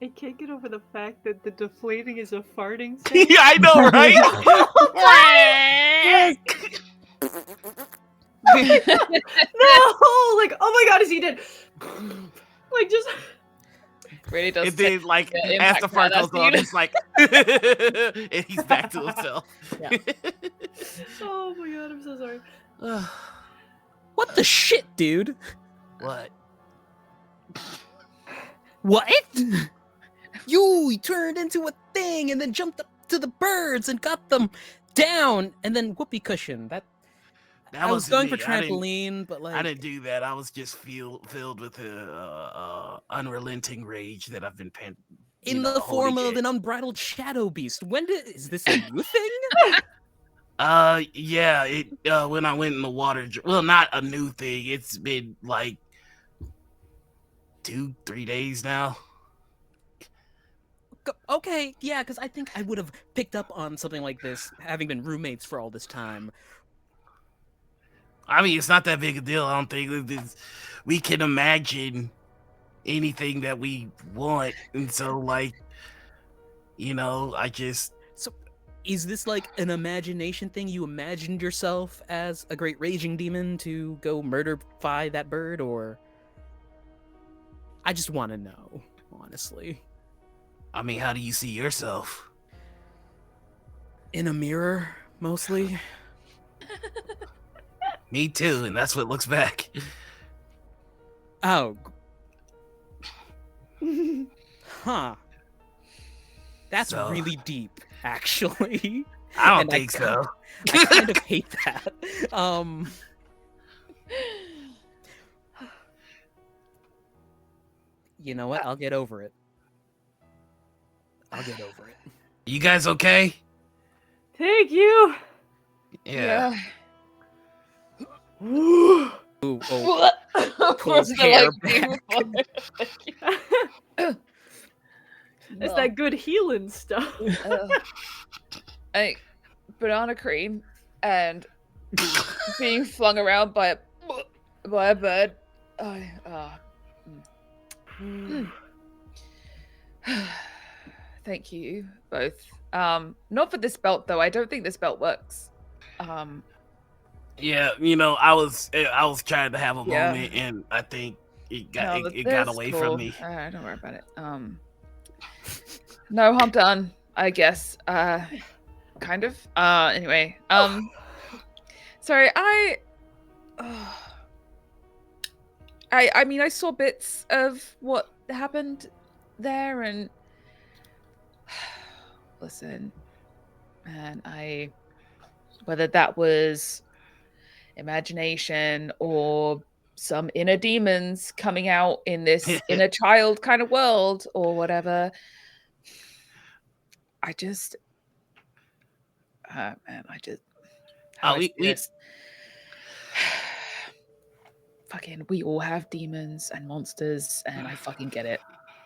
I can't get over the fact that the deflating is a farting sound. Yeah, I know, right? No! Like, oh my god, is he dead? Like, just... Really does. And then, like, the as impact the fart that goes on, scene. it's like, and he's back to himself. Yeah. Oh my god, I'm so sorry. What the shit, dude? What? What? You turned into a thing and then jumped up to the birds and got them down and then whoopee cushion. That I was going for trampoline, but like I didn't do that. I was just filled with unrelenting rage that I've been in the form of an unbridled shadow beast. Is this a new thing? Yeah. It when I went in the water. Well, not a new thing. It's been like 2-3 days now. Okay, yeah, because I think I would have picked up on something like this, having been roommates for all this time. I mean, it's not that big a deal. I don't think we can imagine anything that we want, and so like, I just. So, is this like an imagination thing? You imagined yourself as a great raging demon to go murderify that bird, or? I just want to know, honestly. I mean, how do you see yourself? In a mirror, mostly. Me too, and that's what looks back. Oh. Huh. That's So- really deep, actually. I don't And think so. I kind of hate that. You know what? I'll get over it. I'll get over it. You guys okay? Thank you! Yeah. Ooh, oh, Cole's hair back. It's that good healing stuff. I banana cream and being flung around by a bird. Thank you both. Not for this belt though. I don't think this belt works. Yeah, I was trying to have a Yeah. moment, and I think it got No, it got that's away cool. from me. Don't worry about it. No harm done, I guess. Kind of. Anyway. Sorry. I mean, I saw bits of what happened there, and listen, man, whether that was imagination or some inner demons coming out in this inner child kind of world or whatever, I just fucking, we all have demons and monsters, and I fucking get it.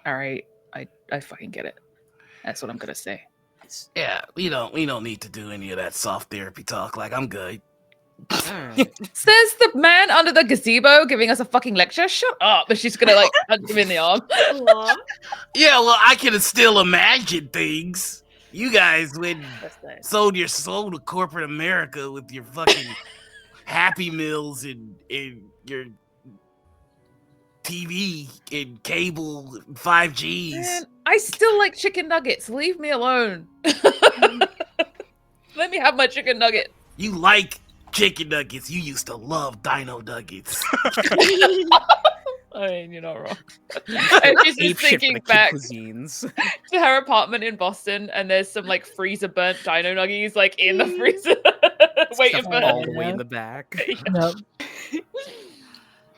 All right, I fucking get it. That's what I'm gonna say. Yeah, we don't need to do any of that soft therapy talk. Like, I'm good. Alright. Says the man under the gazebo giving us a fucking lecture. Shut up! And she's gonna like punch him in the arm. Yeah, well, I can still imagine things. You guys went That's nice. sold your soul to corporate America with your fucking Happy Meals and your TV and cable 5Gs. Man, I still like chicken nuggets. Leave me alone. Let me have my chicken nugget. You like chicken nuggets. You used to love dino nuggets. I mean, you're not wrong. And she's Ape just shit for thinking the kid back cuisines. to her apartment in Boston, and there's some like freezer burnt dino nuggies like in the freezer, waiting Stuff for all her. the way in the back. Nope.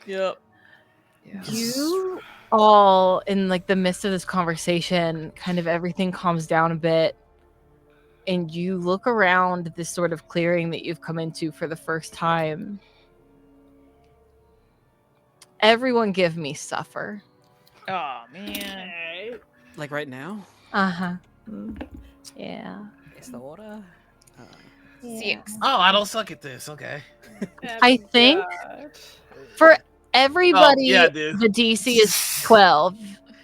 Yep. You all, in like the midst of this conversation, kind of everything calms down a bit, and you look around this sort of clearing that you've come into for the first time. Everyone give me suffer. Oh man. Like right now? Uh-huh. Yeah. Is the order? Six. Oh, I don't suck at this. Okay. I think for everybody, yeah, dude. the DC is 12,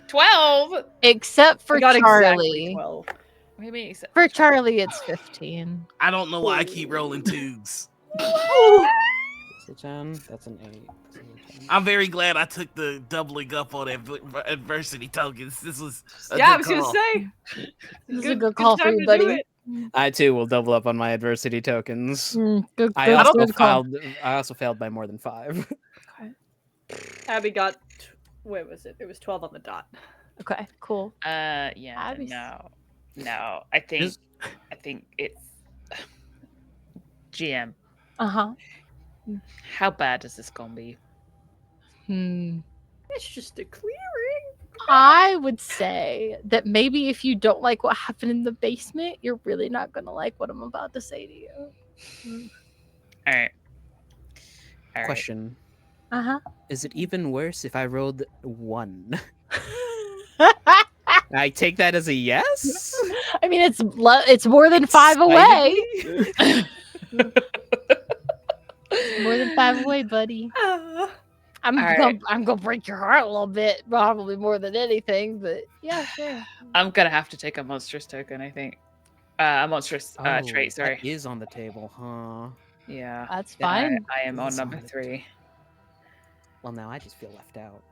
12. except for I got Charlie. exactly 12. What do you mean? For Charlie, it's 15. I don't know why I keep rolling twos. That's a 10. That's an 8. I'm very glad I took the doubling up on adversity tokens. This was a Yeah, I good was call. gonna say. This is a good call for time you, to do buddy. it. I too will double up on my adversity tokens. Good, I good, also good call. failed by more than 5. Abby got. Wait, was it? It was 12 on the dot. Okay, cool. Yeah. Abby's- No. I think it's GM. Uh-huh. How bad is this gonna be? It's just a clearing. I would say that maybe if you don't like what happened in the basement, you're really not going to like what I'm about to say to you. All right. Question. Uh-huh. Is it even worse if I rolled 1? I take that as a yes? I mean, it's more than 5 away. More than 5 away, buddy. I'm gonna break your heart a little bit, probably more than anything, but yeah, sure. I'm gonna have to take a monstrous token. I think. A monstrous trait. Sorry. That is on the table, huh? Yeah. That's Then fine. I am on It's number on the 3. Well, now I just feel left out.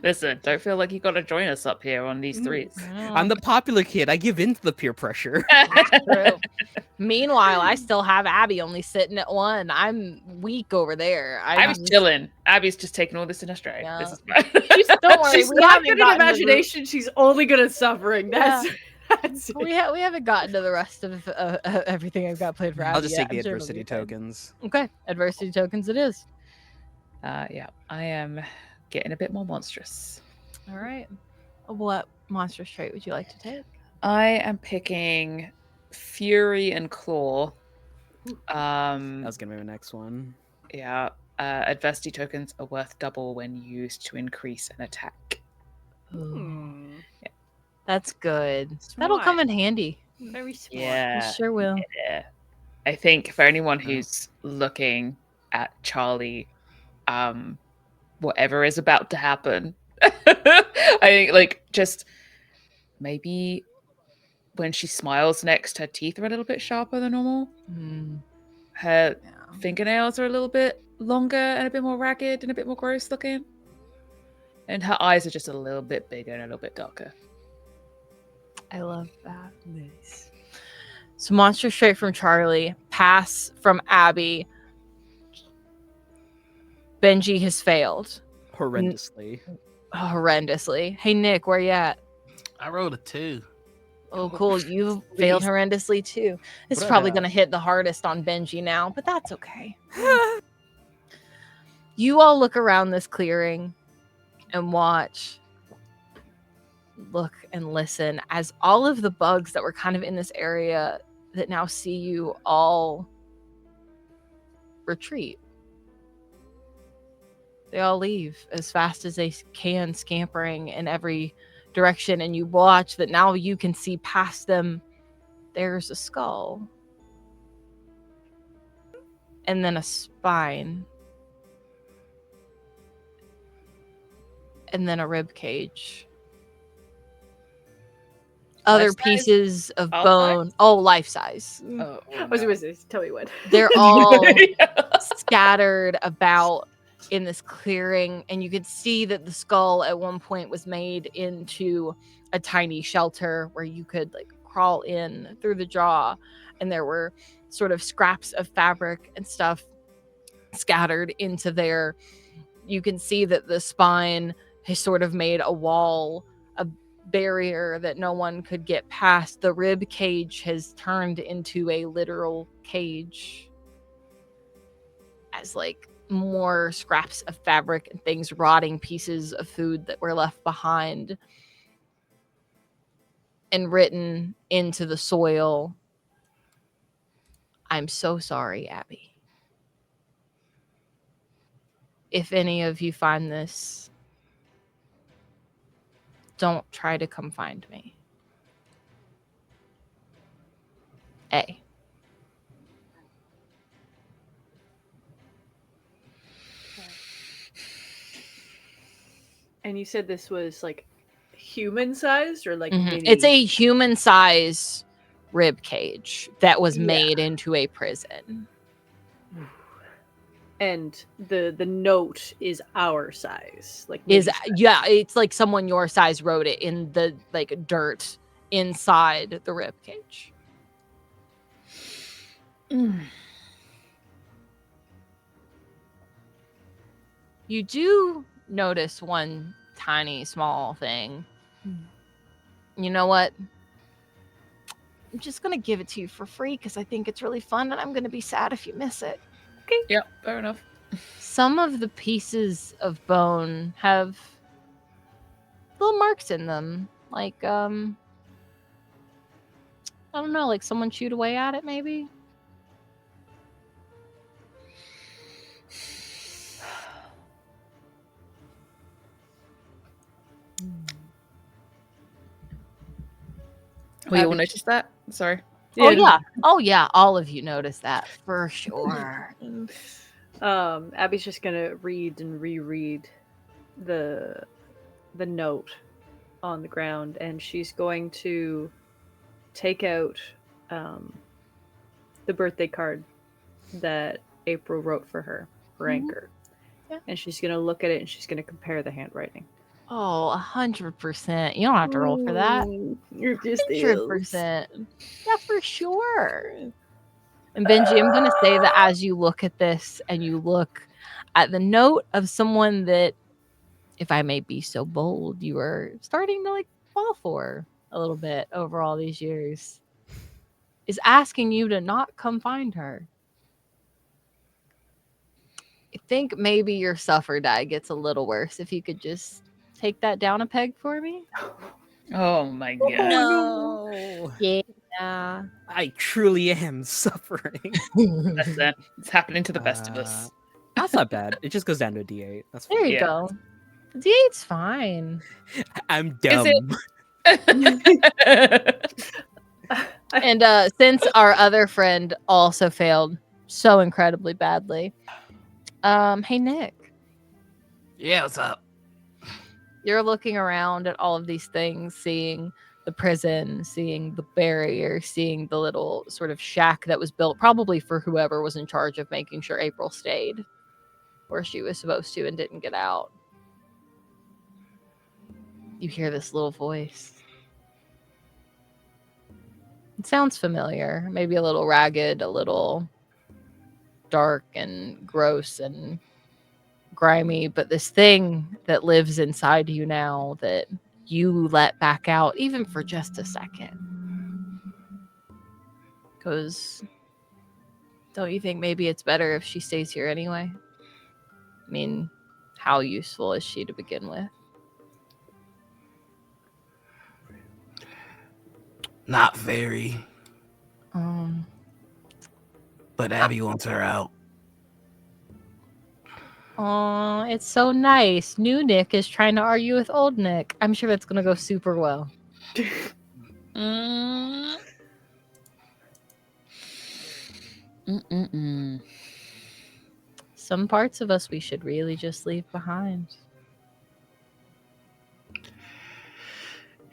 Listen, don't feel like you gotta join us up here on these 3s. I'm the popular kid. I give in to the peer pressure. True. Meanwhile, I still have Abby only sitting at 1. I'm weak over there. Abby's chilling. Abby's just taking all this in her stride. Yeah. This is fine. Don't worry, She's we not haven't good at gotten to the- imagination. She's only good at suffering. That's it. we haven't gotten to the rest of everything I've got played for Abby I'll just yet. take the I'm sure it'll adversity be fine. tokens. Okay, adversity tokens it is. Yeah, I am getting a bit more monstrous. All right. What monstrous trait would you like to take? I am picking Fury and Claw. That was gonna be my next one. Yeah. Adversity tokens are worth double when used to increase an attack. That's good. That'll come in handy. Very smart. Yeah. It sure will. Yeah. I think for anyone who's looking at Charlie, whatever is about to happen, I think like just maybe when she smiles next, her teeth are a little bit sharper than normal. Her fingernails are a little bit longer and a bit more ragged and a bit more gross looking. And her eyes are just a little bit bigger and a little bit darker. I love that. Nice. So monster trait from Charlie, pass from Abby. Benji has failed Horrendously. horrendously. Hey Nick, where you at? I rolled a 2. Oh, cool. You failed horrendously too. It's What probably about- going to hit the hardest on Benji now, but that's okay. You all look around this clearing and watch, look and listen as all of the bugs that were kind of in this area that now see you all retreat. They all leave as fast as they can, scampering in every direction, and you watch that now you can see past them. There's a skull and then a spine and then a rib cage. other Life-size? pieces of All bone. Oh, life size. Oh, I was going to say, tell me when. They're all Yeah. scattered about in this clearing, and you could see that the skull at one point was made into a tiny shelter where you could like crawl in through the jaw, and there were sort of scraps of fabric and stuff scattered into there. You can see that the spine has sort of made a wall, a barrier that no one could get past. The rib cage has turned into a literal cage as like more scraps of fabric and things, rotting pieces of food that were left behind, and written into the soil, "I'm so sorry, Abby. If any of you find this, don't try to come find me. A." And you said this was like human sized or like Mhm. mini? It's a human size rib cage that was Yeah. made into a prison. And the note is our size, like Is mini size. yeah, it's like someone your size wrote it in the like dirt inside the rib cage. You do notice one tiny small thing. You know what? I'm just gonna give it to you for free because I think it's really fun, and I'm gonna be sad if you miss it. Yeah, fair enough. Some of the pieces of bone have little marks in them, like I don't know, like someone chewed away at it, maybe. We all noticed that? Sorry. Oh yeah, all of you noticed that for sure. Abby's just gonna read and reread the note on the ground, and she's going to take out the birthday card that April wrote for her anchor. Yeah. And she's gonna look at it and she's gonna compare the handwriting. Oh, 100%. You don't have to roll for that. You're just 100%. Yeah, for sure. And Benji, I'm gonna say that as you look at this and you look at the note of someone that, if I may be so bold, you are starting to like fall for a little bit over all these years, is asking you to not come find her. I think maybe your suffer die gets a little worse if you could just take that down a peg for me. Oh my god. No. Yeah. I truly am suffering. Listen, it's happening to the best of us. That's not bad. It just goes down to a D8. That's fine. There you Yeah. go. D8's fine. I'm Is it- dumb. And since our other friend also failed so incredibly badly, hey Nick, Yeah, what's up? you're looking around at all of these things, seeing the prison, seeing the barrier, seeing the little sort of shack that was built probably for whoever was in charge of making sure April stayed where she was supposed to and didn't get out. You hear this little voice. It sounds familiar, maybe a little ragged, a little dark and gross and grimy, but this thing that lives inside you now that you let back out, even for just a second, goes, don't you think maybe it's better if she stays here anyway? I mean, how useful is she to begin with? Not very, Um, but Abby wants her out. Oh, it's so nice. New Nick is trying to argue with old Nick. I'm sure that's going to go super well. Some parts of us we should really just leave behind.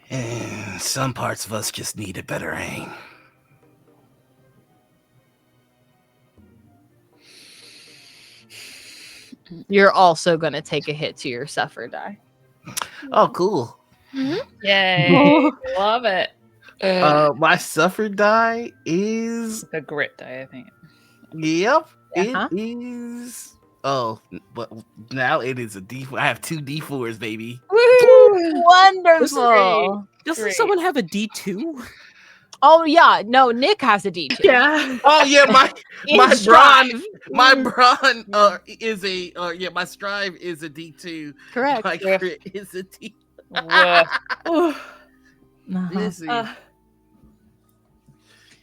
And Some parts of us just need a better aim. You're also going to take a hit to your suffer die. Oh, cool. Yay! Love it. My suffer die is The grit die, I think. yep. Uh-huh. It is. Oh, but now it is a D4. I have 2 D4s, baby. Wonderful. Doesn't Great. someone have a D2? Oh yeah, no, Nick has a D2. Yeah. Oh yeah, my In my Strive. brawn is a my strive is a D2. Correct. My crit is a D. Woof. Uh-huh. Listen,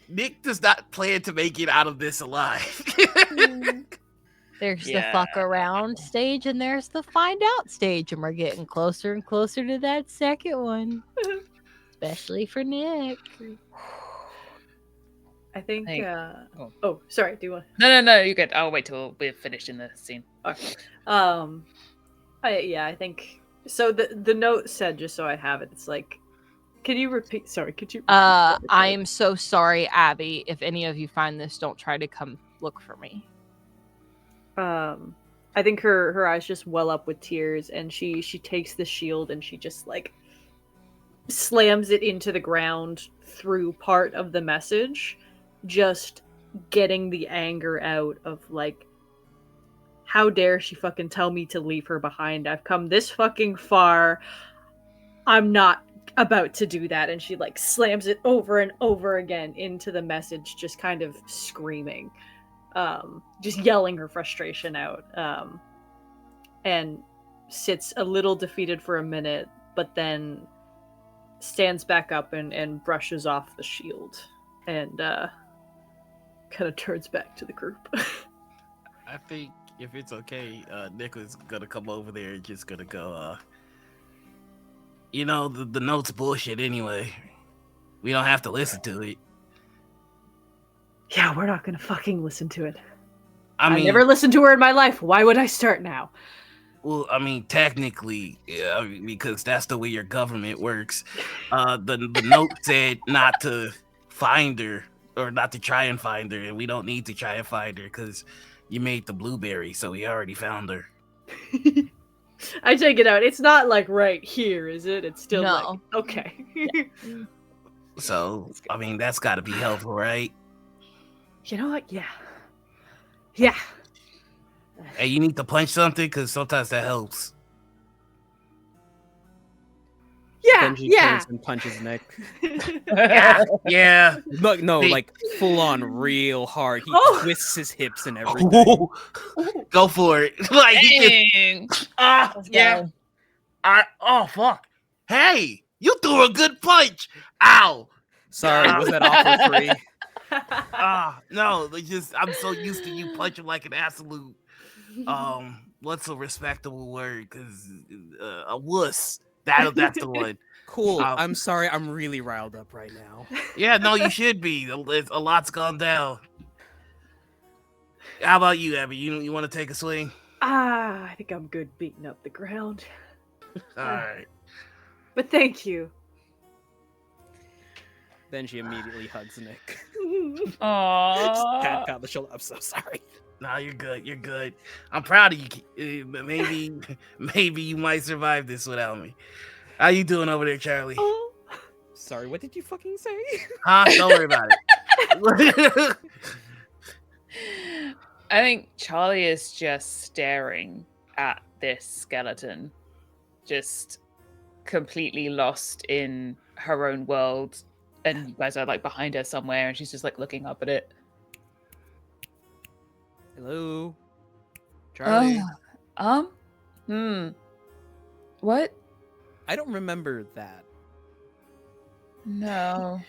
Nick does not plan to make it out of this alive. There's the Yeah. fuck around stage and there's the find out stage, and we're getting closer and closer to that second one. Especially for Nick. I think. Hey. Oh, sorry. Do you want? No, you're good. I'll wait till we're finished in the scene. I think so. The note said, just so I have it, it's like, can you repeat? Sorry, could you? Repeat that? I'm so sorry, Abby. If any of you find this, don't try to come look for me. I think her eyes just well up with tears, and she takes the shield and she just like slams it into the ground through part of the message, just getting the anger out of like, how dare she fucking tell me to leave her behind? I've come this fucking far. I'm not about to do that. And she like slams it over and over again into the message, just kind of screaming, just yelling her frustration out, and sits a little defeated for a minute, but then stands back up and brushes off the shield and kind of turns back to the group. I think if it's okay, Nick is gonna come over there and just gonna go, the note's bullshit anyway. We don't have to listen to it. Yeah, we're not gonna fucking listen to it. I mean, never listened to her in my life. Why would I start now? well, I mean, technically, because that's the way your government works. The note said not to find her or not to try and find her, and we don't need to try and find her because you made the blueberry, so we already found her. I take it out. It's not like right here, is it? It's still No. like, okay. So, I mean, that's got to be helpful, right? You know what? Yeah. Yeah. Hey, you need to punch something because sometimes that helps. Yeah. Benji Yeah. turns and punches Nick. Yeah. No, Hey. like full on real hard. He Oh. twists his hips and everything. Go for it. Like, Dang. yeah. Oh, fuck. Hey, you threw a good punch. Ow. Sorry, was that off for free? No, I'm so used to you punching like an absolute, what's a respectable word? Because a wuss. That's the one. Cool. I'm sorry. I'm really riled up right now. Yeah, no, you should be. A lot's gone down. How about you, Abby? You want to take a swing? I think I'm good beating up the ground. All right. But thank you. Benji immediately hugs Nick. Aww. Pat on the shoulder. I'm so sorry. No, you're good. You're good. I'm proud of you. Maybe you might survive this without me. How you doing over there, Charlie? Oh. Sorry, what did you fucking say? Huh? Don't worry about it. I think Charlie is just staring at this skeleton, just completely lost in her own world. And you guys are like behind her somewhere, and she's just like looking up at it. Hello, Charlie. What? I don't remember that. No.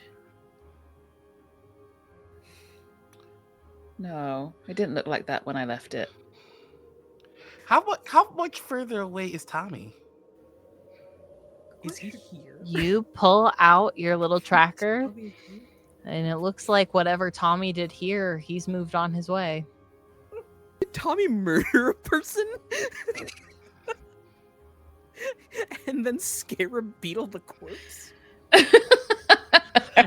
No, it didn't look like that when I left it. How much further away is Tommy? Is he here? You pull out your little tracker, and it looks like whatever Tommy did here, he's moved on his way. Did Tommy murder a person? And then scare a beetle the corpse?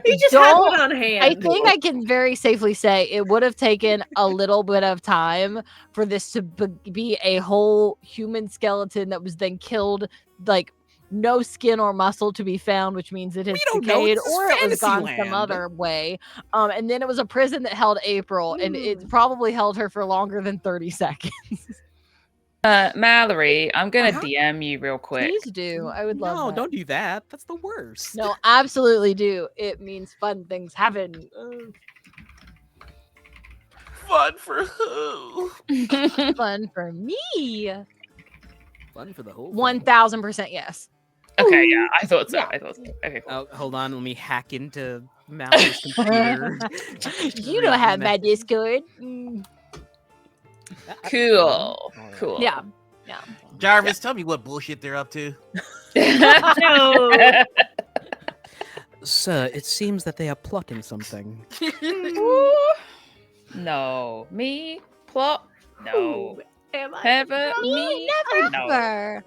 He just had Don't- one on hand. I think I can very safely say it would have taken a little bit of time for this to be a whole human skeleton that was then killed, like no skin or muscle to be found, which means it has don't know, decayed this is or it was gone Fantasyland. some other way. And then it was a prison that held April, and it probably held her for longer than 30 seconds. Mallory, I'm gonna Uh-huh. DM you real quick. Please do. I would love No, that. don't do that. That's the worst. No, absolutely do. It means fun things happen. Fun for who? Fun for me. Fun for the whole. 1000% yes. Okay, yeah, I thought so. Yeah. I thought so. Okay, cool. Oh, hold on. Let me hack into Mallory's computer. You don't have my Discord. Mm. Cool. All right. Cool. Yeah. Yeah. Jarvis, tell me what bullshit they're up to. No. Sir, it seems that they are plotting something. No. Me? Plot? No. Am I? Ever? Me? No. Never.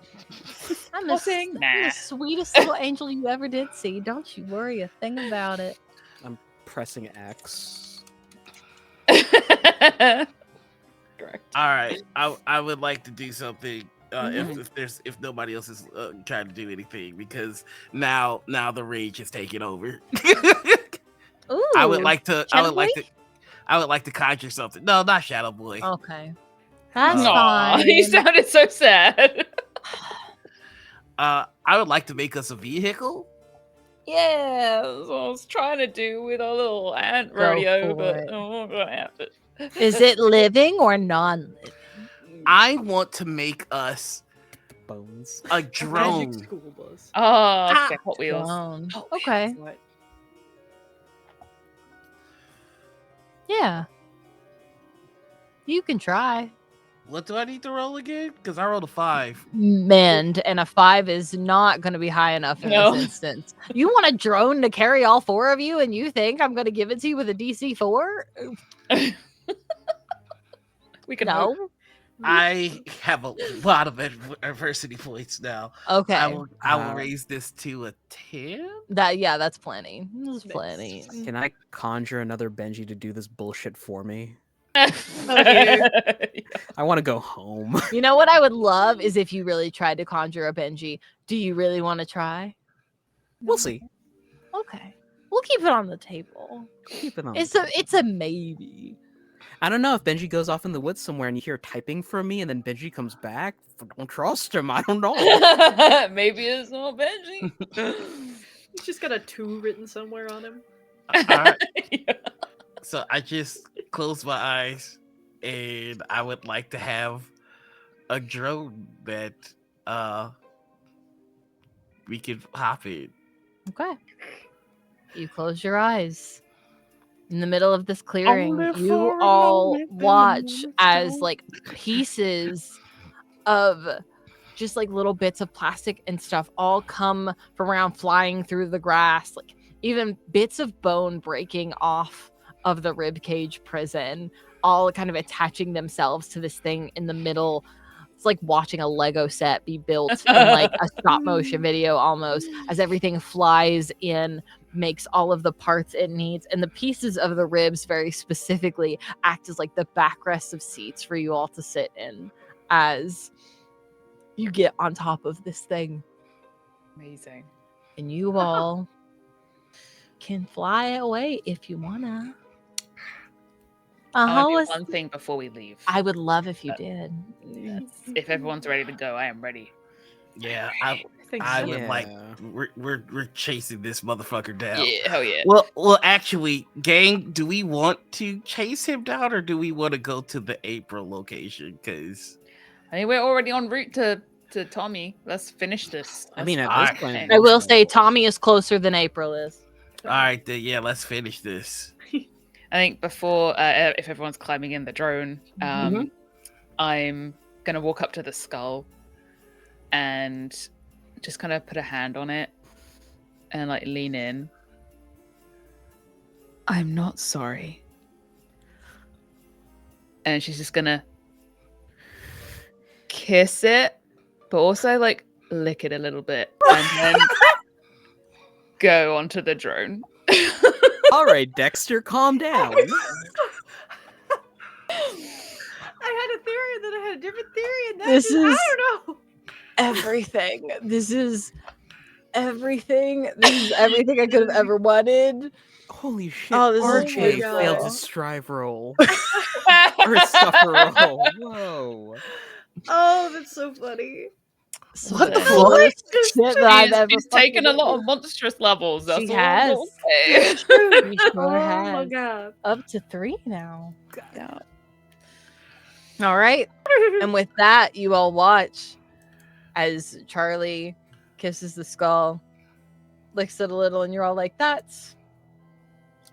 I'm the Plotting? Nah. sweetest little angel you ever did see. Don't you worry a thing about it. I'm pressing X. Correct. All right, I would like to do something. If nobody else is trying to do anything, because now the rage has taken over. Ooh. I would like to Shadow Boy? conjure something. No, not Shadow Boy. Okay. That's Aw, fine. you sounded so sad. I would like to make us a vehicle. Yeah, that's what I was trying to do with our little ant Go rodeo, for but it. I'm not gonna have it. Is it living or non-living? I want to make us Bones. a drone. Magic school bus. Oh, it's like Hot Wheels. Drone. Oh, Okay. that's right. Yeah. You can try. What do I need to roll again? Because I rolled a 5. Mend, and a 5 is not going to be high enough in No. this instance. You want a drone to carry all 4 of you, and you think I'm going to give it to you with a DC 4? We can hope. No. I have a lot of adversity points now. Okay. I will Uh, raise this to a 10. That's plenty. That's Nice. plenty. Can I conjure another Benji to do this bullshit for me? Okay. I want to go home. You know what I would love is if you really tried to conjure a Benji. Do you really want to try? We'll see. Okay. We'll keep it on the table. Keep it on. It's a maybe. I don't know if Benji goes off in the woods somewhere and you hear typing from me, and then Benji comes back. Don't trust him. I don't know. Maybe it's not Benji. He's just got a 2 written somewhere on him. All right. Yeah. So I just close my eyes, and I would like to have a drone that we could hop in. Okay. You close your eyes. In the middle of this clearing, live you for a all moment, then watch let's as go. like pieces of just like little bits of plastic and stuff all come from around, flying through the grass, like even bits of bone breaking off of the ribcage prison, all kind of attaching themselves to this thing in the middle. It's like watching a Lego set be built in like a stop motion video almost, as everything flies in, makes all of the parts it needs, and the pieces of the ribs very specifically act as like the backrest of seats for you all to sit in as you get on top of this thing, Amazing. and you all can fly away if you wanna. I want to let's- do one thing before we leave. I would love if you did. Yes. If everyone's ready to go, I am ready. Yeah, I think I so. would like. Yeah. We're chasing this motherfucker down. Yeah, hell yeah. Well, actually, gang, do we want to chase him down, or do we want to go to the April location? Because I mean, we're already en route to Tommy. Let's finish this. I mean, at Alright. this point, I will say Tommy is closer than April is. all right, then yeah, let's finish this. I think before, if everyone's climbing in the drone, Mhm. I'm gonna walk up to the skull and just kind of put a hand on it and like lean in. I'm not sorry. And she's just gonna kiss it, but also like lick it a little bit, and then go onto the drone. All right, Dexter, calm down. I had a theory, and then I had a different theory, and This I is- don't know. Everything. This is everything. This is everything I could have ever wanted. Holy shit! Oh, this is RJ beautiful. failed his strive roll or his stuffer roll. Whoa! Oh, that's so funny. Some What of the the coolest shit that I've ever She's fucking taken a lot done. of monstrous levels. That's She all I has. will say. She Oh sure my has. god. Up to 3 now. Yeah. All right. And with that, you all watch as Charlie kisses the skull, licks it a little, and you're all like, that's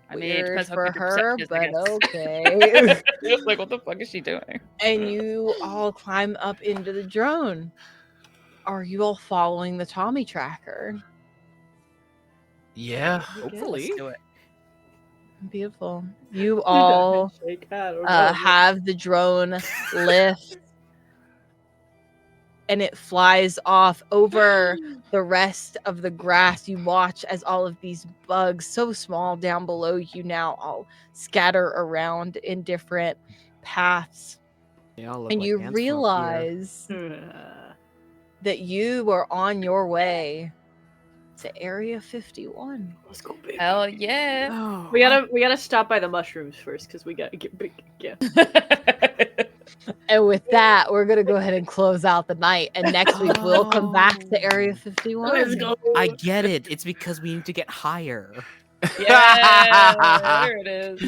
I mean, it weird depends how for good your her, perception is, I but guess. okay. It's like, what the fuck is she doing? And you all climb up into the drone. Are you all following the Tommy tracker? Yeah. Hopefully. Let's do it. Beautiful. You all have the drone lift, and it flies off over the rest of the grass. You watch as all of these bugs, so small down below you now, all scatter around in different paths. They all look And like you ants from up here. realize that you are on your way to Area 51. Let's go big. Hell yeah. Oh, We gotta stop by the mushrooms first because we gotta get big again. And with that, we're gonna go ahead and close out the night. And next week we'll come back to Area 51. Let's go. I get it. It's because we need to get higher. Yeah, there it is.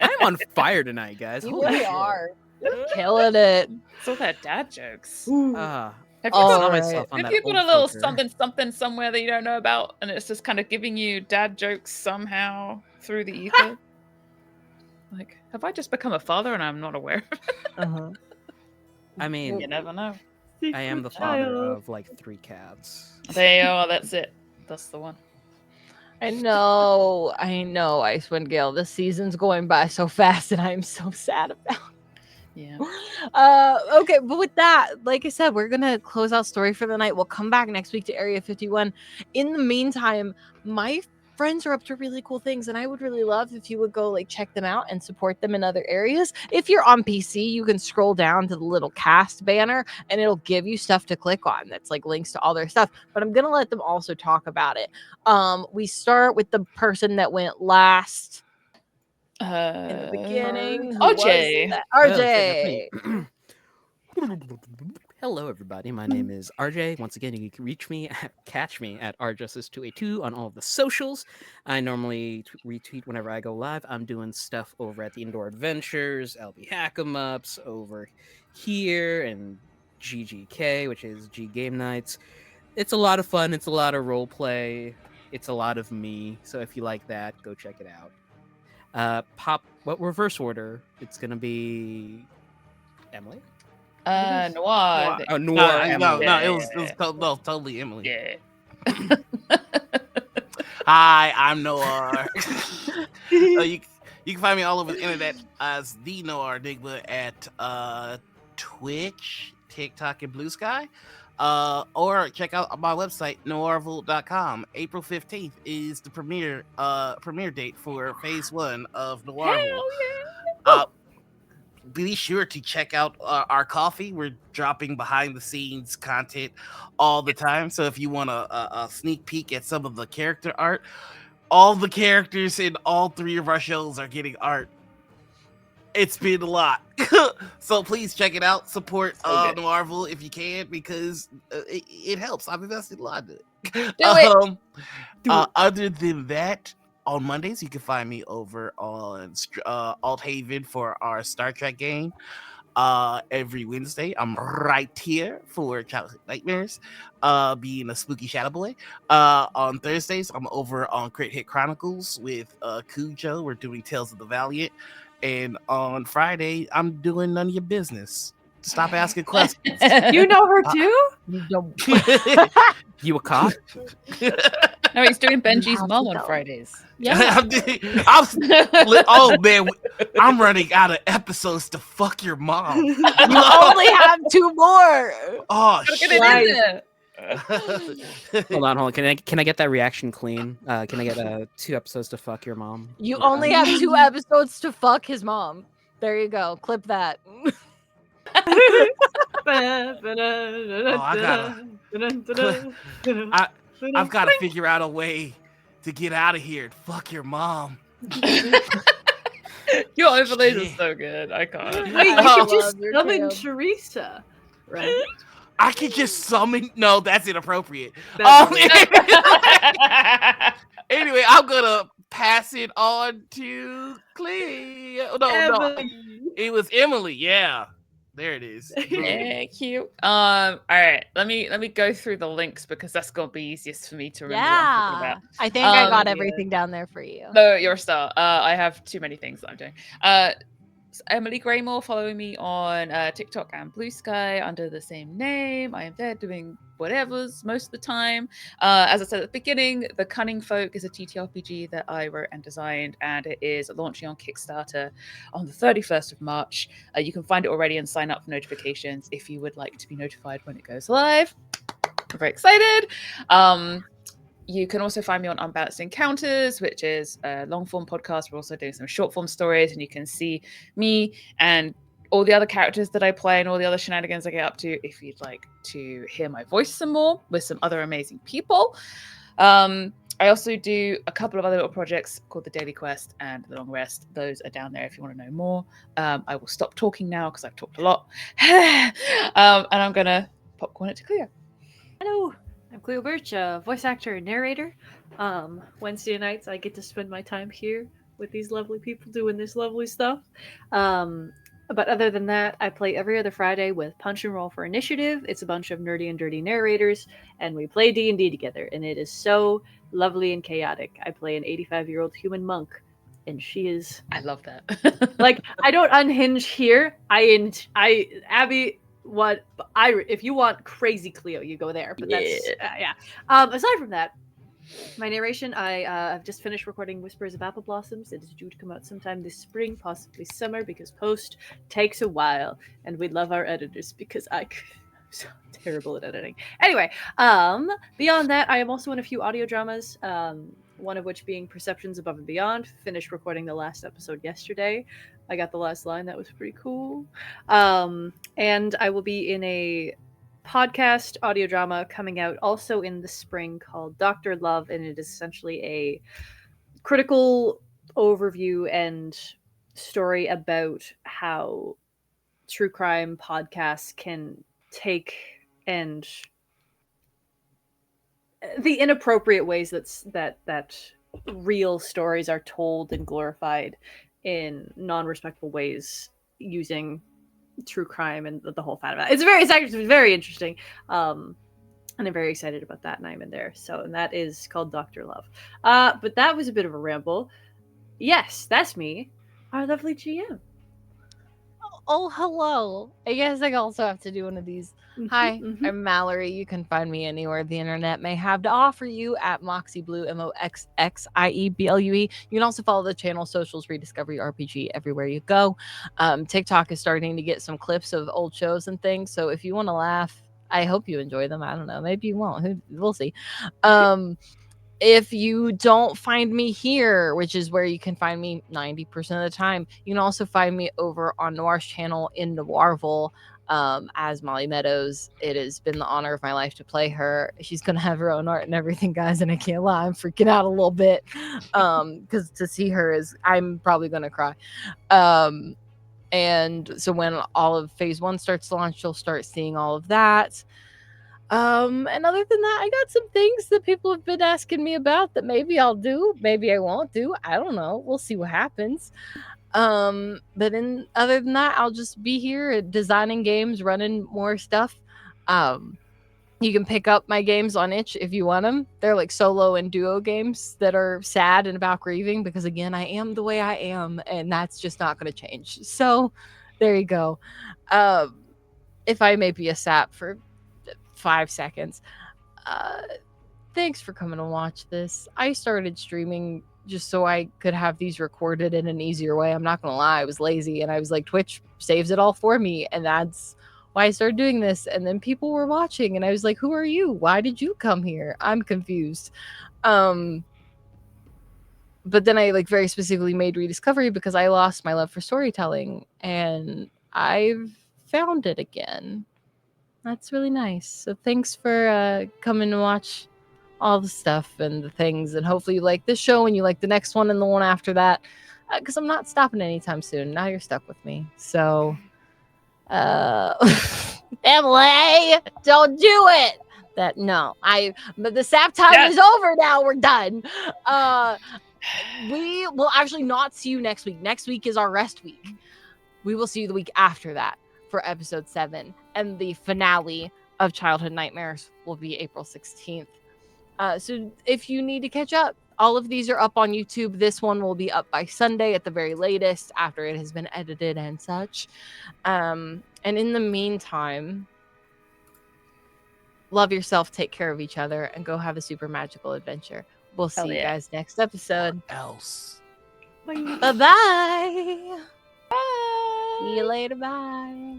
I'm on fire tonight, guys. You Holy really shit. are. You're killing it. It's all that dad jokes. Ah, Have you All got, saw right. myself on have that you got old a little filter. something somewhere that you don't know about, and it's just kind of giving you dad jokes somehow through the ether? Like, have I just become a father and I'm not aware? Uh-huh. I mean, You never know. I am the father of like 3 cats. There you are. That's it. That's the one. I know, Icewind Gale. This season's going by so fast, and I'm so sad about. Yeah. Okay, but with that, like I said, we're gonna close out story for the night. We'll come back next week to Area 51. In the meantime, my friends are up to really cool things, and I would really love if you would go like check them out and support them in other areas. If you're on PC, you can scroll down to the little cast banner and it'll give you stuff to click on that's like links to all their stuff. But I'm gonna let them also talk about it. We start with the person that went last in the beginning. Who was RJ. that? Oh, RJ. shit, that's me. Hello, everybody. My name is RJ. Once again, you can catch me at rjustice282 on all of the socials. I normally retweet whenever I go live. I'm doing stuff over at the Indoor Adventures, LB Hack-em-ups over here, and GGK, which is G Game Nights. It's a lot of fun. It's a lot of role play. It's a lot of me. So if you like that, go check it out. Reverse order? It's gonna be Emily. Noir. Oh, Noir. No, Emily. it was totally Emily. Yeah. Hi, I'm Noir. You can find me all over the internet as the Noir Enigma at Twitch, TikTok, and Blue Sky. Or check out my website, noirvolt.com. April 15th is the premiere date for phase 1 of Noirvolt. Be sure to check out our coffee. We're dropping behind the scenes content all the time. So if you want a sneak peek at some of the character art, all the characters in all 3 of our shows are getting art. It's been a lot. So please check it out. Support Noirvolt if you can, because it helps. I've invested a lot in it. Other than that, on Mondays, you can find me over on Althaven for our Star Trek game. Every Wednesday, I'm right here for Childhood Nightmares, being a spooky shadow boy. On Thursdays, I'm over on Crit Hit Chronicles with Cujo. We're doing Tales of the Valiant. And on Friday, I'm doing None of Your Business. Stop asking questions. You know her too? You don't. You a cop? No, he's doing Benji's have mom to on go. Fridays. Oh man, I'm running out of episodes to fuck your mom. You only have 2 more. Oh Gotta get shit! it in there. Hold on. Can I get that reaction clean? Can I get 2 episodes to fuck your mom? You Okay. only have 2 episodes to fuck his mom. There you go. Clip that. I've got to figure out a way to get out of here and fuck your mom. Your overlays are Shit. so good. I can't. Wait, you I could love just your summon tail. Teresa, right? I could just summon. No, that's inappropriate. That's Anyway, I'm gonna pass it on to Cleo. No, Emily. it was Emily. Yeah, there it is. Yeah, cute. All right. Let me go through the links because that's gonna be easiest for me to remember what I'm talking Yeah. about. I think I got Yeah. everything down there for you. No, you're a star. I have too many things that I'm doing. Emily Greymoore, following me on TikTok and Blue Sky under the same name. I am there doing whatever's most of the time. As I said at the beginning, The Cunning Folk is a TTRPG that I wrote and designed, and it is launching on Kickstarter on the 31st of March. You can find it already and sign up for notifications if you would like to be notified when it goes live. I'm very excited. You can also find me on Unbalanced Encounters, which is a long form podcast. We're also doing some short form stories, and you can see me and all the other characters that I play and all the other shenanigans I get up to if you'd like to hear my voice some more with some other amazing people. I also do a couple of other little projects called The Daily Quest and The Long Rest. Those are down there if you want to know more. I will stop talking now because I've talked a lot. And I'm going to popcorn it to Cleo. Hello, I'm Cleo Birch, voice actor and narrator. Wednesday nights, I get to spend my time here with these lovely people doing this lovely stuff. But other than that, I play every other Friday with Punch and Roll for Initiative. It's a bunch of nerdy and dirty narrators, and we play D&D together, and it is so lovely and chaotic. I play an 85-year-old human monk, and she is... I love that. Like, I don't unhinge here. Abby... if you want crazy Cleo, you go there. But that's aside from that, my narration, I've just finished recording Whispers of Apple Blossoms. It is due to come out sometime this spring, possibly summer, because post takes a while, and we love our editors because I'm so terrible at editing. Anyway, beyond that, I am also in a few audio dramas. One of which being Perceptions Above and Beyond. Finished recording the last episode yesterday. I got the last line. That was pretty cool. And I will be in a podcast audio drama coming out also in the spring called Dr. Love, and it is essentially a critical overview and story about how true crime podcasts can take and the inappropriate ways that real stories are told and glorified in non-respectful ways using true crime and the whole fat of it. It's actually very interesting. And I'm very excited about that, and I'm in there. And that is called Dr. Love. But that was a bit of a ramble. Yes, that's me, our lovely GM. Oh, hello. I guess I also have to do one of these. Hi, I'm Mallory. You can find me anywhere the internet may have to offer you at MoxieBlue, MoxxieBlue. You can also follow the channel socials, Rediscovery RPG, everywhere you go. TikTok is starting to get some clips of old shows and things. So if you want to laugh, I hope you enjoy them. I don't know. Maybe you won't. We'll see. If you don't find me here, which is where you can find me 90% of the time, you can also find me over on Noir's channel in Noirville as Molly Meadows. It has been the honor of my life to play her. She's going to have her own art and everything, guys, and I can't lie, I'm freaking out a little bit because to see her is, I'm probably going to cry. And so when all of phase 1 starts to launch, you'll start seeing all of that. And other than that, I got some things that people have been asking me about that maybe I'll do, maybe I won't do. I don't know. We'll see what happens. But other than that, I'll just be here designing games, running more stuff. You can pick up my games on itch if you want them. They're like solo and duo games that are sad and about grieving because again, I am the way I am, and that's just not going to change. So there you go. If I may be a sap for 5 seconds. Thanks for coming to watch this. I started streaming just so I could have these recorded in an easier way. I'm not gonna lie, I was lazy and I was like, Twitch saves it all for me, and that's why I started doing this. And then people were watching and I was like, who are you? Why did you come here? I'm confused. But then I like very specifically made Rediscovery because I lost my love for storytelling and I've found it again. That's really nice. So thanks for coming to watch all the stuff and the things, and hopefully you like this show and you like the next one and the one after that, because I'm not stopping anytime soon. Now you're stuck with me. So Emily, don't do it. But the sap time is over now. We're done. We will actually not see you next week. Next week is our rest week. We will see you the week after that for episode 7, and the finale of Childhood Nightmares will be April 16th. So if you need to catch up, all of these are up on YouTube. This one will be up by Sunday at the very latest after it has been edited and such. And in the meantime, love yourself, take care of each other, and go have a super magical adventure. We'll see you guys next episode. Else. Bye-bye. Bye. See you later. Bye.